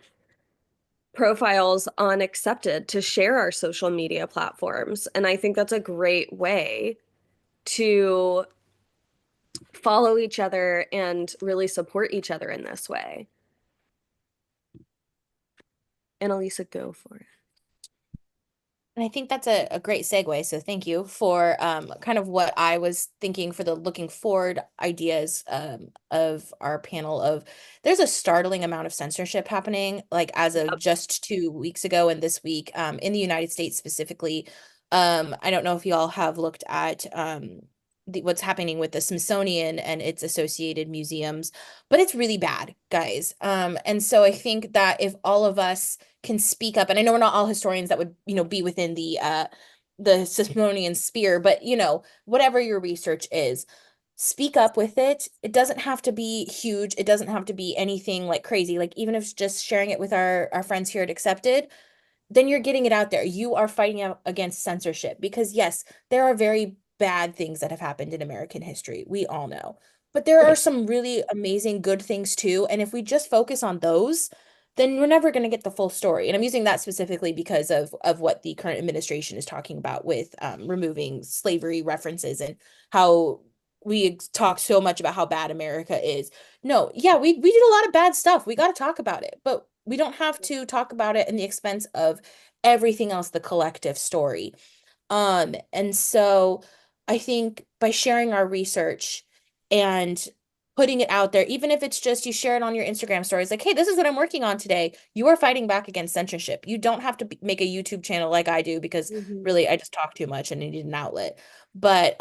profiles on Accepted to share our social media platforms. And I think that's a great way to follow each other and really support each other in this way. Annalisa, go for it. And I think that's a great segue. So thank you for kind of what I was thinking for the looking forward ideas of our panel of there's a startling amount of censorship happening like as of just 2 weeks ago and this week in the United States specifically. I don't know if you all have looked at what's happening with the Smithsonian and its associated museums, but it's really bad, guys. And so I think that if all of us can speak up, and I know we're not all historians that would, be within the Smithsonian sphere, but whatever your research is, speak up with it. It doesn't have to be huge. It doesn't have to be anything like crazy. Like even if it's just sharing it with our friends here at Accepted, then you're getting it out there. You are fighting out against censorship because yes, there are very bad things that have happened in American history. We all know. But there are some really amazing good things too. And if we just focus on those, then we're never going to get the full story. And I'm using that specifically because of what the current administration is talking about with removing slavery references and how we talk so much about how bad America is. No, yeah, we did a lot of bad stuff. We got to talk about it. But we don't have to talk about it in the expense of everything else, the collective story. And so I think by sharing our research and putting it out there, even if it's just you share it on your Instagram stories, like, hey, this is what I'm working on today. You are fighting back against censorship. You don't have to make a YouTube channel like I do because really I just talk too much and I need an outlet. But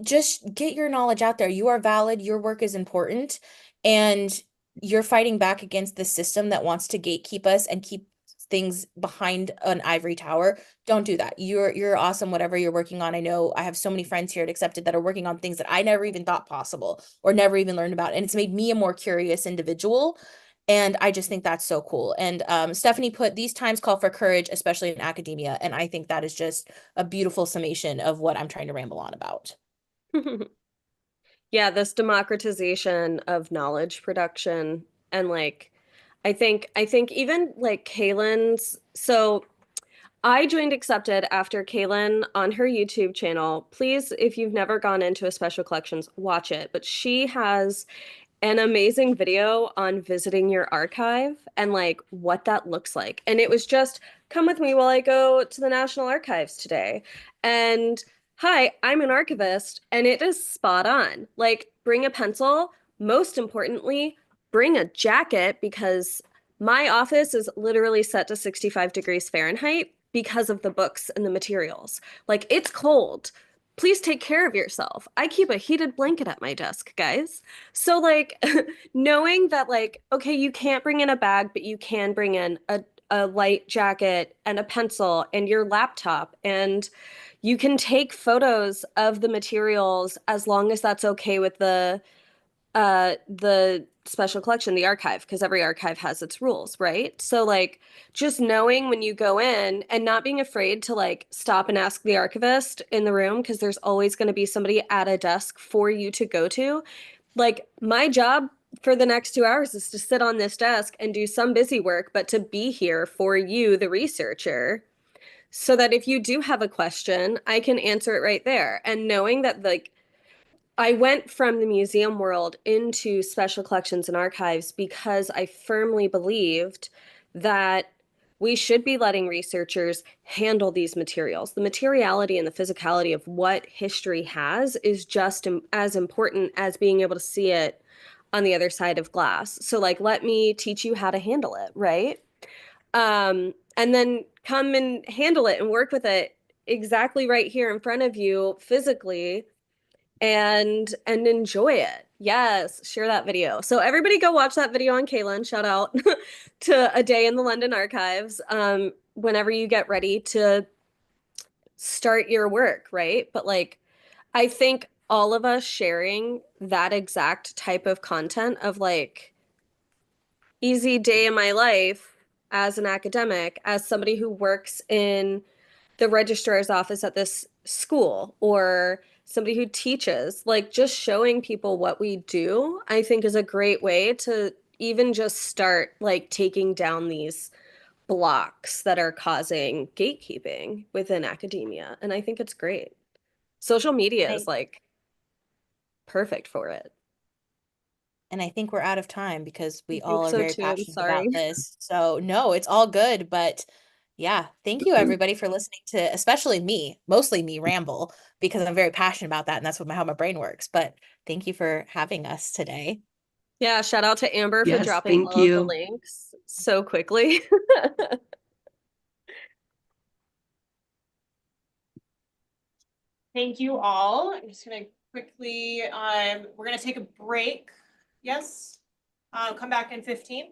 just get your knowledge out there. You are valid, your work is important, and you're fighting back against the system that wants to gatekeep us and keep things behind an ivory tower. Don't do that. You're awesome, whatever you're working on. I know I have so many friends here at Accepted that are working on things that I never even thought possible or never even learned about. And it's made me a more curious individual. And I just think that's so cool. And Stephanie put these times call for courage, especially in academia. And I think that is just a beautiful summation of what I'm trying to ramble on about. Yeah, this democratization of knowledge production and like I think even like Kaylin's so I joined Accepted after Kaylin on her YouTube channel. Please, if you've never gone into a special collections, watch it. But she has an amazing video on visiting your archive and like what that looks like. And it was just come with me while I go to the National Archives today. And hi, I'm an archivist, and it is spot on. Like, bring a pencil. Most importantly, bring a jacket because my office is literally set to 65 degrees Fahrenheit because of the books and the materials. Like, it's cold. Please take care of yourself. I keep a heated blanket at my desk, guys. So like knowing that like, okay, you can't bring in a bag, but you can bring in a light jacket and a pencil and your laptop, and you can take photos of the materials as long as that's okay with the special collection, the archive, because every archive has its rules, right? So like just knowing when you go in and not being afraid to like stop and ask the archivist in the room, because there's always going to be somebody at a desk for you to go to. Like my job for the next 2 hours is to sit on this desk and do some busy work, but to be here for you, the researcher, so that if you do have a question, I can answer it right there. And knowing that like I went from the museum world into special collections and archives because I firmly believed that we should be letting researchers handle these materials. The materiality and the physicality of what history has is just as important as being able to see it on the other side of glass. So like, let me teach you how to handle it, right? And then come and handle it and work with it exactly right here in front of you physically and enjoy it. Yes, share that video. So everybody go watch that video on Kaylin. Shout out to A Day in the London Archives. Whenever you get ready to start your work, right? But like I think all of us sharing that exact type of content of like easy day in my life as an academic, as somebody who works in the registrar's office at this school or somebody who teaches, like just showing people what we do, I think is a great way to even just start like taking down these blocks that are causing gatekeeping within academia. And I think it's great. Social media is like perfect for it. And I think we're out of time because I we think all are so very too. I'm passionate sorry. about this. So no, it's all good. But yeah, thank you everybody for listening to, especially me, mostly me ramble because I'm very passionate about that and that's how my brain works. But thank you for having us today. Yeah, shout out to Amber for Yes, dropping thank all of the you. links so quickly. Thank you all. I'm just gonna quickly, we're gonna take a break. Yes, come back in 15.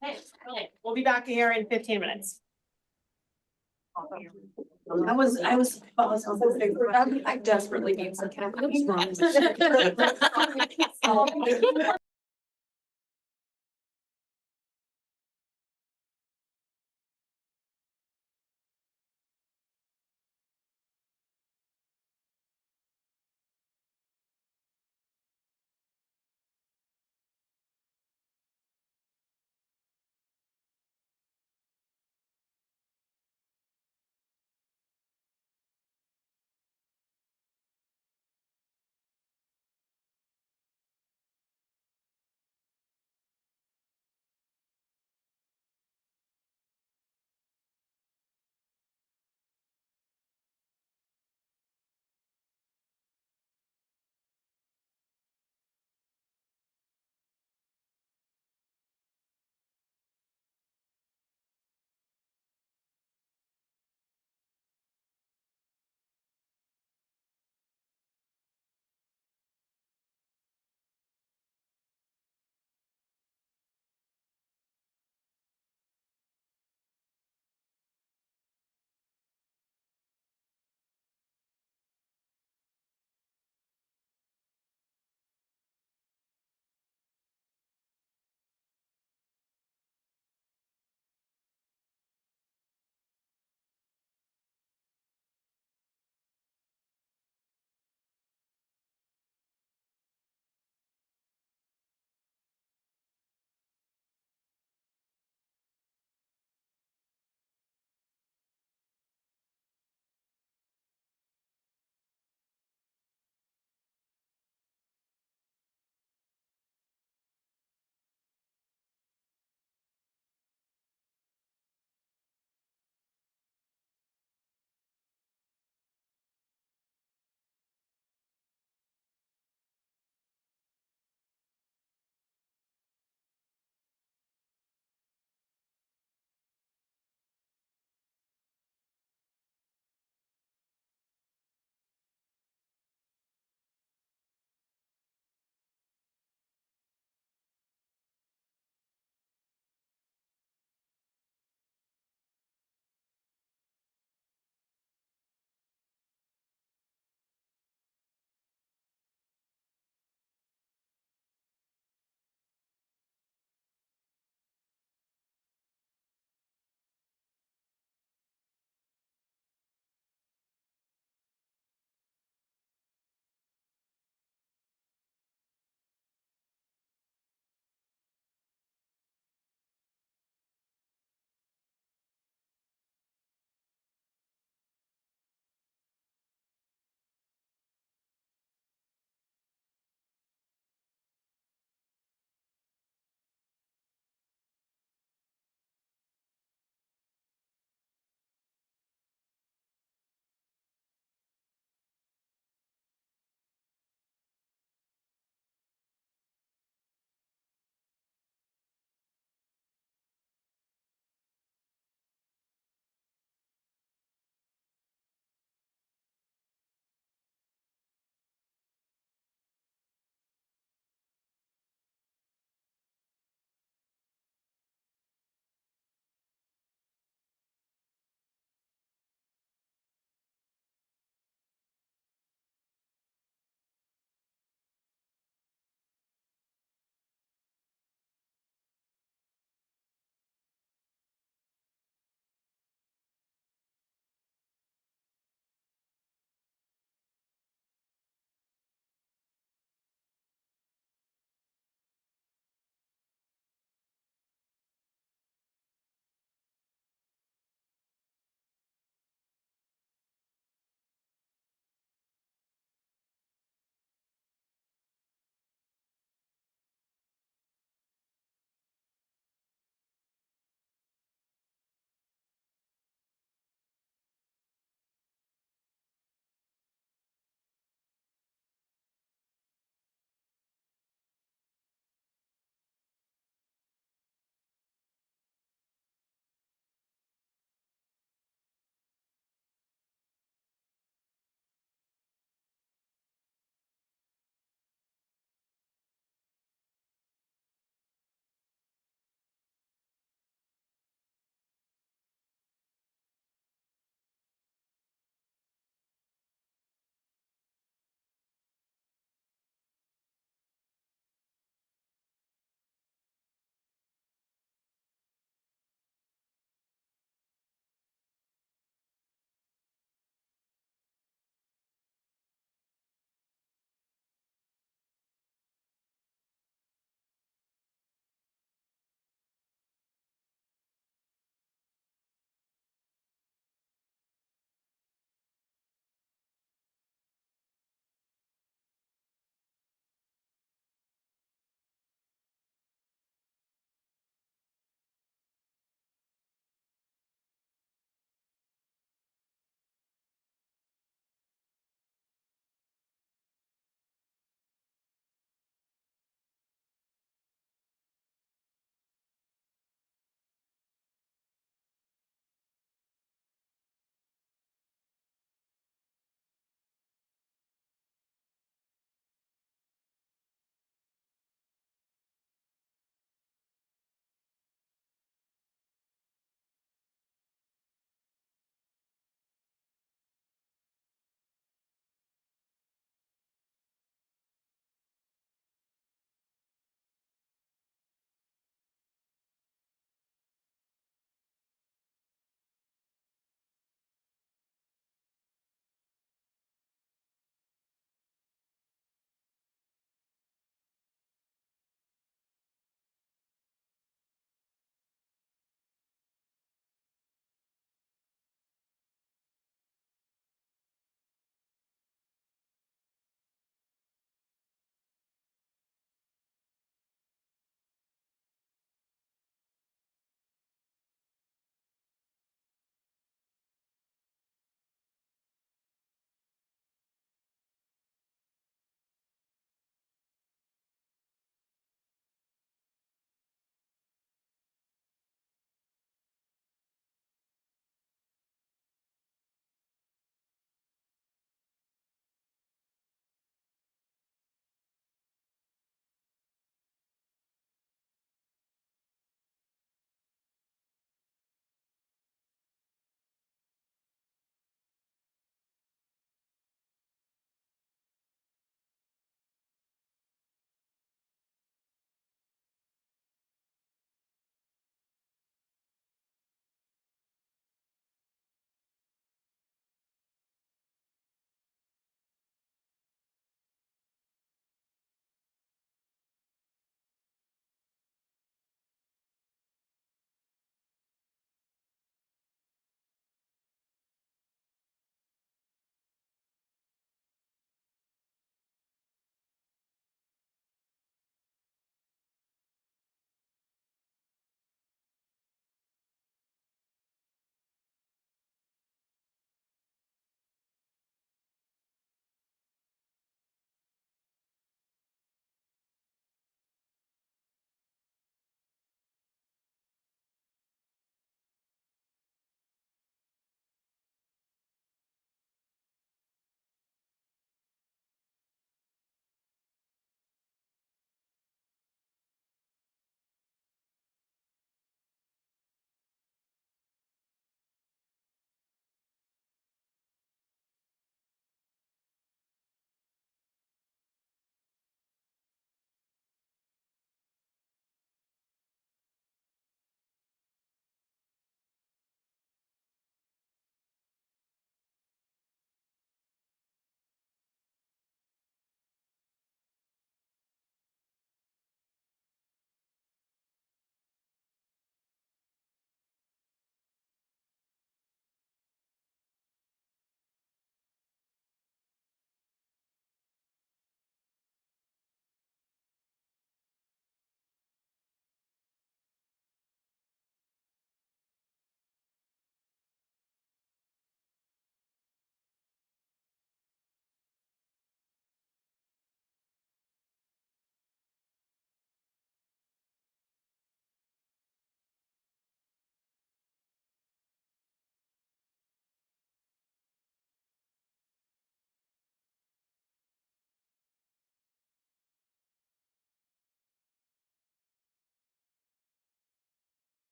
Okay, brilliant. We'll be back here in 15 minutes. I desperately need some caffeine.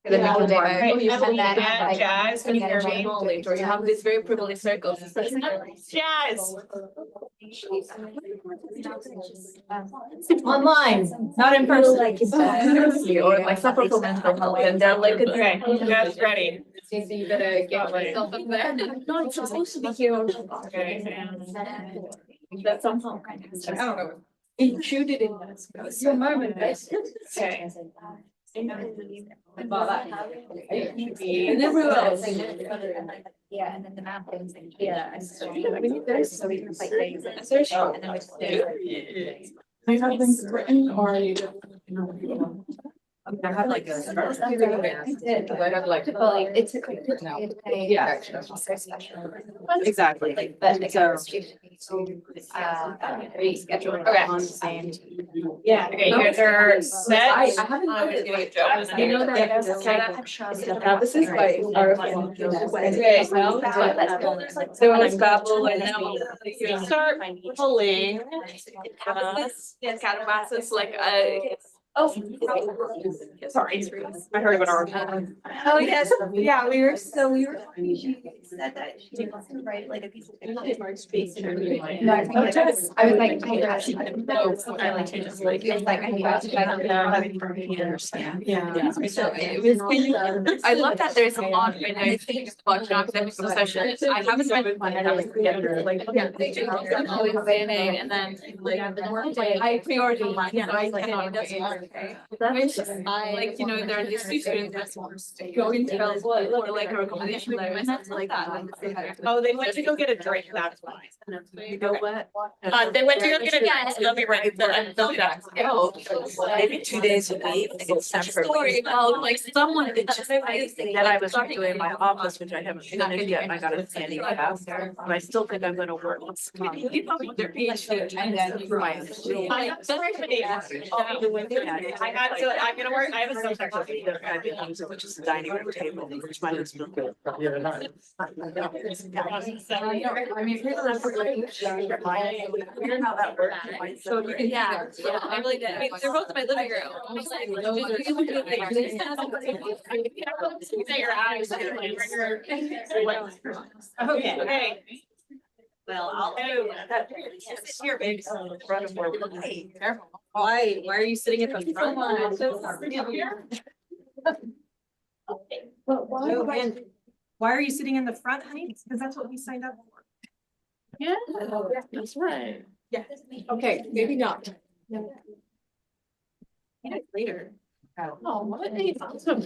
Then we can do Right, it. Emily, And then, Dan, like, Jazz, can you hear me? knowledge, or you have this very privileged circle. Jazz. Online, not in person. Or like suffer from mental health, and they're like. Okay, Jazz, ready. Stacey, you better get yourself up there. No, it's supposed to be here. Okay. That somehow kind of, I don't know, intruded in this. It's your moment, right? Okay. And everyone else. Yeah, and then the math things. Yeah. I mean, there's so many like things. And then Do you have things written or are you just? I have like a. I have like. It took like. Yeah. Exactly. Like, But so- reschedule. Okay. On the same. Yeah, okay, you guys are set. I haven't heard it. You know that. Now this is by our. Okay, so let's babble and then we'll start pulling. It's like Oh. Sorry, I heard about our. Oh, yes, yeah, we were, she said that she wants to write like a piece of. No, I was like, hey, gosh, I don't know. I like to just like, it's like, I need to understand. Yeah. So it was, I love that there's a lot of things about academic sessions. I haven't read one and I was together, like, yeah, they do. Always saying, and then like the more I priority, I cannot. It's just, like, you know, there are these two students that go into or like a recommendation letter and that's like that. Oh, they went to go get a drink, that's why. You know what? They went to go get a drink, so they'll be ready, they'll be back. Oh, maybe 2 days a week. It's a story about like someone that just that I was doing in my office, which I haven't finished yet. And I got a standing pass, but I still think I'm gonna work. You know, their PhD and then my. I got, so I'm gonna work, I have a subsection. Which is the dining room table, which might have still good. I mean, here's Weird how that works. So you can, yeah, I really did. I mean, they're both in my living room. I was like, Okay. Well, I'll do that. Here, baby. Hey, careful. Why are you sitting at the front? Why are you sitting in the front, honey? Because that's what we signed up for. Yeah, that's right. Yeah, okay, maybe not. Later. Oh, what? Awesome.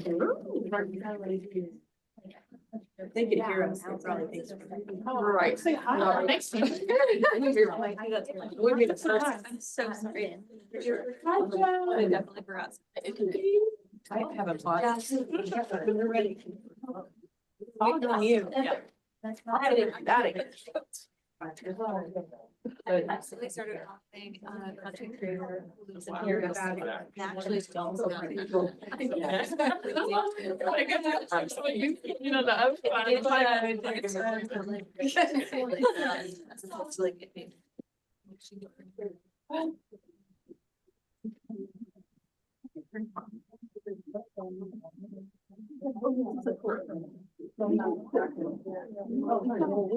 They can hear us. They probably think so. All right. Say hi. Next time. Would be the first. I'm so sorry. I definitely forgot. I haven't bought. We're ready. All on you. Yeah. Got it. Absolutely started off being content creator who lives in here. Naturally films. You know, I was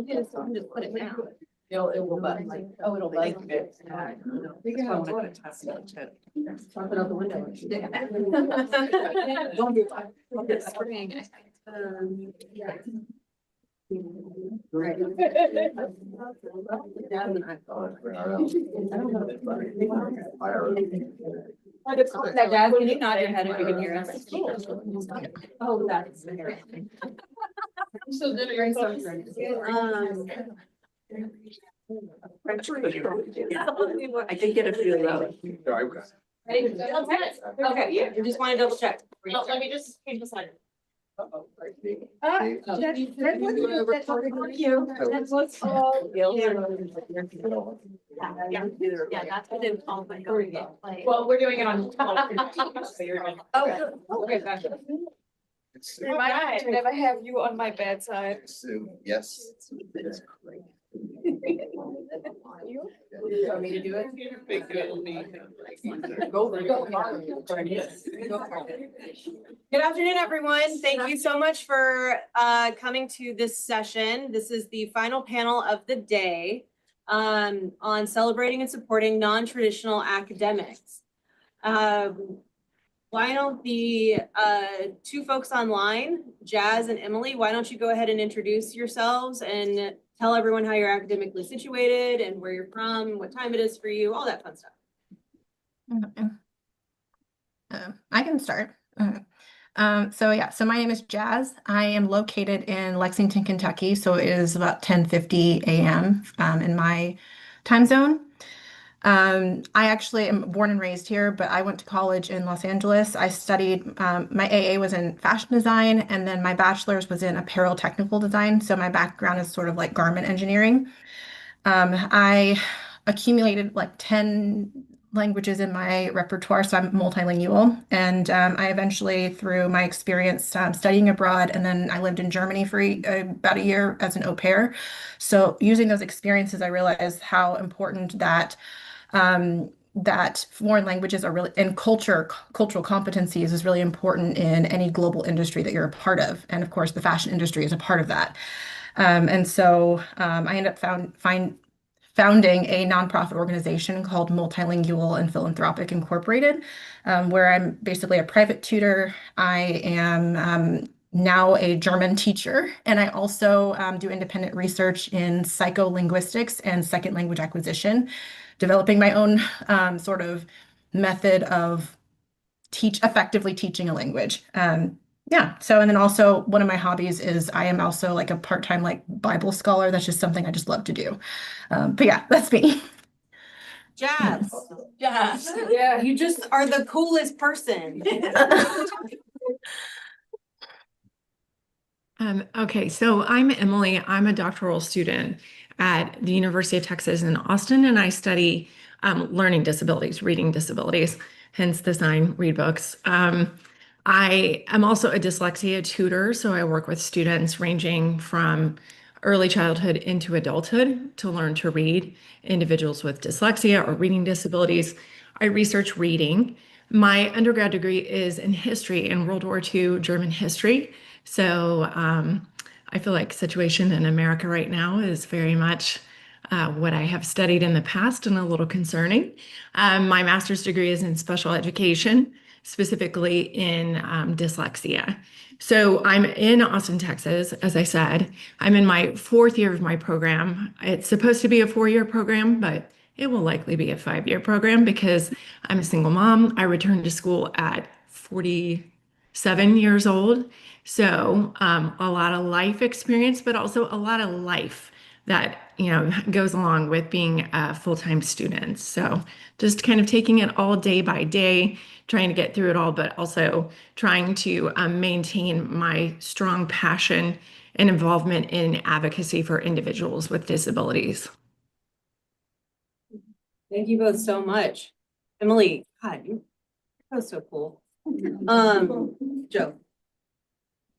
Just put it down. it will, but like, oh, it'll like it. Put out the window. Don't do This spring, Right. Dad, can you nod your head if you can hear us? Oh, that's. So then you're so. I did get a few though. Okay, yeah, you just want to double check. No, let me just change the slide. yeah, that's what they call my going. Well, we're doing it on. So you're good. Oh, Okay, gotcha. Never have you on my bedside. Yes. Want me to do it? Good afternoon, everyone. Thank you so much for coming to this session. This is the final panel of the day on celebrating and supporting non-traditional academics. Why don't the two folks online, Jazz and Emily, why don't you go ahead and introduce yourselves and tell everyone how you're academically situated and where you're from, what time it is for you, all that fun stuff. I can start. So my name is Jazz. I am located in Lexington, Kentucky. So it is about 10:50 a.m. In my time zone. I actually am born and raised here, but I went to college in Los Angeles. I studied, my AA was in fashion design, and then my bachelor's was in apparel technical design. So my background is sort of like garment engineering. I accumulated like 10 languages in my repertoire, so I'm multilingual. And I eventually, through my experience studying abroad, and then I lived in Germany for about a year as an au pair. So using those experiences, I realized how important that foreign languages are really, and cultural competencies is really important in any global industry that you're a part of. And of course, the fashion industry is a part of that. And so I ended up founding a nonprofit organization called Multilingual and Philanthropic Incorporated, where I'm basically a private tutor. I am now a German teacher, and I also do independent research in psycholinguistics and second language acquisition, developing my own sort of method of effectively teaching a language. Yeah. So, and then also one of my hobbies is I am also like a part-time like Bible scholar. That's just something I just love to do. But yeah, that's me. Jazz. Jazz. Yeah, you just are the coolest person. Okay, so I'm Emily. I'm a doctoral student at the University of Texas in Austin, and I study learning disabilities, reading disabilities, hence the sign, read books. I am also a dyslexia tutor, so I work with students ranging from early childhood into adulthood to learn to read, individuals with dyslexia or reading disabilities. I research reading. My undergrad degree is in history, in World War II German history. So I feel like situation in America right now is very much what I have studied in the past and a little concerning. My master's degree is in special education, specifically in dyslexia. So I'm in Austin, Texas, as I said. I'm in my 4th year of my program. It's supposed to be a 4-year program, but it will likely be a 5-year program because I'm a single mom. I returned to school at 47 years old. So a lot of life experience, but also a lot of life that, goes along with being a full-time student. So just kind of taking it all day by day, trying to get through it all, but also trying to maintain my strong passion and involvement in advocacy for individuals with disabilities. Thank you both so much. Emily, God, that was so cool. Joe.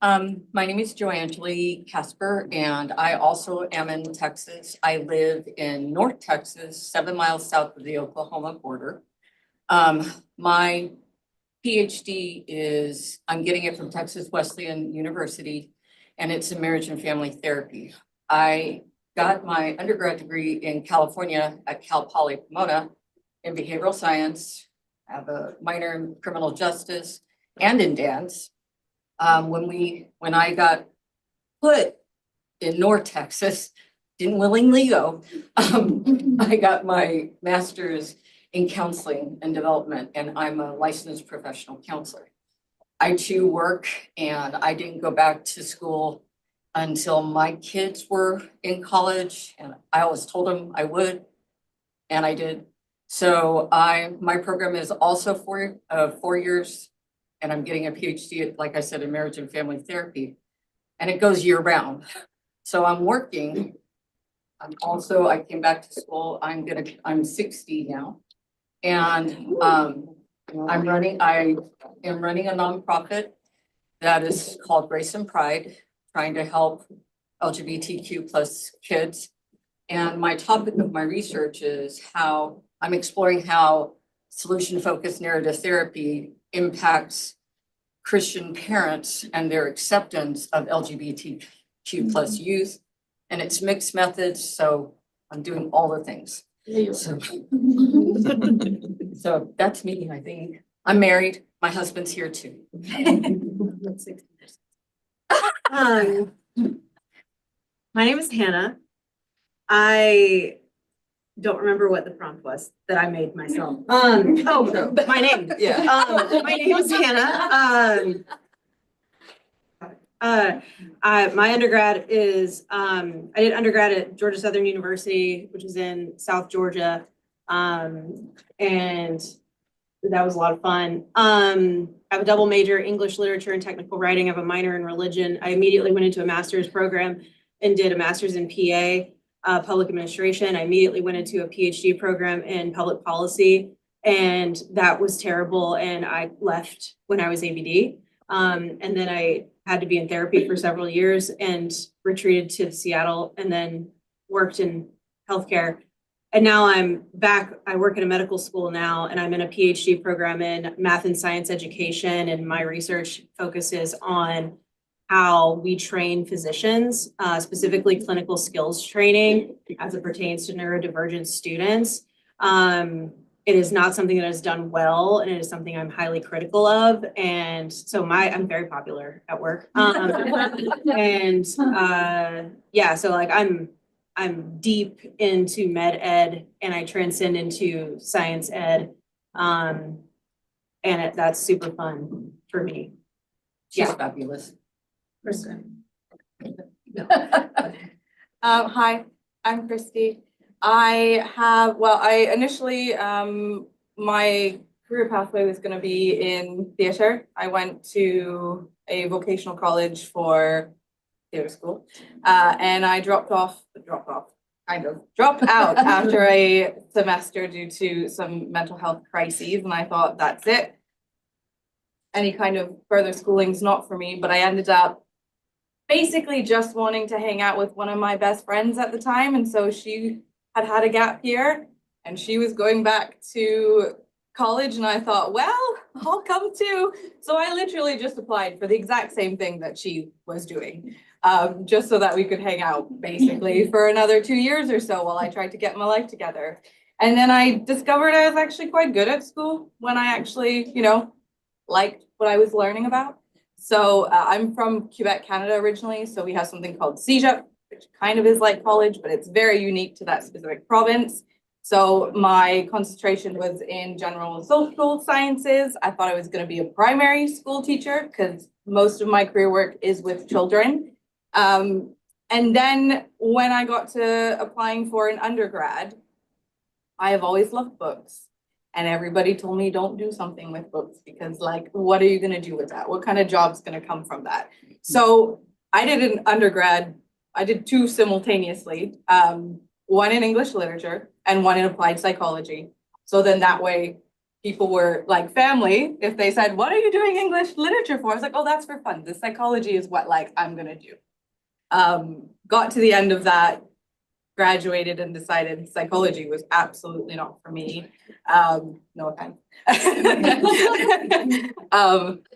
My name is Joangeli Casper, and I also am in Texas. I live in North Texas, 7 miles south of the Oklahoma border. My PhD I'm getting it from Texas Wesleyan University, and it's in marriage and family therapy. I got my undergrad degree in California at Cal Poly Pomona in behavioral science. I have a minor in criminal justice and in dance. When I got put in North Texas, didn't willingly go, I got my master's in counseling and development, and I'm a licensed professional counselor. I too work, and I didn't go back to school until my kids were in college, and I always told them I would, and I did. So my program is also 4 years, and I'm getting a PhD, like I said, in marriage and family therapy, and it goes year round. So I'm working. I came back to school. I'm 60 now, and I am running a nonprofit that is called Grace and Pride, trying to help LGBTQ plus kids And my topic of my research is how I'm exploring how solution-focused narrative therapy impacts Christian parents and their acceptance of LGBTQ plus youth. And it's mixed methods, so I'm doing all the things. So, so that's me, I think. I'm married. My husband's here too. My name is Hannah. I don't remember what the prompt was that I made myself. But my name. Yeah. My name is Hannah. My undergrad is, I did undergrad at Georgia Southern University, which is in South Georgia. And that was a lot of fun. I have a double major, English literature and technical writing. I have a minor in religion. I immediately went into a master's program and did a master's in PA, public administration. I immediately went into a PhD program in public policy, and that was terrible. And I left when I was ABD. And then I had to be in therapy for several years and retreated to Seattle and then worked in healthcare. And now I'm back. I work at a medical school now, and I'm in a PhD program in math and science education. And my research focuses on how we train physicians, specifically clinical skills training as it pertains to neurodivergent students. It is not something that is done well, and it is something I'm highly critical of. And so I'm very popular at work. And yeah, so like I'm deep into med ed, and I transcend into science ed. And that's super fun for me. She's fabulous. Kristen. Hi, I'm Christy. I initially, my career pathway was going to be in theater. I went to a vocational college for theater school, and I dropped out after a semester due to some mental health crises, and I thought, that's it. Any kind of further schooling's not for me, but I ended up basically just wanting to hang out with one of my best friends at the time, and so she had a gap year, and she was going back to college, and I thought, well, I'll come too. So I literally just applied for the exact same thing that she was doing, just so that we could hang out basically for another 2 years or so while I tried to get my life together. And then I discovered I was actually quite good at school when I actually, liked what I was learning about. So I'm from Quebec, Canada originally. So we have something called CEGEP, which kind of is like college, but it's very unique to that specific province. So my concentration was in general and social sciences. I thought I was going to be a primary school teacher because most of my career work is with children. And then when I got to applying for an undergrad, I have always loved books. And everybody told me don't do something with books because, like, what are you going to do with that? What kind of job's going to come from that? So I did an undergrad. I did two simultaneously, one in English literature and one in applied psychology. So then that way people were like family. If they said, what are you doing English literature for? I was like, oh, that's for fun. The psychology is what I'm going to do. Got to the end of that, graduated, and decided psychology was absolutely not for me. No offense. I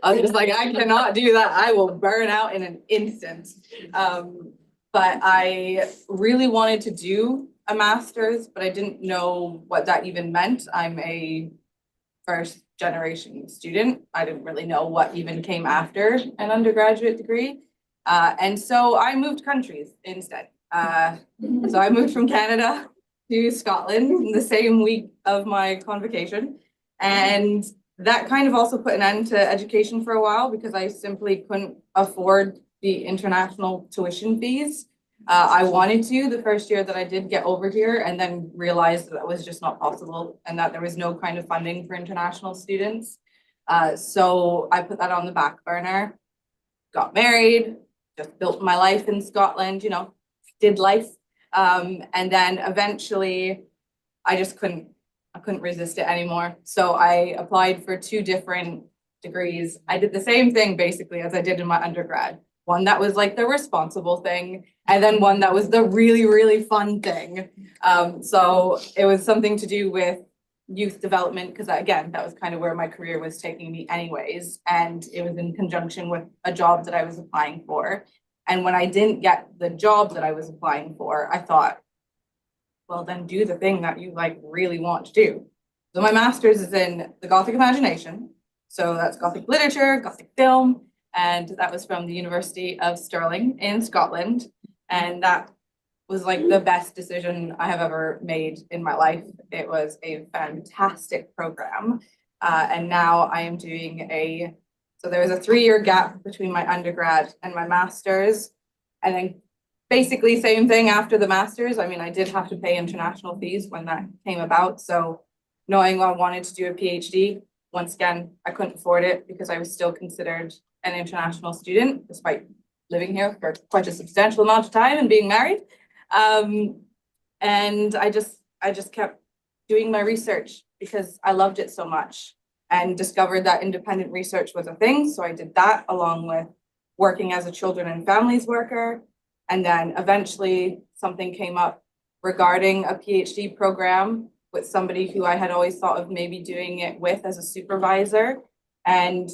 was just like, I cannot do that. I will burn out in an instant. But I really wanted to do a master's, but I didn't know what that even meant. I'm a first generation student. I didn't really know what even came after an undergraduate degree. And so I moved countries instead. So I moved from Canada to Scotland in the same week of my convocation. And that kind of also put an end to education for a while because I simply couldn't afford the international tuition fees. I wanted to the first year that I did get over here, and then realized that was just not possible and that there was no kind of funding for international students. So I put that on the back burner, got married, just built my life in Scotland, did life. And then eventually I just couldn't resist it anymore. So I applied for 2 different degrees. I did the same thing basically as I did in my undergrad. one that was like the responsible thing, and then one that was the really, really fun thing. So it was something to do with youth development, because again, that was kind of where my career was taking me anyways. And it was in conjunction with a job that I was applying for. And when I didn't get the job that I was applying for, I thought, well, then do the thing that you like really want to do. So my master's is in the Gothic imagination. So that's Gothic literature, Gothic film, and that was from the University of Stirling in Scotland. And that was like the best decision I have ever made in my life. It was a fantastic program. And now I am doing so there was a 3-year gap between my undergrad and my master's. And then basically same thing after the master's. I mean, I did have to pay international fees when that came about. So knowing I wanted to do a PhD, once again, I couldn't afford it because I was still considered an international student, despite living here for quite a substantial amount of time and being married. And I just kept doing my research because I loved it so much and discovered that independent research was a thing. So I did that along with working as a children and families worker. And then eventually something came up regarding a PhD program with somebody who I had always thought of maybe doing it with as a supervisor. And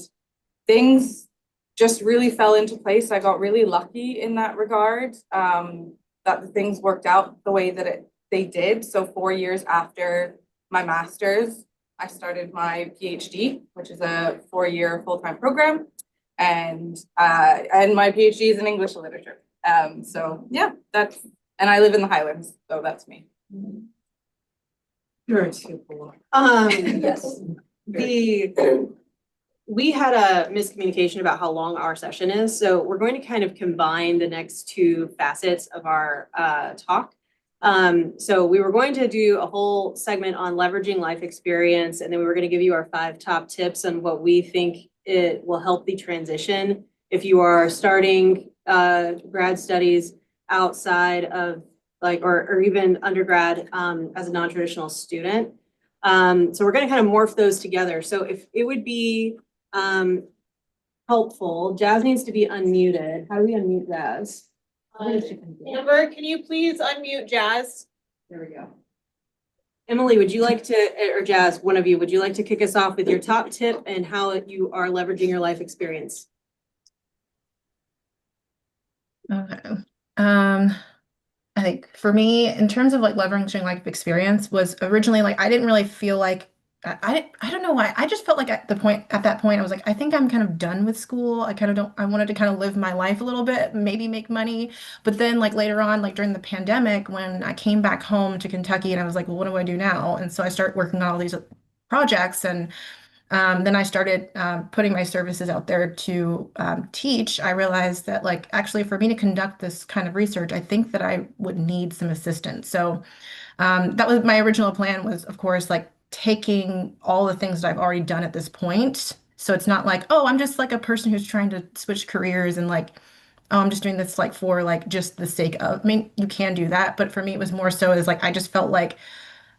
things just really fell into place. I got really lucky in that regard, that the things worked out the way that they did. So 4 years after my master's, I started my PhD, which is a 4-year full-time program. And my PhD is in English literature. So yeah, and I live in the Highlands, so that's me. You're too cool. Yes. We had a miscommunication about how long our session is, so we're going to kind of combine the next two facets of our talk. So we were going to do a whole segment on leveraging life experience, and then we were going to give you our 5 top tips on what we think it will help the transition if you are starting grad studies outside of or even undergrad as a non-traditional student. So we're going to kind of morph those together. So if it would be helpful, Jazz needs to be unmuted. How do we unmute Jazz? Amber, can you please unmute Jazz? There we go. Emily, would you like to, or Jazz, one of you, would you like to kick us off with your top tip and how you are leveraging your life experience? Okay. I think for me, in terms of like leveraging life experience, was originally like I didn't really feel like I don't know why. I just felt like at that point I was like, I think I'm kind of done with school. I wanted to kind of live my life a little bit, maybe make money. But then like later on, like during the pandemic, when I came back home to Kentucky and I was like, well, what do I do now? And so I started working on all these projects and then I started putting my services out there to teach. I realized that like actually for me to conduct this kind of research, I think that I would need some assistance. So that was my original plan was, of course, like taking all the things that I've already done at this point. So it's not like, oh, I'm just like a person who's trying to switch careers and like, oh, I'm just doing this like for like just the sake of, I mean, you can do that. But for me, it was more so as like, I just felt like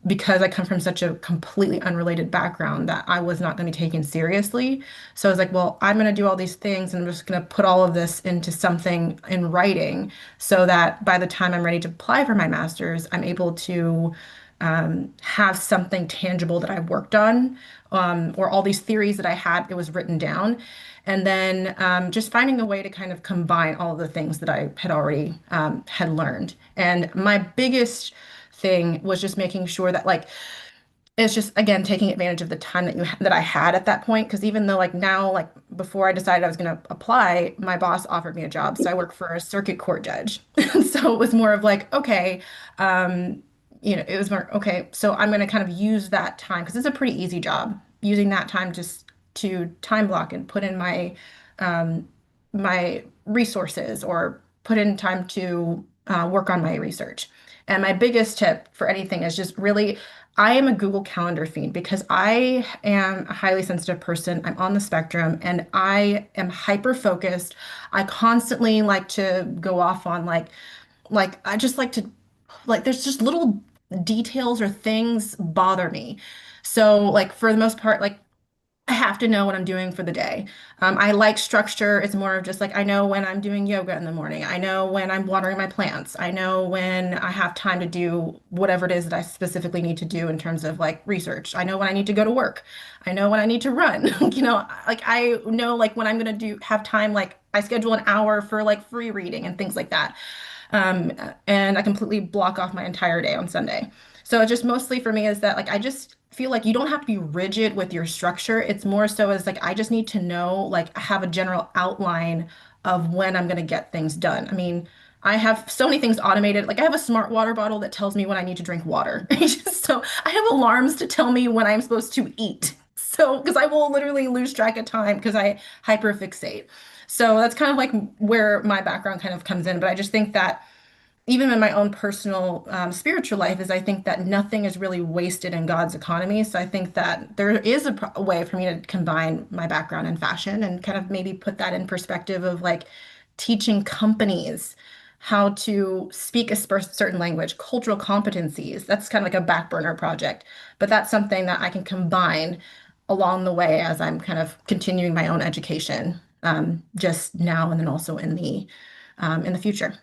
because I come from such a completely unrelated background that I was not going to be taken seriously. So I was like, well, I'm going to do all these things and I'm just going to put all of this into something in writing so that by the time I'm ready to apply for my master's, I'm able to have something tangible that I worked on, or all these theories that I had, it was written down. And then just finding a way to kind of combine all of the things that I had already had learned. And my biggest thing was just making sure that like it's just again taking advantage of the time that I had at that point because even though like now like before I decided I was going to apply, my boss offered me a job, so I work for a circuit court judge. So it was more of like okay, it was more okay, so I'm going to kind of use that time because it's a pretty easy job using that time just to time block and put in my resources or put in time to work on my research. And my biggest tip for anything is just really, I am a Google Calendar fiend because I am a highly sensitive person. I'm on the spectrum and I am hyper focused. I constantly like to go off on like I just like to like there's just little details or things bother me. So like for the most part, like I have to know what I'm doing for the day. I like structure. It's more of just like I know when I'm doing yoga in the morning. I know when I'm watering my plants. I know when I have time to do whatever it is that I specifically need to do in terms of like research. I know when I need to go to work. I know when I need to run. Like I know like when I'm gonna have time, like I schedule an hour for like free reading and things like that. Um, and I completely block off my entire day on Sunday. So just mostly for me is that like I just feel like you don't have to be rigid with your structure. It's more so as like I just need to know, like have a general outline of when I'm gonna get things done. I mean, I have so many things automated. Like I have a smart water bottle that tells me when I need to drink water. So I have alarms to tell me when I'm supposed to eat. So because I will literally lose track of time because I hyperfixate. So that's kind of like where my background kind of comes in. But I just think that even in my own personal spiritual life is I think that nothing is really wasted in God's economy. So I think that there is a way for me to combine my background in fashion and kind of maybe put that in perspective of like teaching companies how to speak a certain language, cultural competencies. That's kind of like a back burner project, but that's something that I can combine along the way as I'm kind of continuing my own education, just now and then also in the future.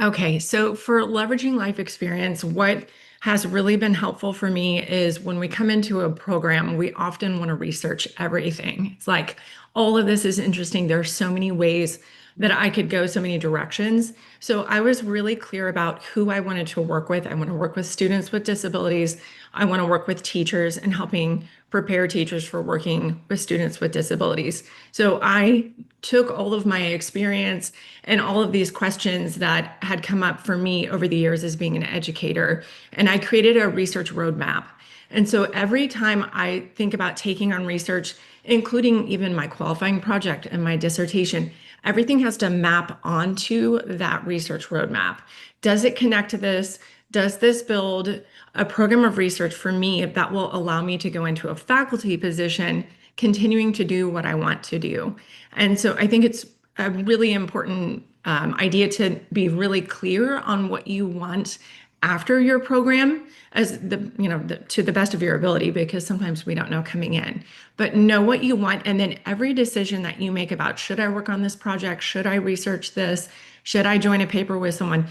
Okay, so for leveraging life experience, what has really been helpful for me is when we come into a program, we often want to research everything. It's like, all of this is interesting. There are so many ways that I could go, so many directions. So I was really clear about who I wanted to work with. I want to work with students with disabilities. I want to work with teachers and helping prepare teachers for working with students with disabilities. So I took all of my experience and all of these questions that had come up for me over the years as being an educator, and I created a research roadmap. And so every time I think about taking on research, including even my qualifying project and my dissertation, everything has to map onto that research roadmap. Does it connect to this? Does this build a program of research for me that will allow me to go into a faculty position, continuing to do what I want to do? And so I think it's a really important idea to be really clear on what you want after your program as to the best of your ability, because sometimes we don't know coming in, but know what you want. And then every decision that you make about, should I work on this project? Should I research this? Should I join a paper with someone?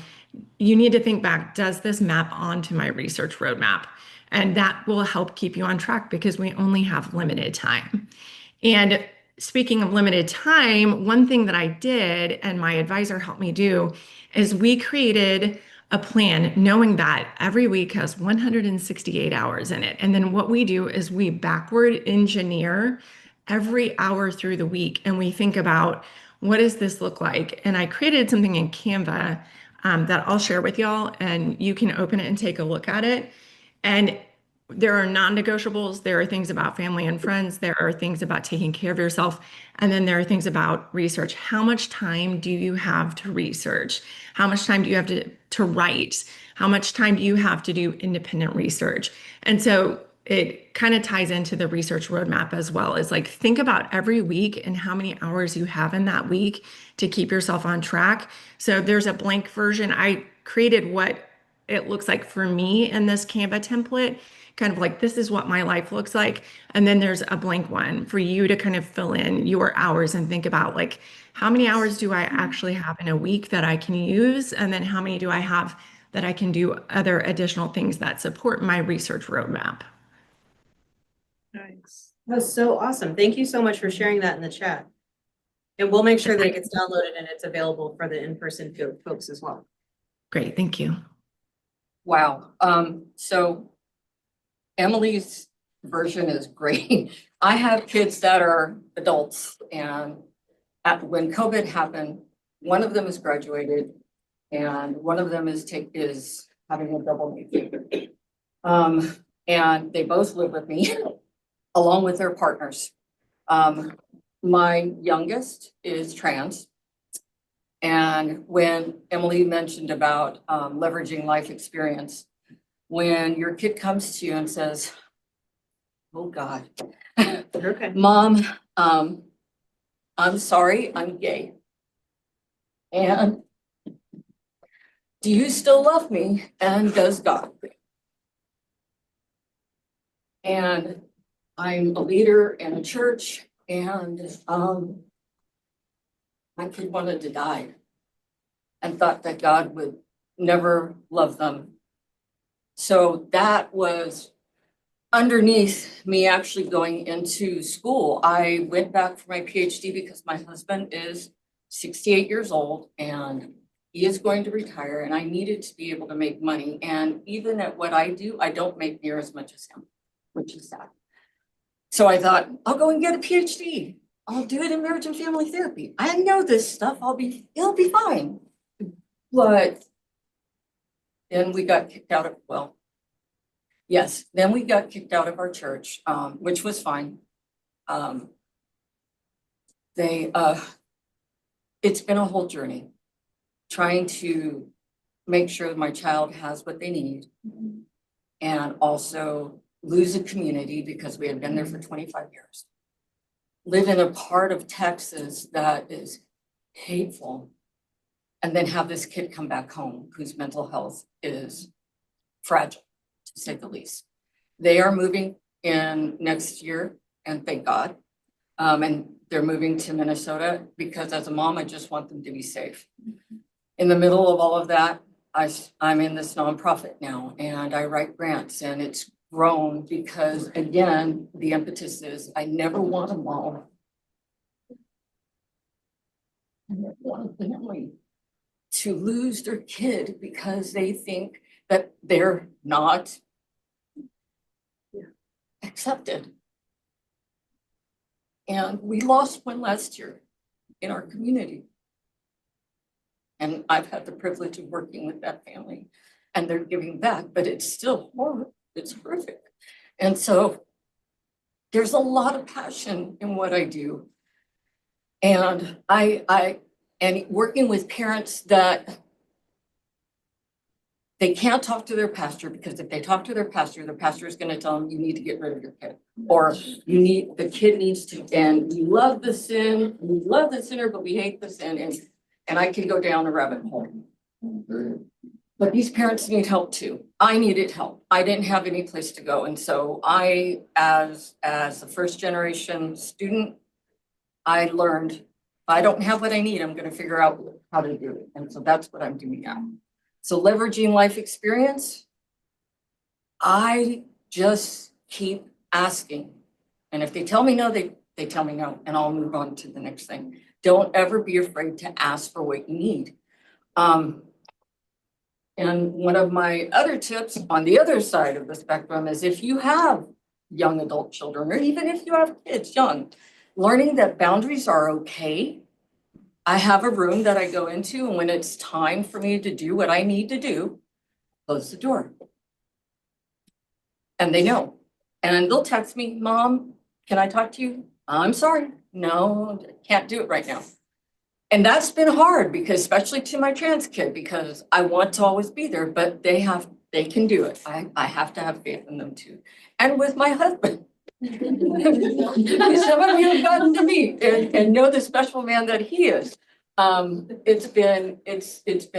You need to think back, does this map onto my research roadmap? And that will help keep you on track because we only have limited time. And speaking of limited time, one thing that I did and my advisor helped me do is we created a plan knowing that every week has 168 hours in it. And then what we do is we backward engineer every hour through the week and we think about, what does this look like? And I created something in Canva that I'll share with y'all, and you can open it and take a look at it. And there are non-negotiables. There are things about family and friends. There are things about taking care of yourself. And then there are things about research. How much time do you have to research? How much time do you have to write? How much time do you have to do independent research? And so it kind of ties into the research roadmap as well. It's like, think about every week and how many hours you have in that week to keep yourself on track. So there's a blank version. I created what it looks like for me in this Canva template, kind of like, this is what my life looks like. And then there's a blank one for you to kind of fill in your hours and think about, like, how many hours do I actually have in a week that I can use? And then how many do I have that I can do other additional things that support my research roadmap? Nice. That's so awesome. Thank you so much for sharing that in the chat. And we'll make sure that it gets downloaded and it's available for the in-person folks as well. Great, thank you. Wow. So Emily's version is great. I have kids that are adults, and when COVID happened, one of them is graduated and one of them is having a double major. And they both live with me along with their partners. My youngest is trans. And when Emily mentioned about leveraging life experience, when your kid comes to you and says, oh God, okay. Mom, I'm sorry, I'm gay. And do you still love me? And does God? And I'm a leader in a church, and my kid wanted to die and thought that God would never love them. So that was underneath me actually going into school. I went back for my PhD because my husband is 68 years old and he is going to retire, and I needed to be able to make money. And even at what I do, I don't make near as much as him, which is sad. So I thought, I'll go and get a PhD. I'll do it in marriage and family therapy. I know this stuff. It'll be fine. But then we got kicked out of, then we got kicked out of our church, which was fine. It's been a whole journey trying to make sure that my child has what they need, and also lose a community because we had been there for 25 years. Live in a part of Texas that is hateful, and then have this kid come back home whose mental health is fragile, to say the least. They are moving in next year, and thank God. And they're moving to Minnesota because as a mom, I just want them to be safe. In the middle of all of that, I'm in this nonprofit now, and I write grants, and it's grown because, again, the impetus is I never want a mom. I never want a family to lose their kid because they think that they're not accepted. And we lost one last year in our community. And I've had the privilege of working with that family, and they're giving back, but it's still horrible. It's horrific. And so there's a lot of passion in what I do. And and working with parents that they can't talk to their pastor, because if they talk to their pastor is going to tell them you need to get rid of your kid, or the kid needs to, and we love the sin, we love the sinner, but we hate the sin, and I can go down a rabbit hole. But these parents need help too. I needed help. I didn't have any place to go, and so I, as a first generation student, I learned if I don't have what I need, I'm going to figure out how to do it, and so that's what I'm doing now. So leveraging life experience, I just keep asking. And if they tell me no, they tell me no, and I'll move on to the next thing. Don't ever be afraid to ask for what you need. And one of my other tips on the other side of the spectrum is if you have young adult children, or even if you have kids young, learning that boundaries are okay. I have a room that I go into, and when it's time for me to do what I need to do, close the door. And they know. And they'll text me, Mom, can I talk to you? I'm sorry. No, can't do it right now. And that's been hard, because especially to my trans kid, because I want to always be there, but they can do it. I have to have faith in them too. And with my husband. Some of you have gotten to meet and know the special man that he is. It's been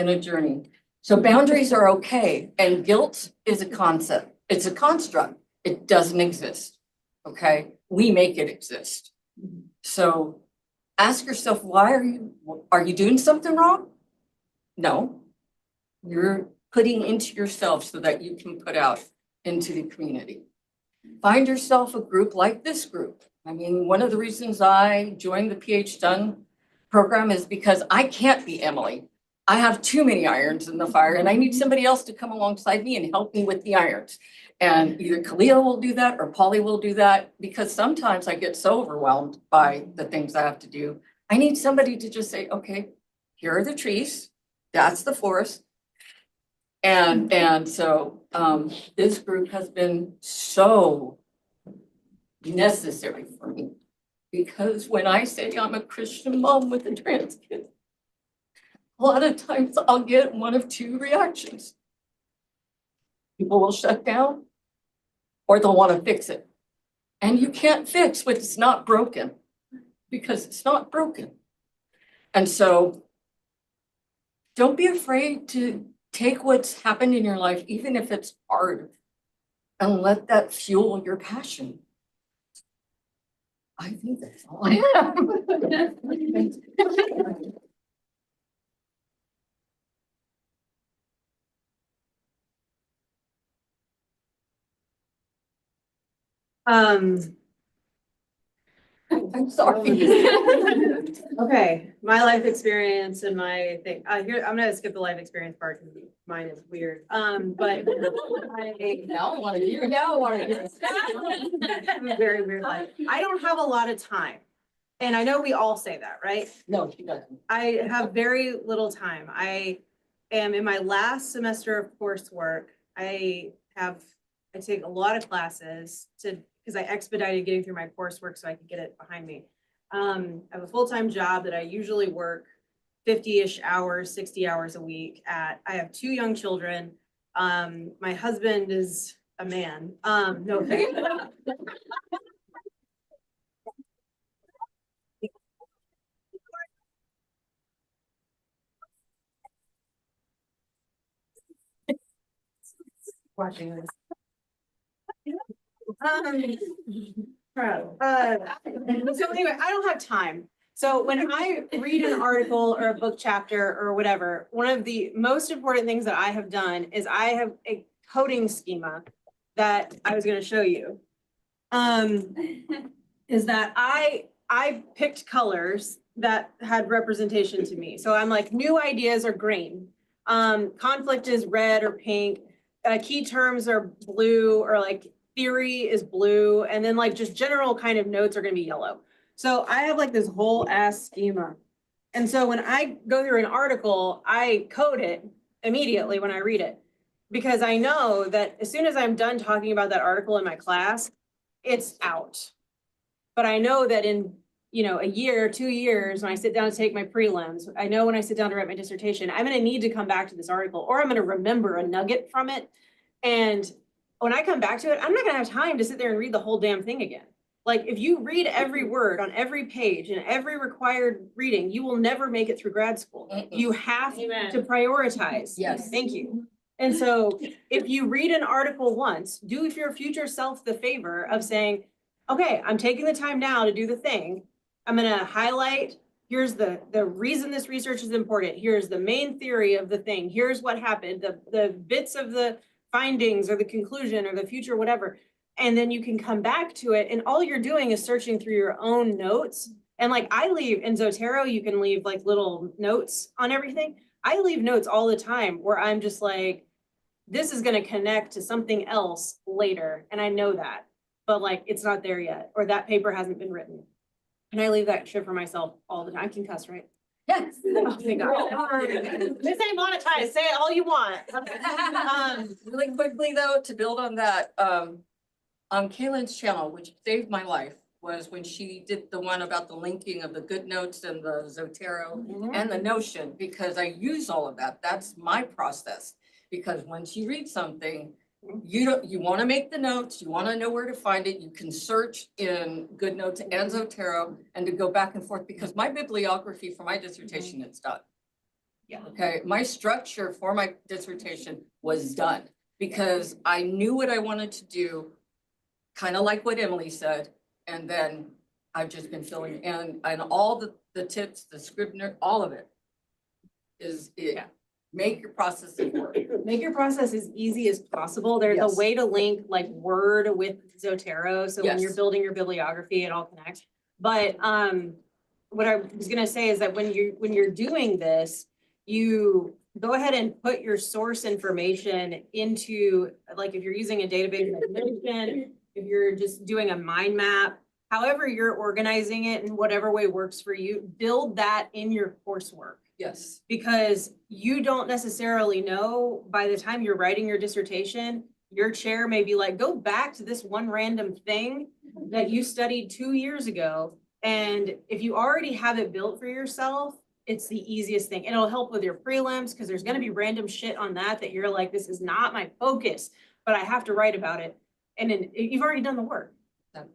a journey. So boundaries are okay, and guilt is a concept. It's a construct. It doesn't exist. Okay, we make it exist. So ask yourself, why are you doing something wrong? No, you're putting into yourself so that you can put out into the community. Find yourself a group like this group. I mean, one of the reasons I joined the PH Done program is because I can't be Emily. I have too many irons in the fire, and I need somebody else to come alongside me and help me with the irons. And either Kalia will do that or Polly will do that, because sometimes I get so overwhelmed by the things I have to do. I need somebody to just say, okay, here are the trees, that's the forest. And so this group has been so necessary for me, because when I say I'm a Christian mom with a trans kid, a lot of times I'll get one of two reactions. People will shut down, or they'll want to fix it. And you can't fix what's not broken, because it's not broken. And so don't be afraid to take what's happened in your life, even if it's hard, and let that fuel your passion. I think that's all I have. I'm sorry. Okay, my life experience and my thing, here, I'm gonna skip the life experience part because mine is weird, but. Now I wanna hear, now I wanna hear. Very weird life. I don't have a lot of time. And I know we all say that, right? No, she doesn't. I have very little time. I am in my last semester of coursework. I take a lot of classes because I expedited getting through my coursework so I could get it behind me. I have a full-time job that I usually work 50-ish hours, 60 hours a week at. I have 2 young children. My husband is a man. No. Watching this. So anyway, I don't have time. So when I read an article or a book chapter or whatever, one of the most important things that I have done is I have a coding schema that I was going to show you. Is that I picked colors that had representation to me. So I'm like, new ideas are green. Conflict is red or pink. Key terms are blue, or like theory is blue. And then like just general kind of notes are going to be yellow. So I have like this whole ass schema. And so when I go through an article, I code it immediately when I read it, because I know that as soon as I'm done talking about that article in my class, it's out. But I know that in, a year, 2 years, when I sit down to take my prelims, I know when I sit down to write my dissertation, I'm going to need to come back to this article, or I'm going to remember a nugget from it. And when I come back to it, I'm not going to have time to sit there and read the whole damn thing again. Like if you read every word on every page and every required reading, you will never make it through grad school. You have to prioritize. Yes. Thank you. And so if you read an article once, do your future self the favor of saying, okay, I'm taking the time now to do the thing. I'm going to highlight, here's the reason this research is important. Here's the main theory of the thing. Here's what happened, the bits of the findings or the conclusion or the future, whatever. And then you can come back to it. And all you're doing is searching through your own notes. And like I leave in Zotero, you can leave like little notes on everything. I leave notes all the time where I'm just like, this is going to connect to something else later. And I know that, but like, it's not there yet, or that paper hasn't been written. And I leave that shit for myself all the time. I can cuss, right? Yes. Oh, thank God. This ain't monetized. Say it all you want. Really quickly though, to build on that, on Kaylin's channel, which saved my life, was when she did the one about the linking of the GoodNotes and the Zotero and the Notion, because I use all of that. That's my process. Because once you read something, you want to make the notes, you want to know where to find it. You can search in GoodNotes and Zotero and to go back and forth, because my bibliography for my dissertation is done. Yeah. Okay. My structure for my dissertation was done because I knew what I wanted to do, kind of like what Emily said. And then I've just been filling in, and all the tips, the Scrivener, all of it is it. Yeah. Make your process work. Make your process as easy as possible. There's a way to link like Word with Zotero. So when you're building your bibliography, it all connects. But what I was gonna say is that when you're doing this, you go ahead and put your source information into, like if you're using a database like Intermission, if you're just doing a mind map, however you're organizing it in whatever way works for you, build that in your coursework. Yes. Because you don't necessarily know by the time you're writing your dissertation, your chair may be like, go back to this one random thing that you studied 2 years ago. And if you already have it built for yourself, it's the easiest thing. And it'll help with your prelims, because there's going to be random shit on that you're like, this is not my focus, but I have to write about it. And then you've already done the work.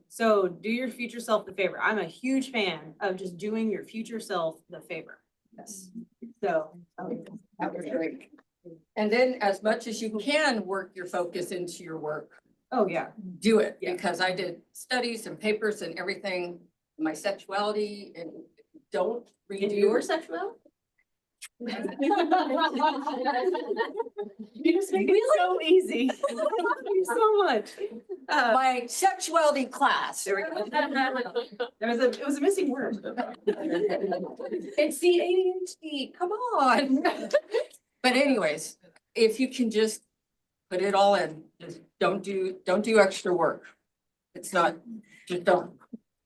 So do your future self the favor. I'm a huge fan of just doing your future self the favor. Yes. So that was great. And then as much as you can work your focus into your work. Oh, yeah. do it, Yeah. because I did studies and papers and everything, my sexuality, and don't redo. Your sexuality? You just make it so easy. Thank you so much. My sexuality class. There we go. It was a missing word. It's the ADHD, come on. But anyways, if you can just put it all in, just don't do extra work. It's not, just don't.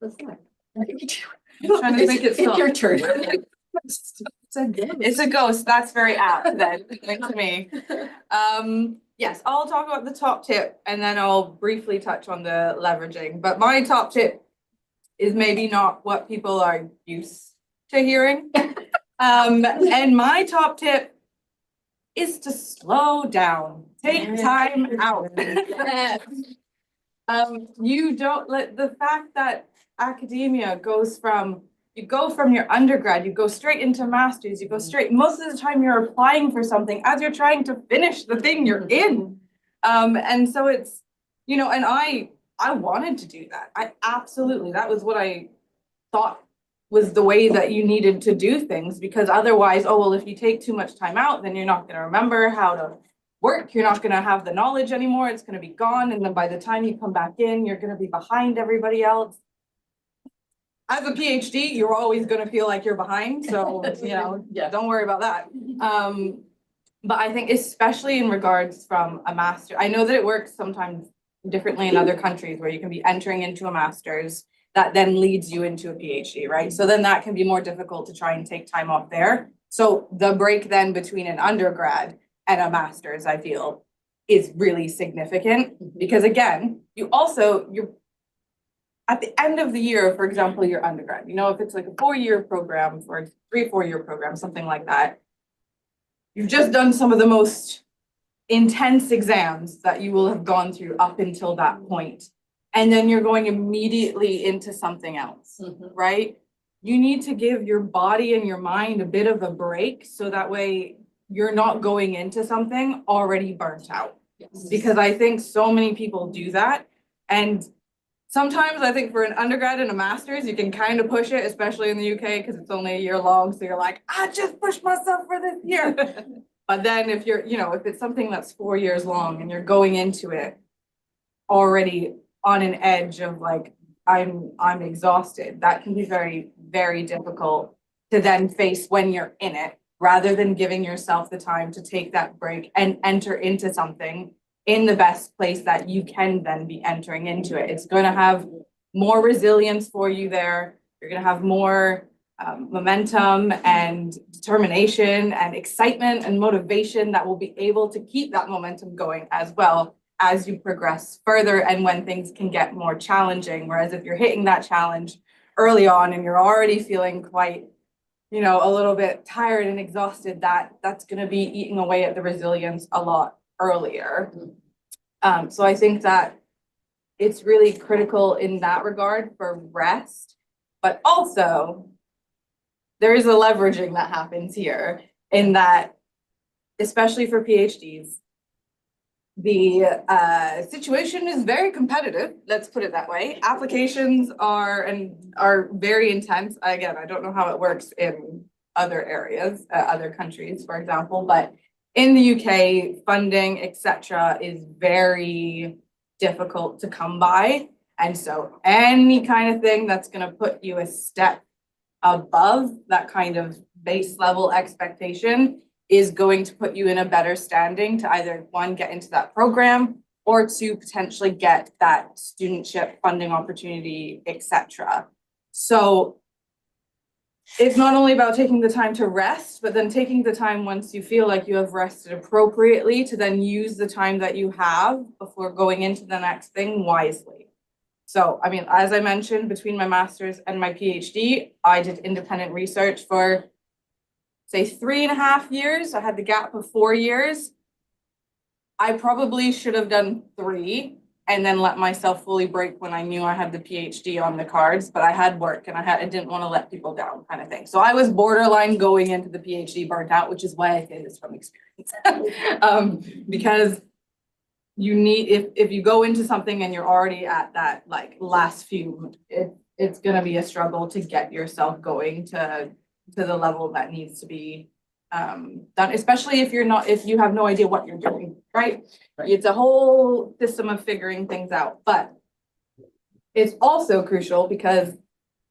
I'm trying to make it It's your stop. turn. It's a ghost. That's very apt then, to me. Yes, I'll talk about the top tip and then I'll briefly touch on the leveraging. But my top tip is maybe not what people are used to hearing. And my top tip is to slow down, take time out. You don't let the fact that academia goes from, you go from your undergrad, you go straight into masters, you go straight, most of the time you're applying for something as you're trying to finish the thing you're in. And so it's, you know, and I wanted to do that. That was what I thought was the way that you needed to do things, because otherwise, oh, well, if you take too much time out, then you're not going to remember how to work. You're not going to have the knowledge anymore. It's going to be gone. And then by the time you come back in, you're going to be behind everybody else. As a PhD, you're always going to feel like you're behind. So, you know, yeah, don't worry about that. But I think especially in regards from a master, I know that it works sometimes differently in other countries where you can be entering into a master's that then leads you into a PhD, right? So then that can be more difficult to try and take time off there. So the break then between an undergrad and a master's, I feel, is really significant because again, you're at the end of the year, for example, your undergrad, you know, if it's like a 4-year program or 3-4-year program, something like that, you've just done some of the most intense exams that you will have gone through up until that point. And then you're going immediately into something else, right? You need to give your body and your mind a bit of a break so that way you're not going into something already burnt out. Yes. Because I think so many people do that. And sometimes I think for an undergrad and a master's, you can kind of push it, especially in the UK, because it's only a year long. So you're like, I just pushed myself for this year. But then if you're, you know, if it's something that's 4 years long and you're going into it already on an edge of like, I'm exhausted, that can be very, very difficult to then face when you're in it, rather than giving yourself the time to take that break and enter into something in the best place that you can then be entering into it. It's going to have more resilience for you there. You're going to have more momentum and determination and excitement and motivation that will be able to keep that momentum going as well as you progress further and when things can get more challenging. Whereas if you're hitting that challenge early on and you're already feeling quite, you know, a little bit tired and exhausted, that's going to be eating away at the resilience a lot earlier. So I think that it's really critical in that regard for rest, but also there is a leveraging that happens here in that, especially for PhDs, the situation is very competitive, let's put it that way. Applications are very intense. Again, I don't know how it works in other areas, other countries, for example, but in the UK, funding, etc., is very difficult to come by. And so any kind of thing that's going to put you a step above that kind of base level expectation is going to put you in a better standing to either one, get into that program, or to potentially get that studentship funding opportunity, etc. So it's not only about taking the time to rest, but then taking the time once you feel like you have rested appropriately to then use the time that you have before going into the next thing wisely. So, I mean, as I mentioned, between my master's and my PhD, I did independent research for, say, 3.5 years. I had the gap of 4 years. I probably should have done 3 and then let myself fully break when I knew I had the PhD on the cards, but I had work and I didn't want to let people down kind of thing. So I was borderline going into the PhD burnt out, which is why I say this from experience. Because you need, if you go into something and you're already at that like last few, it's gonna be a struggle to get yourself going to the level that needs to be done, especially if you have no idea what you're doing, right? It's a whole system of figuring things out, but it's also crucial because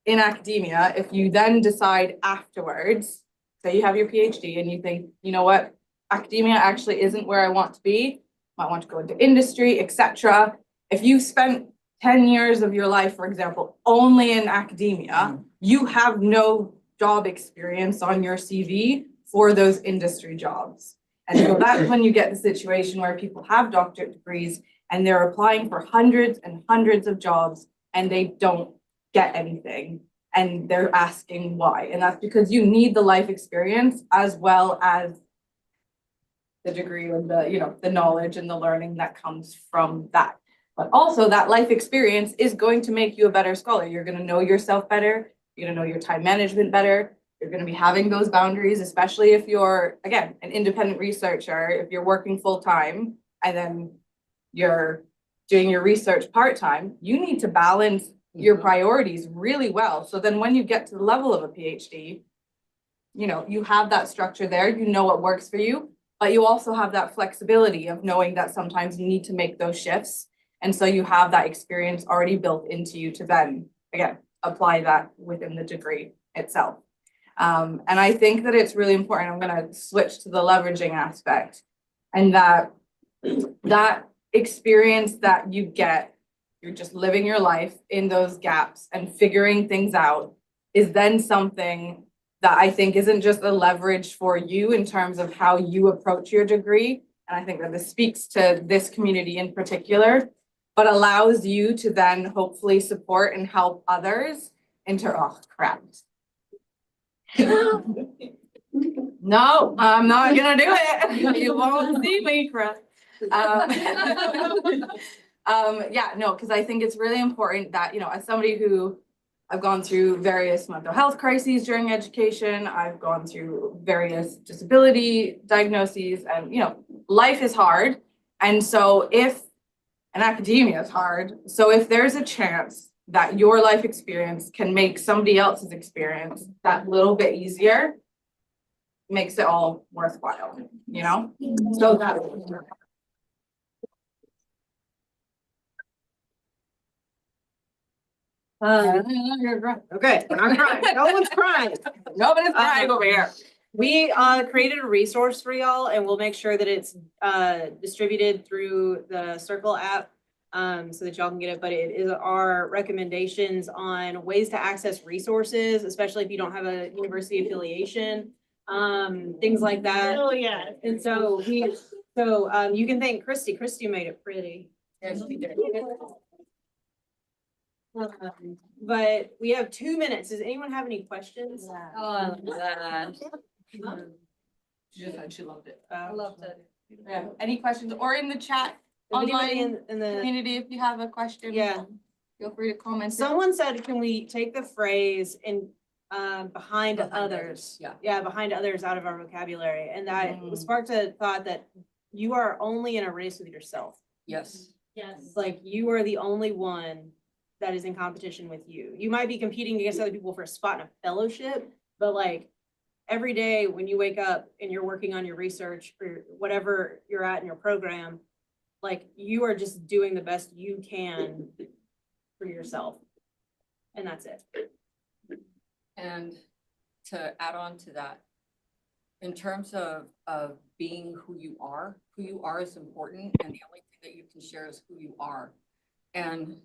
in academia, if you then decide afterwards, say you have your PhD and you think, you know what, academia actually isn't where I want to be, might want to go into industry, etc. If you spent 10 years of your life, for example, only in academia, you have no job experience on your CV for those industry jobs. And so that's when you get the situation where people have doctorate degrees and they're applying for hundreds and hundreds of jobs and they don't get anything. And they're asking why. And that's because you need the life experience as well as the degree and the knowledge and the learning that comes from that. But also that life experience is going to make you a better scholar. You're going to know yourself better. You're going to know your time management better. You're going to be having those boundaries, especially if you're, again, an independent researcher, if you're working full time and then you're doing your research part-time, you need to balance your priorities really well. So then when you get to the level of a PhD, you have that structure there, you know what works for you, but you also have that flexibility of knowing that sometimes you need to make those shifts. And so you have that experience already built into you to then, again, apply that within the degree itself. And I think that it's really important. I'm going to switch to the leveraging aspect, and that experience that you get, you're just living your life in those gaps and figuring things out, is then something that I think isn't just a leverage for you in terms of how you approach your degree. And I think that this speaks to this community in particular, but allows you to then hopefully support and help others oh crap. No, I'm not gonna do it. You won't see me, Chris. Yeah, no, because I think it's really important that, as somebody who I've gone through various mental health crises during education, I've gone through various disability diagnoses, and, life is hard. And so and academia is hard. So if there's a chance that your life experience can make somebody else's experience that little bit easier, makes it all worthwhile, So that. Okay, we're not crying. No one's crying. Nobody's crying over here. We created a resource for y'all, and we'll make sure that it's distributed through the Circle app so that y'all can get it. But it is our recommendations on ways to access resources, especially if you don't have a university affiliation, things like that. Oh, yeah. And so you can thank Christy. Christy made it pretty. Yes, we did. But we have 2 minutes. Does anyone have any questions? Oh, that. She just said she loved it. I loved it. Yeah. Any questions, or in the chat online in the community, if you have a question? Yeah. Feel free to comment. Someone said, can we take the phrase in behind others? Yeah. Behind others out of our vocabulary. And that sparked a thought that you are only in a race with yourself. Yes. Yes. Like you are the only one that is in competition with you. You might be competing against other people for a spot in a fellowship, but like every day when you wake up and you're working on your research or whatever you're at in your program, like you are just doing the best you can for yourself. And that's it. And to add on to that, in terms of being who you are is important, and the only thing that you can share is who you are. And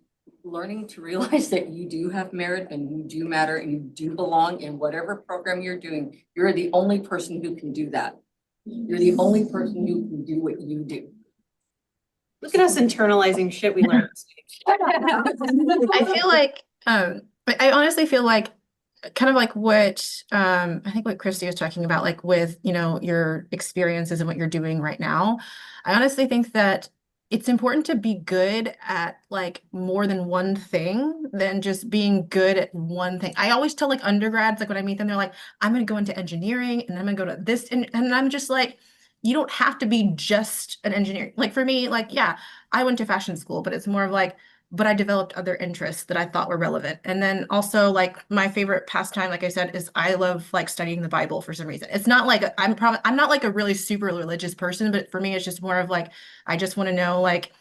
learning to realize that you do have merit and you do matter and you do belong in whatever program you're doing. You're the only person who can do that. You're the only person who can do what you do. Look at us internalizing shit we learned. I feel like, but I honestly feel like kind of like what I think what Christy was talking about, like with, your experiences and what you're doing right now. I honestly think that it's important to be good at like more than one thing than just being good at one thing. I always tell like undergrads, like when I meet them, they're like, I'm going to go into engineering and then I'm going to go to this. And I'm just like, you don't have to be just an engineer. Like for me, like, yeah, I went to fashion school, but it's more of like, but I developed other interests that I thought were relevant. And then also like my favorite pastime, like I said, is I love like studying the Bible for some reason. It's not like I'm not like a really super religious person, but for me, it's just more of like, I just want to know like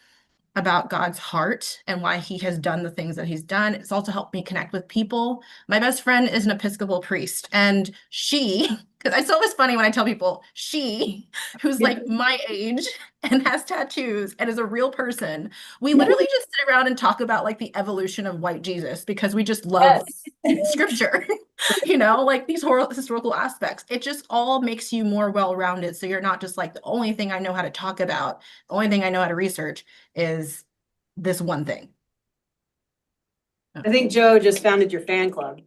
about God's heart and why he has done the things that he's done. It's also helped me connect with people. My best friend is an Episcopal priest, and she, because I still it's funny when I tell people, she, who's like my age and has tattoos and is a real person, we literally just sit around and talk about like the evolution of white Jesus because we just love scripture, you know, like these historical aspects. It just all makes you more well-rounded. So you're not just like the only thing I know how to talk about, the only thing I know how to research is this one thing. I think Joe just founded your fan club.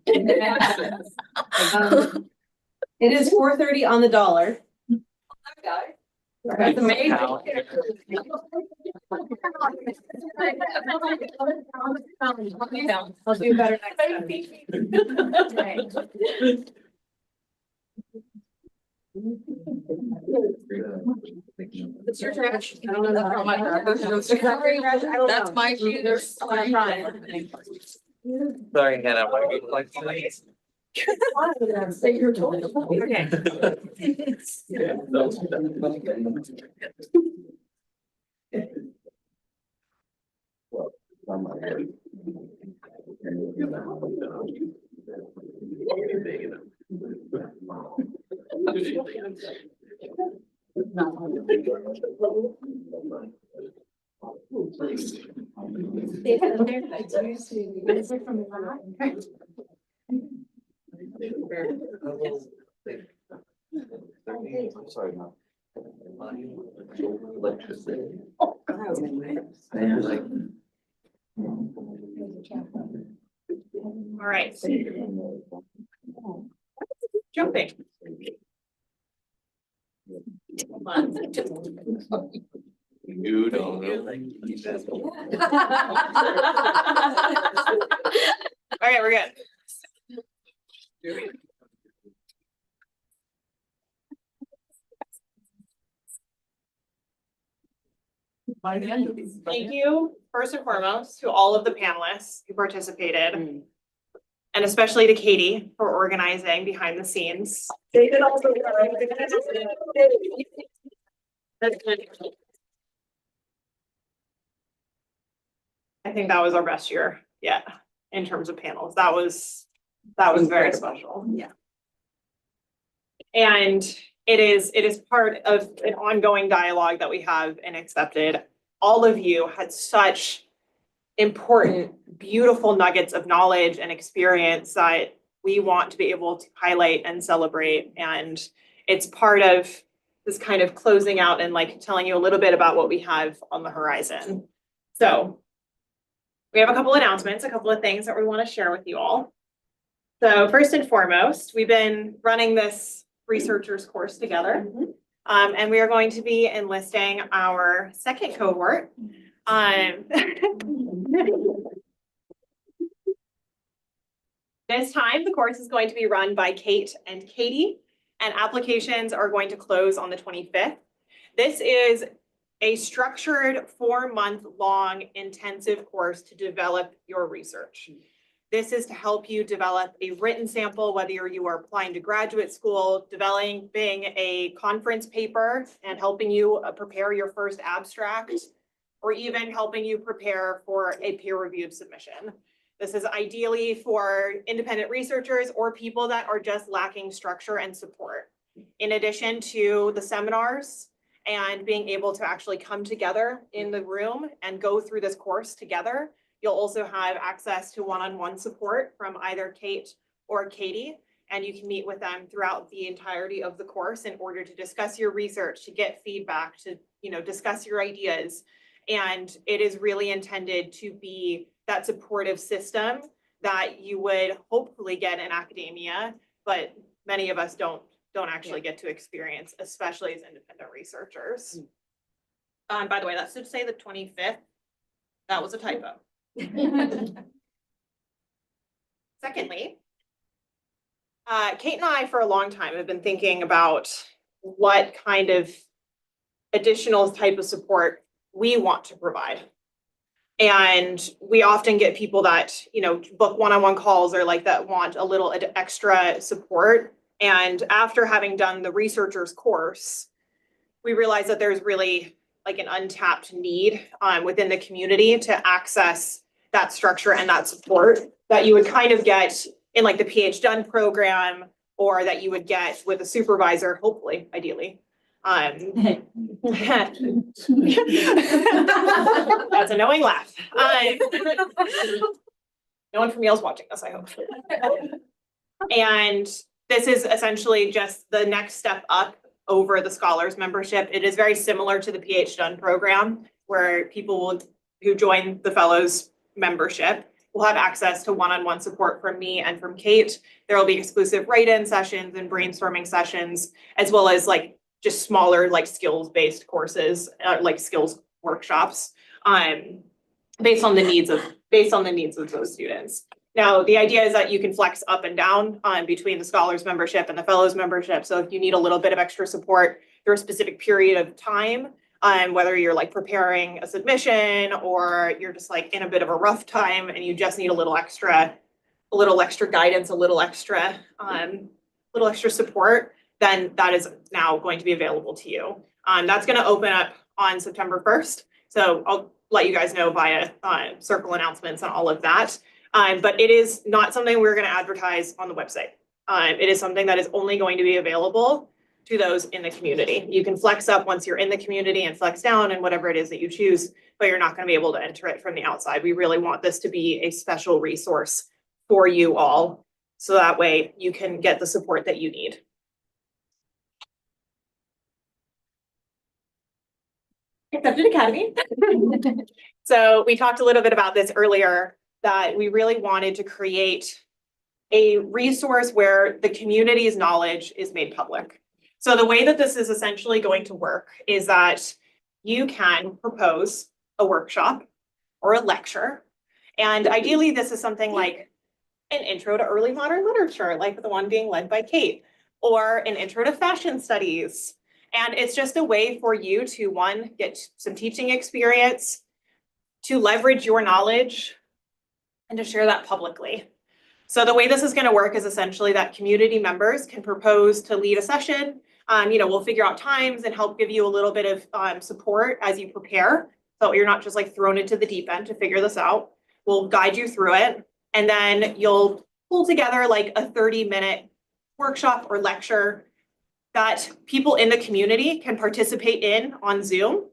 It is 4:30 on the dollar. That's amazing. I'll do better next time. It's your trash. I don't know how much. That's my shoe. Sorry, Hannah, what are you like today? Sorry, no. Electricity. All right. Jumping. You don't know. Okay, we're good. Thank you, first and foremost, to all of the panelists who participated. And especially to Katie for organizing behind the scenes. They did also. I think that was our best year yet in terms of panels. That was very special. Yeah. And it is part of an ongoing dialogue that we have and accepted. All of you had such important, beautiful nuggets of knowledge and experience that we want to be able to highlight and celebrate. And it's part of this kind of closing out and like telling you a little bit about what we have on the horizon. So we have a couple announcements, a couple of things that we want to share with you all. So first and foremost, we've been running this researchers course together. And we are going to be enlisting our second cohort. This time, the course is going to be run by Kate and Katie, and applications are going to close on the 25th. This is a structured 4-month-long intensive course to develop your research. This is to help you develop a written sample, whether you are applying to graduate school, developing a conference paper, and helping you prepare your first abstract, or even helping you prepare for a peer-reviewed submission. This is ideally for independent researchers or people that are just lacking structure and support. In addition to the seminars and being able to actually come together in the room and go through this course together, you'll also have access to one-on-one support from either Kate or Katie, and you can meet with them throughout the entirety of the course in order to discuss your research, to get feedback, to discuss your ideas. And it is really intended to be that supportive system that you would hopefully get in academia, but many of us don't actually get to experience, especially as independent researchers. By the way, that should say the 25th. That was a typo. Secondly, Kate and I for a long time have been thinking about what kind of additional type of support we want to provide. And we often get people that, you know, book one-on-one calls or like that want a little extra support. And after having done the researcher's course, we realized that there's really like an untapped need within the community to access that structure and that support that you would kind of get in like the PH Done program, or that you would get with a supervisor, hopefully, ideally. That's a knowing laugh. No one from Yale's watching this, I hope. And this is essentially just the next step up over the scholars membership. It is very similar to the PH Done program, where people who join the fellows membership will have access to one-on-one support from me and from Kate. There will be exclusive write-in sessions and brainstorming sessions, as well as like just smaller like skills-based courses, like skills workshops, based on the needs of those students. Now, the idea is that you can flex up and down between the scholars membership and the fellows membership. So if you need a little bit of extra support through a specific period of time, whether you're like preparing a submission or you're just like in a bit of a rough time and you just need a little extra guidance, a little extra support, then that is now going to be available to you. That's going to open up on September 1st. So I'll let you guys know via circle announcements and all of that. But it is not something we're going to advertise on the website. It is something that is only going to be available to those in the community. You can flex up once you're in the community and flex down and whatever it is that you choose, but you're not going to be able to enter it from the outside. We really want this to be a special resource for you all, so that way you can get the support that you need. Accepted Academy. So we talked a little bit about this earlier, that we really wanted to create a resource where the community's knowledge is made public. So the way that this is essentially going to work is that you can propose a workshop or a lecture. And ideally, this is something like an intro to early modern literature, like the one being led by Kate, or an intro to fashion studies. And it's just a way for you to, one, get some teaching experience, to leverage your knowledge, and to share that publicly. So the way this is going to work is essentially that community members can propose to lead a session. We'll figure out times and help give you a little bit of support as you prepare. So you're not just like thrown into the deep end to figure this out. We'll guide you through it. And then you'll pull together like a 30-minute workshop or lecture that people in the community can participate in on Zoom.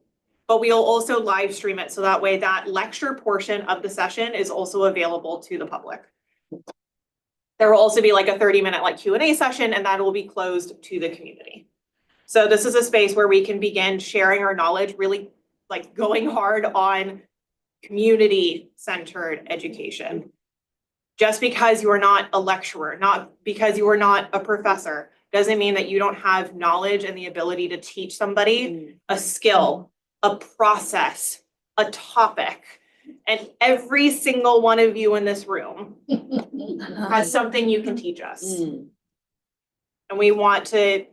But we'll also live stream it, so that way that lecture portion of the session is also available to the public. There will also be like a 30-minute like Q&A session, and that will be closed to the community. So this is a space where we can begin sharing our knowledge, really like going hard on community-centered education. Just because you are not a lecturer, not because you are not a professor, doesn't mean that you don't have knowledge and the ability to teach somebody a skill, a process, a topic. And every single one of you in this room has something you can teach us. And we want to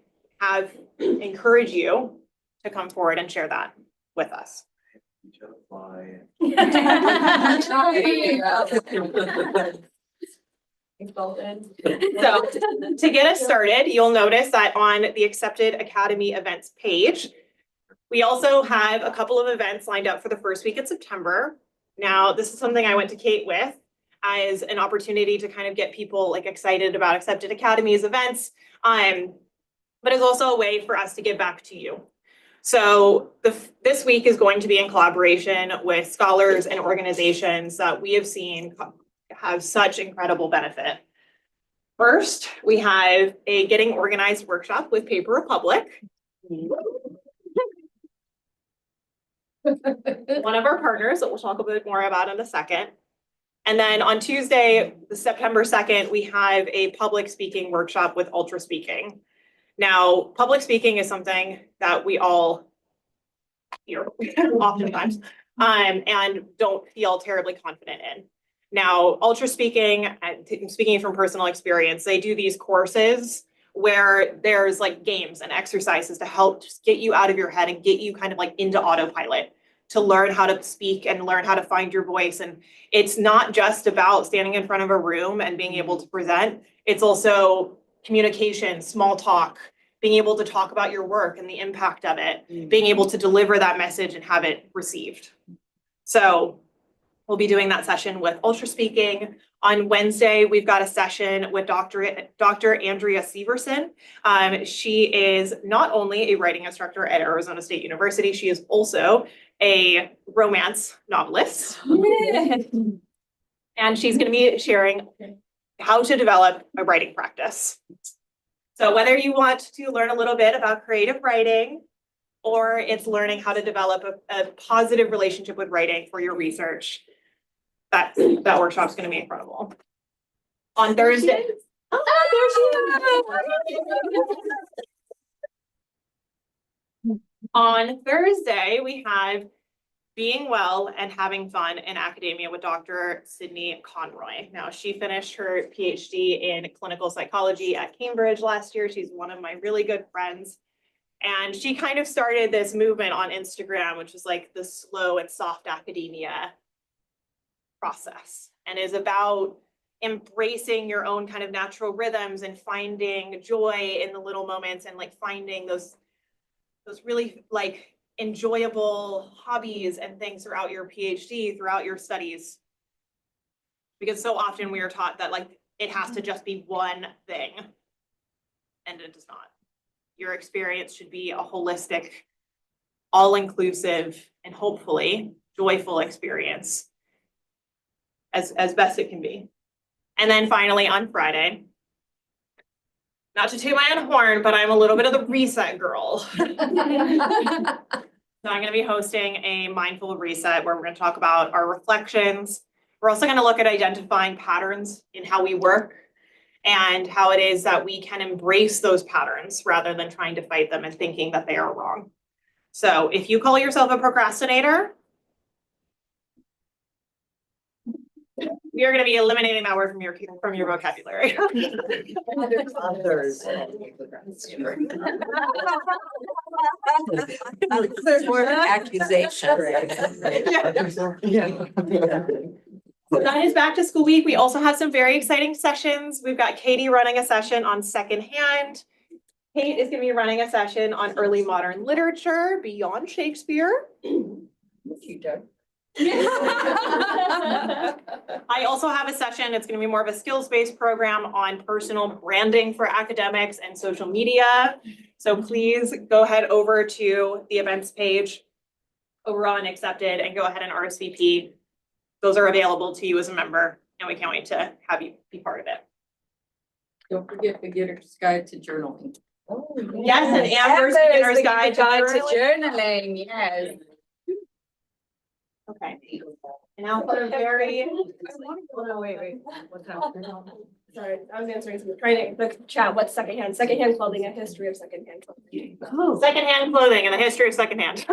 encourage you to come forward and share that with us. So to get us started, you'll notice that on the Accepted Academy events page, we also have a couple of events lined up for the first week of September. Now, this is something I went to Kate with as an opportunity to kind of get people like excited about Accepted Academy's events, but it's also a way for us to give back to you. So this week is going to be in collaboration with scholars and organizations that we have seen have such incredible benefit. First, we have a Getting Organized workshop with Paper Republic. One of our partners that we'll talk a bit more about in a second. And then on Tuesday, September 2nd, we have a public speaking workshop with Ultra Speaking. Now, public speaking is something that we all hear oftentimes and don't feel terribly confident in. Now, Ultra Speaking, speaking from personal experience, they do these courses where there's like games and exercises to help just get you out of your head and get you kind of like into autopilot to learn how to speak and learn how to find your voice. And it's not just about standing in front of a room and being able to present. It's also communication, small talk, being able to talk about your work and the impact of it, being able to deliver that message and have it received. So we'll be doing that session with Ultra Speaking. On Wednesday, we've got a session with Dr. Andrea Severson. She is not only a writing instructor at Arizona State University, she is also a romance novelist. And she's going to be sharing how to develop a writing practice. So whether you want to learn a little bit about creative writing, or it's learning how to develop a positive relationship with writing for your research, that workshop's going to be incredible. On Thursday. On Thursday, we have Being Well and Having Fun in Academia with Dr. Sydney Conroy. Now, she finished her PhD in clinical psychology at Cambridge last year. She's one of my really good friends. And she kind of started this movement on Instagram, which is like the slow and soft academia process, and is about embracing your own kind of natural rhythms and finding joy in the little moments and like finding those really like enjoyable hobbies and things throughout your PhD, throughout your studies. Because so often we are taught that like it has to just be one thing, and it does not. Your experience should be a holistic, all-inclusive, and hopefully joyful experience as best it can be. And then finally on Friday, not to toot my own horn, but I'm a little bit of the reset girl. So I'm going to be hosting a mindful reset where we're going to talk about our reflections. We're also going to look at identifying patterns in how we work and how it is that we can embrace those patterns rather than trying to fight them and thinking that they are wrong. So if you call yourself a procrastinator, we are going to be eliminating that word from your vocabulary. There's more accusation. So that is back to school week. We also have some very exciting sessions. We've got Katie running a session on secondhand. Kate is going to be running a session on early modern literature beyond Shakespeare. I also have a session, it's going to be more of a skills-based program on personal branding for academics and social media. So please go ahead over to the events page over on Accepted and go ahead and RSVP. Those are available to you as a member, and we can't wait to have you be part of it. Don't forget Beginner's Guide to Journaling. Yes, and Amber's Beginner's Guide to Journaling, yes. Okay. And now for a very. No, wait. Sorry, I was answering some training, the chat, what's secondhand? Secondhand clothing, a history of secondhand clothing. Oh. Secondhand clothing and the history of secondhand.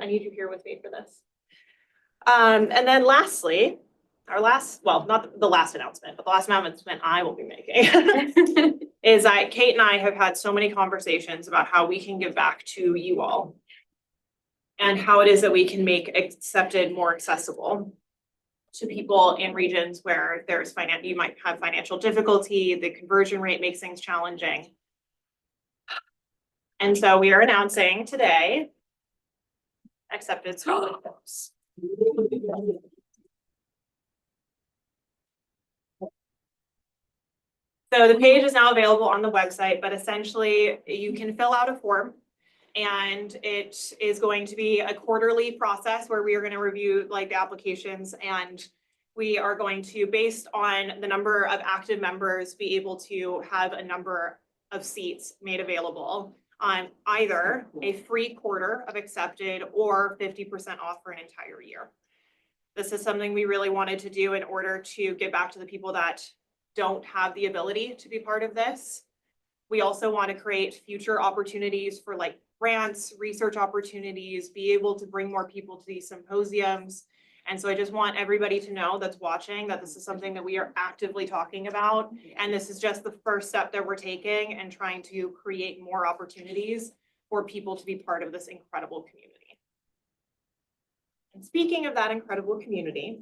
I need you here with me for this. And then lastly, not the last announcement, but the last announcement I will be making is that Kate and I have had so many conversations about how we can give back to you all and how it is that we can make Accepted more accessible to people in regions where you might have financial difficulty, the conversion rate makes things challenging. And so we are announcing today Accepted scholarships. So the page is now available on the website, but essentially you can fill out a form, and it is going to be a quarterly process where we are going to review like the applications, and we are going to, based on the number of active members, be able to have a number of seats made available on either a free quarter of Accepted or 50% off for an entire year. This is something we really wanted to do in order to get back to the people that don't have the ability to be part of this. We also want to create future opportunities for like grants, research opportunities, be able to bring more people to these symposiums, And so I just want everybody to know that's watching that this is something that we are actively talking about. And this is just the first step that we're taking and trying to create more opportunities for people to be part of this incredible community. And speaking of that incredible community,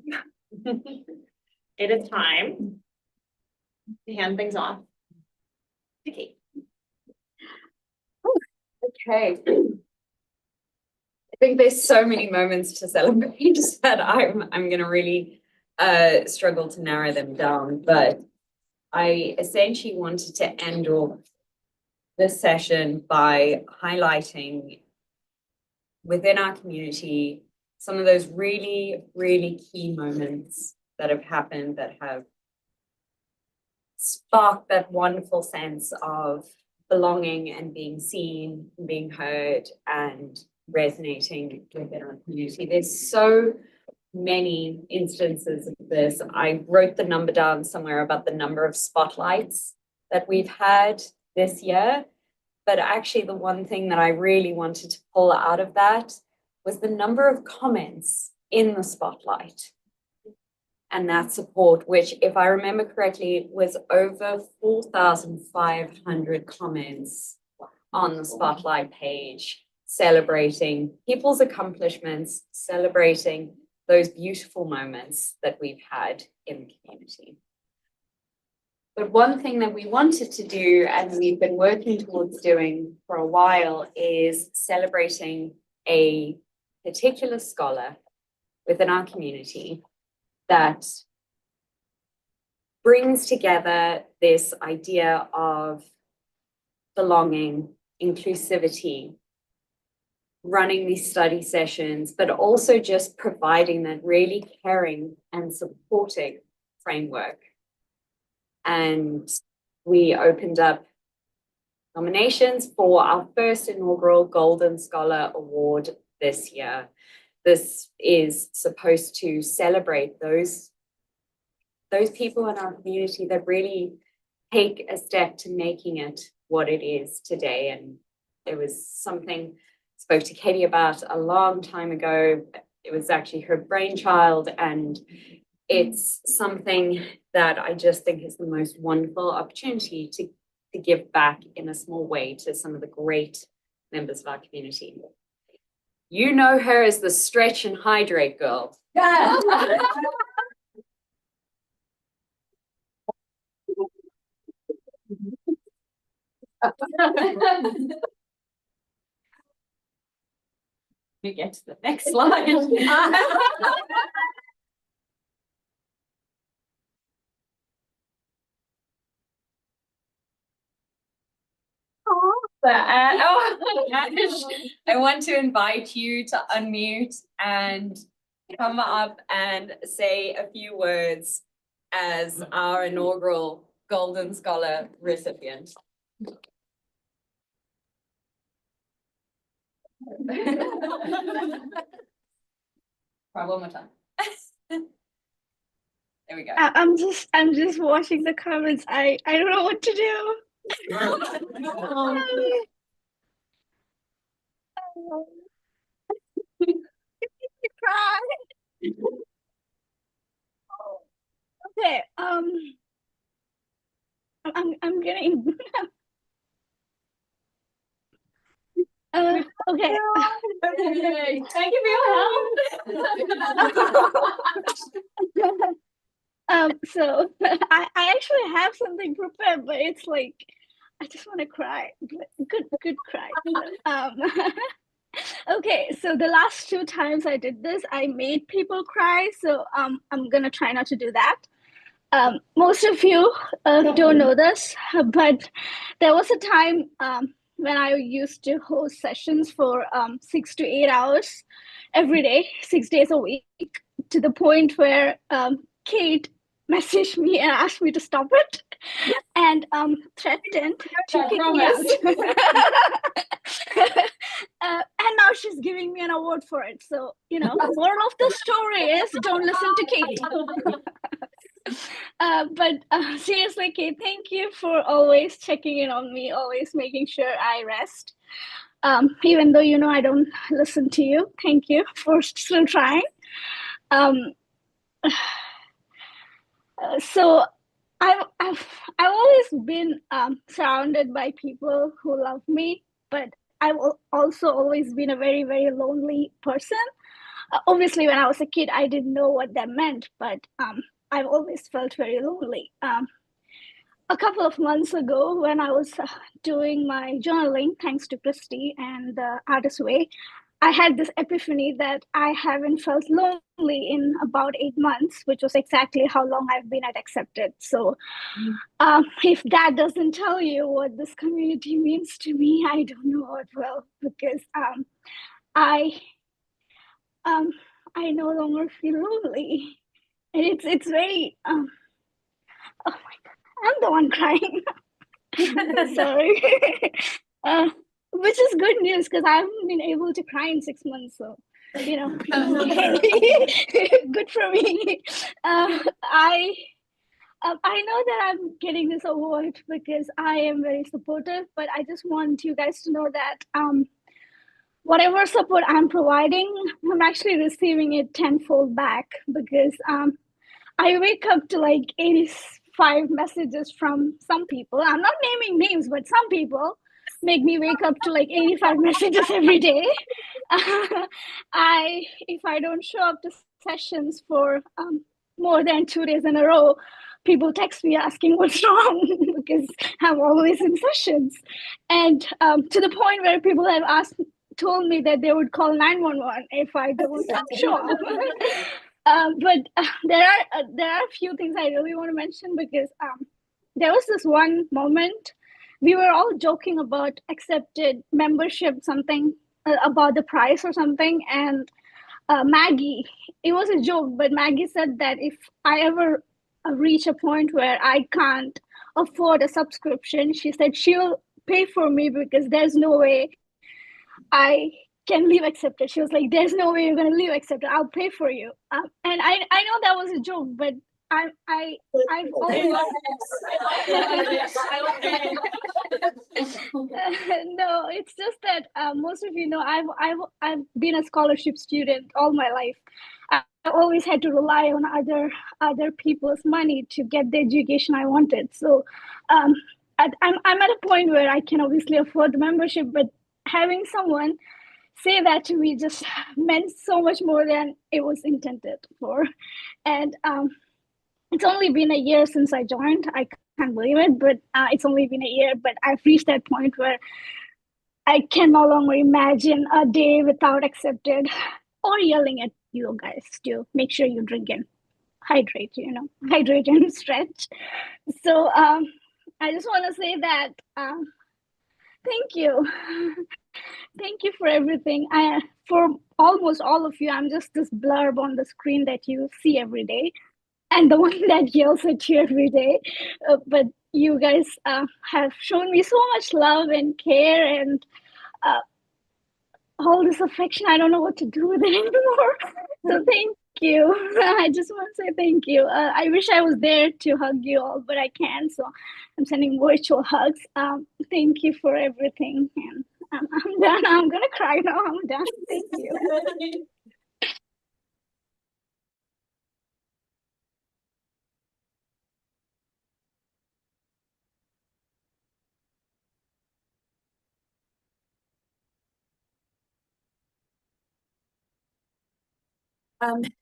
it is time to hand things off to Kate. Okay. I think there's so many moments to celebrate that I'm gonna really struggle to narrow them down, but I essentially wanted to end off this session by highlighting within our community some of those really, really key moments that have happened that have sparked that wonderful sense of belonging and being seen, being heard, and resonating within our community. There's so many instances of this. I wrote the number down somewhere about the number of spotlights that we've had this year. But actually, the one thing that I really wanted to pull out of that was the number of comments in the spotlight. And that support, which, if I remember correctly, was over 4,500 comments on the spotlight page, celebrating people's accomplishments, celebrating those beautiful moments that we've had in the community. But one thing that we wanted to do, and we've been working towards doing for a while, is celebrating a particular scholar within our community that brings together this idea of belonging, inclusivity, running these study sessions, but also just providing that really caring and supporting framework. And we opened up nominations for our first inaugural Golden Scholar Award this year. This is supposed to celebrate those people in our community that really take a step to making it what it is today. And it was something I spoke to Katie about a long time ago. It was actually her brainchild, and it's something that I just think is the most wonderful opportunity to give back in a small way to some of the great members of our community. You know her as the stretch and hydrate girl. Yeah. We get to the next slide. I want to invite you to unmute and come up and say a few words as our inaugural Golden Scholar recipient. Try one more time. There we go. I'm just watching the comments. I don't know what to do. Cry. Okay. I'm getting. Okay. Thank you for your help. So I actually have something prepared, but it's like I just want to cry. Good cry. Okay, so the last 2 times I did this, I made people cry. So I'm gonna try not to do that. Most of you don't know this, but there was a time when I used to host sessions for 6 to 8 hours every day, 6 days a week, to the point where Kate messaged me and asked me to stop it and threatened to kick me out. And now she's giving me an award for it. So, moral of the story is don't listen to Kate. But seriously, Kate, thank you for always checking in on me, always making sure I rest. Even though I don't listen to you, thank you for still trying. Um, so I've always been surrounded by people who love me, but I've also always been a very, very lonely person. Obviously, when I was a kid, I didn't know what that meant, but I've always felt very lonely. A couple of months ago, when I was doing my journaling, thanks to Christy and the Artist Way, I had this epiphany that I haven't felt lonely in about 8 months, which was exactly how long I've been at Accepted. So if that doesn't tell you what this community means to me, I don't know what will, because I I no longer feel lonely. And it's very oh my god, I'm the one crying. Sorry. uh, which is good news because I haven't been able to cry in 6 months, so you know, good for me. I know that I'm getting this award because I am very supportive, but I just want you guys to know that whatever support I'm providing, I'm actually receiving it tenfold back because I wake up to like 85 messages from some people. I'm not naming names, but some people make me wake up to like 85 messages every day. If I don't show up to sessions for more than 2 days in a row, people text me asking what's wrong because I'm always in sessions. And to the point where people have told me that they would call 911 if I don't show up. But there are a few things I really want to mention because there was this one moment we were all joking about Accepted membership, something about the price or something, and Maggie, it was a joke, but Maggie said that if I ever reach a point where I can't afford a subscription, she said she'll pay for me because there's no way I can leave Accepted. She was like, there's no way you're gonna leave Accepted. I'll pay for you. And I know that was a joke, but I've always no, it's just that most of you know I've been a scholarship student all my life. I always had to rely on other people's money to get the education I wanted. So I'm at a point where I can obviously afford the membership, but having someone say that to me just meant so much more than it was intended for. And it's only been a year since I joined. I can't believe it, but it's only been a year. But I've reached that point where I can no longer imagine a day without Accepted or yelling at you guys to make sure you drink and hydrate, hydrate and stretch. So I just want to say that thank you. Thank you for everything. For almost all of you, I'm just this blurb on the screen that you see every day and the one that yells at you every day. But you guys have shown me so much love and care and all this affection. I don't know what to do with it anymore. So thank you. I just want to say thank you. I wish I was there to hug you all, but I can't. So I'm sending virtual hugs. Thank you for everything. And I'm done. I'm gonna cry now. I'm done. Thank you.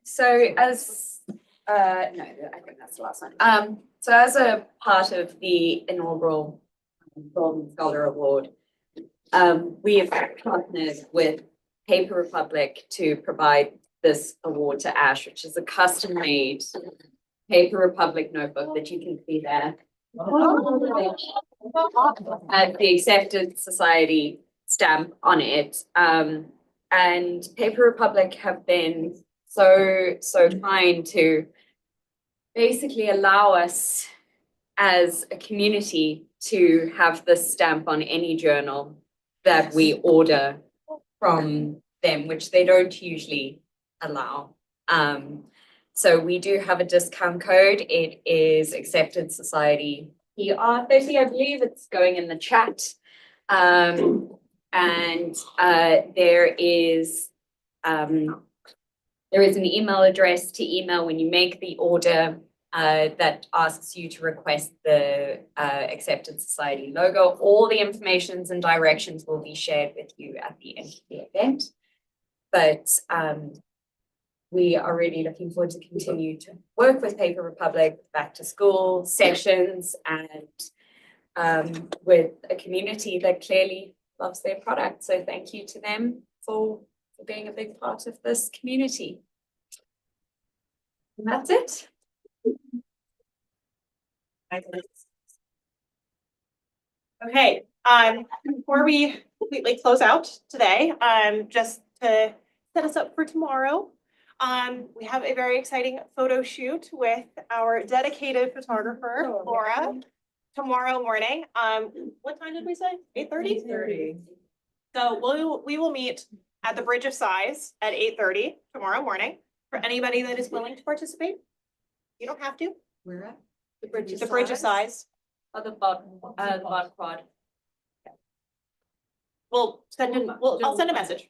So as no, I think that's the last one. So as a part of the inaugural Golden Scholar Award, we have partnered with Paper Republic to provide this award to Ash, which is a custom-made Paper Republic notebook that you can see there. Had the Accepted Society stamp on it. And Paper Republic have been so kind to basically allow us as a community to have this stamp on any journal that we order from them, which they don't usually allow. So we do have a discount code. It is Accepted Society PR30, I believe. It's going in the chat. And there is There is an email address to email when you make the order that asks you to request the Accepted Society logo. All the informations and directions will be shared with you at the end of the event. But we are really looking forward to continue to work with Paper Republic, back to school sessions, and with a community that clearly loves their product. So thank you to them for being a big part of this community. And that's it. Okay, before we completely close out today, just to set us up for tomorrow, we have a very exciting photo shoot with our dedicated photographer, Laura, tomorrow morning. What time did we say? 8:30? 8:30. So we will meet at the Bridge of Sighs at 8:30 tomorrow morning for anybody that is willing to participate. You don't have to. Where at? The Bridge of Sighs. Oh, the bottom quad. I'll send a message.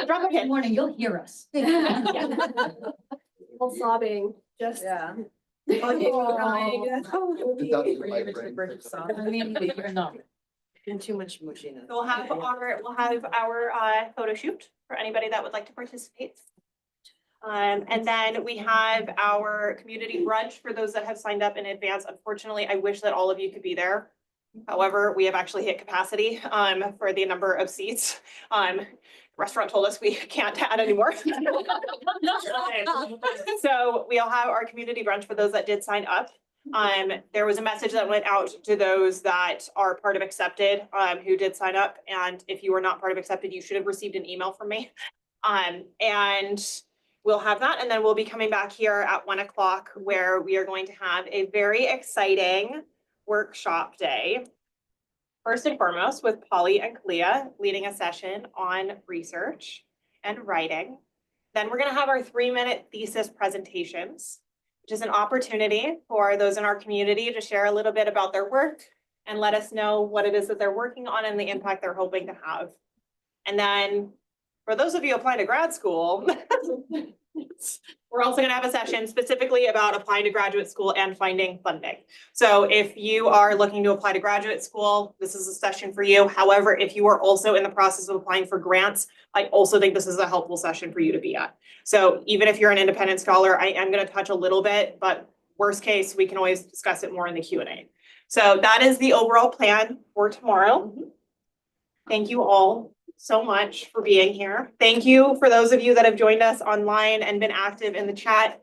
Drop a hint. Morning, you'll hear us. All sobbing, just. Yeah. And too much mushiness. We'll have our photo shoot for anybody that would like to participate. And then we have our community brunch for those that have signed up in advance. Unfortunately, I wish that all of you could be there. However, we have actually hit capacity for the number of seats. Restaurant told us we can't add any more. So we'll have our community brunch for those that did sign up. There was a message that went out to those that are part of Accepted who did sign up. And if you were not part of Accepted, you should have received an email from me. And we'll have that. And then we'll be coming back here at 1 o'clock where we are going to have a very exciting workshop day. First and foremost with Polly and Kalia leading a session on research and writing. Then we're going to have our 3-minute thesis presentations, which is an opportunity for those in our community to share a little bit about their work and let us know what it is that they're working on and the impact they're hoping to have. And then for those of you applying to grad school, we're also going to have a session specifically about applying to graduate school and finding funding. So if you are looking to apply to graduate school, this is a session for you. However, if you are also in the process of applying for grants, I also think this is a helpful session for you to be at. So even if you're an independent scholar, I am going to touch a little bit, but worst case, we can always discuss it more in the Q&A. So that is the overall plan for tomorrow. Thank you all so much for being here. Thank you for those of you that have joined us online and been active in the chat.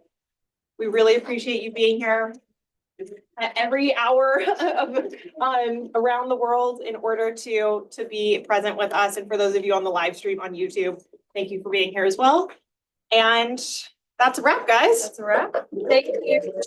We really appreciate you being here at every hour of, around the world in order to be present with us. And for those of you on the live stream on YouTube, thank you for being here as well. And that's a wrap, guys. That's a wrap. Thank you.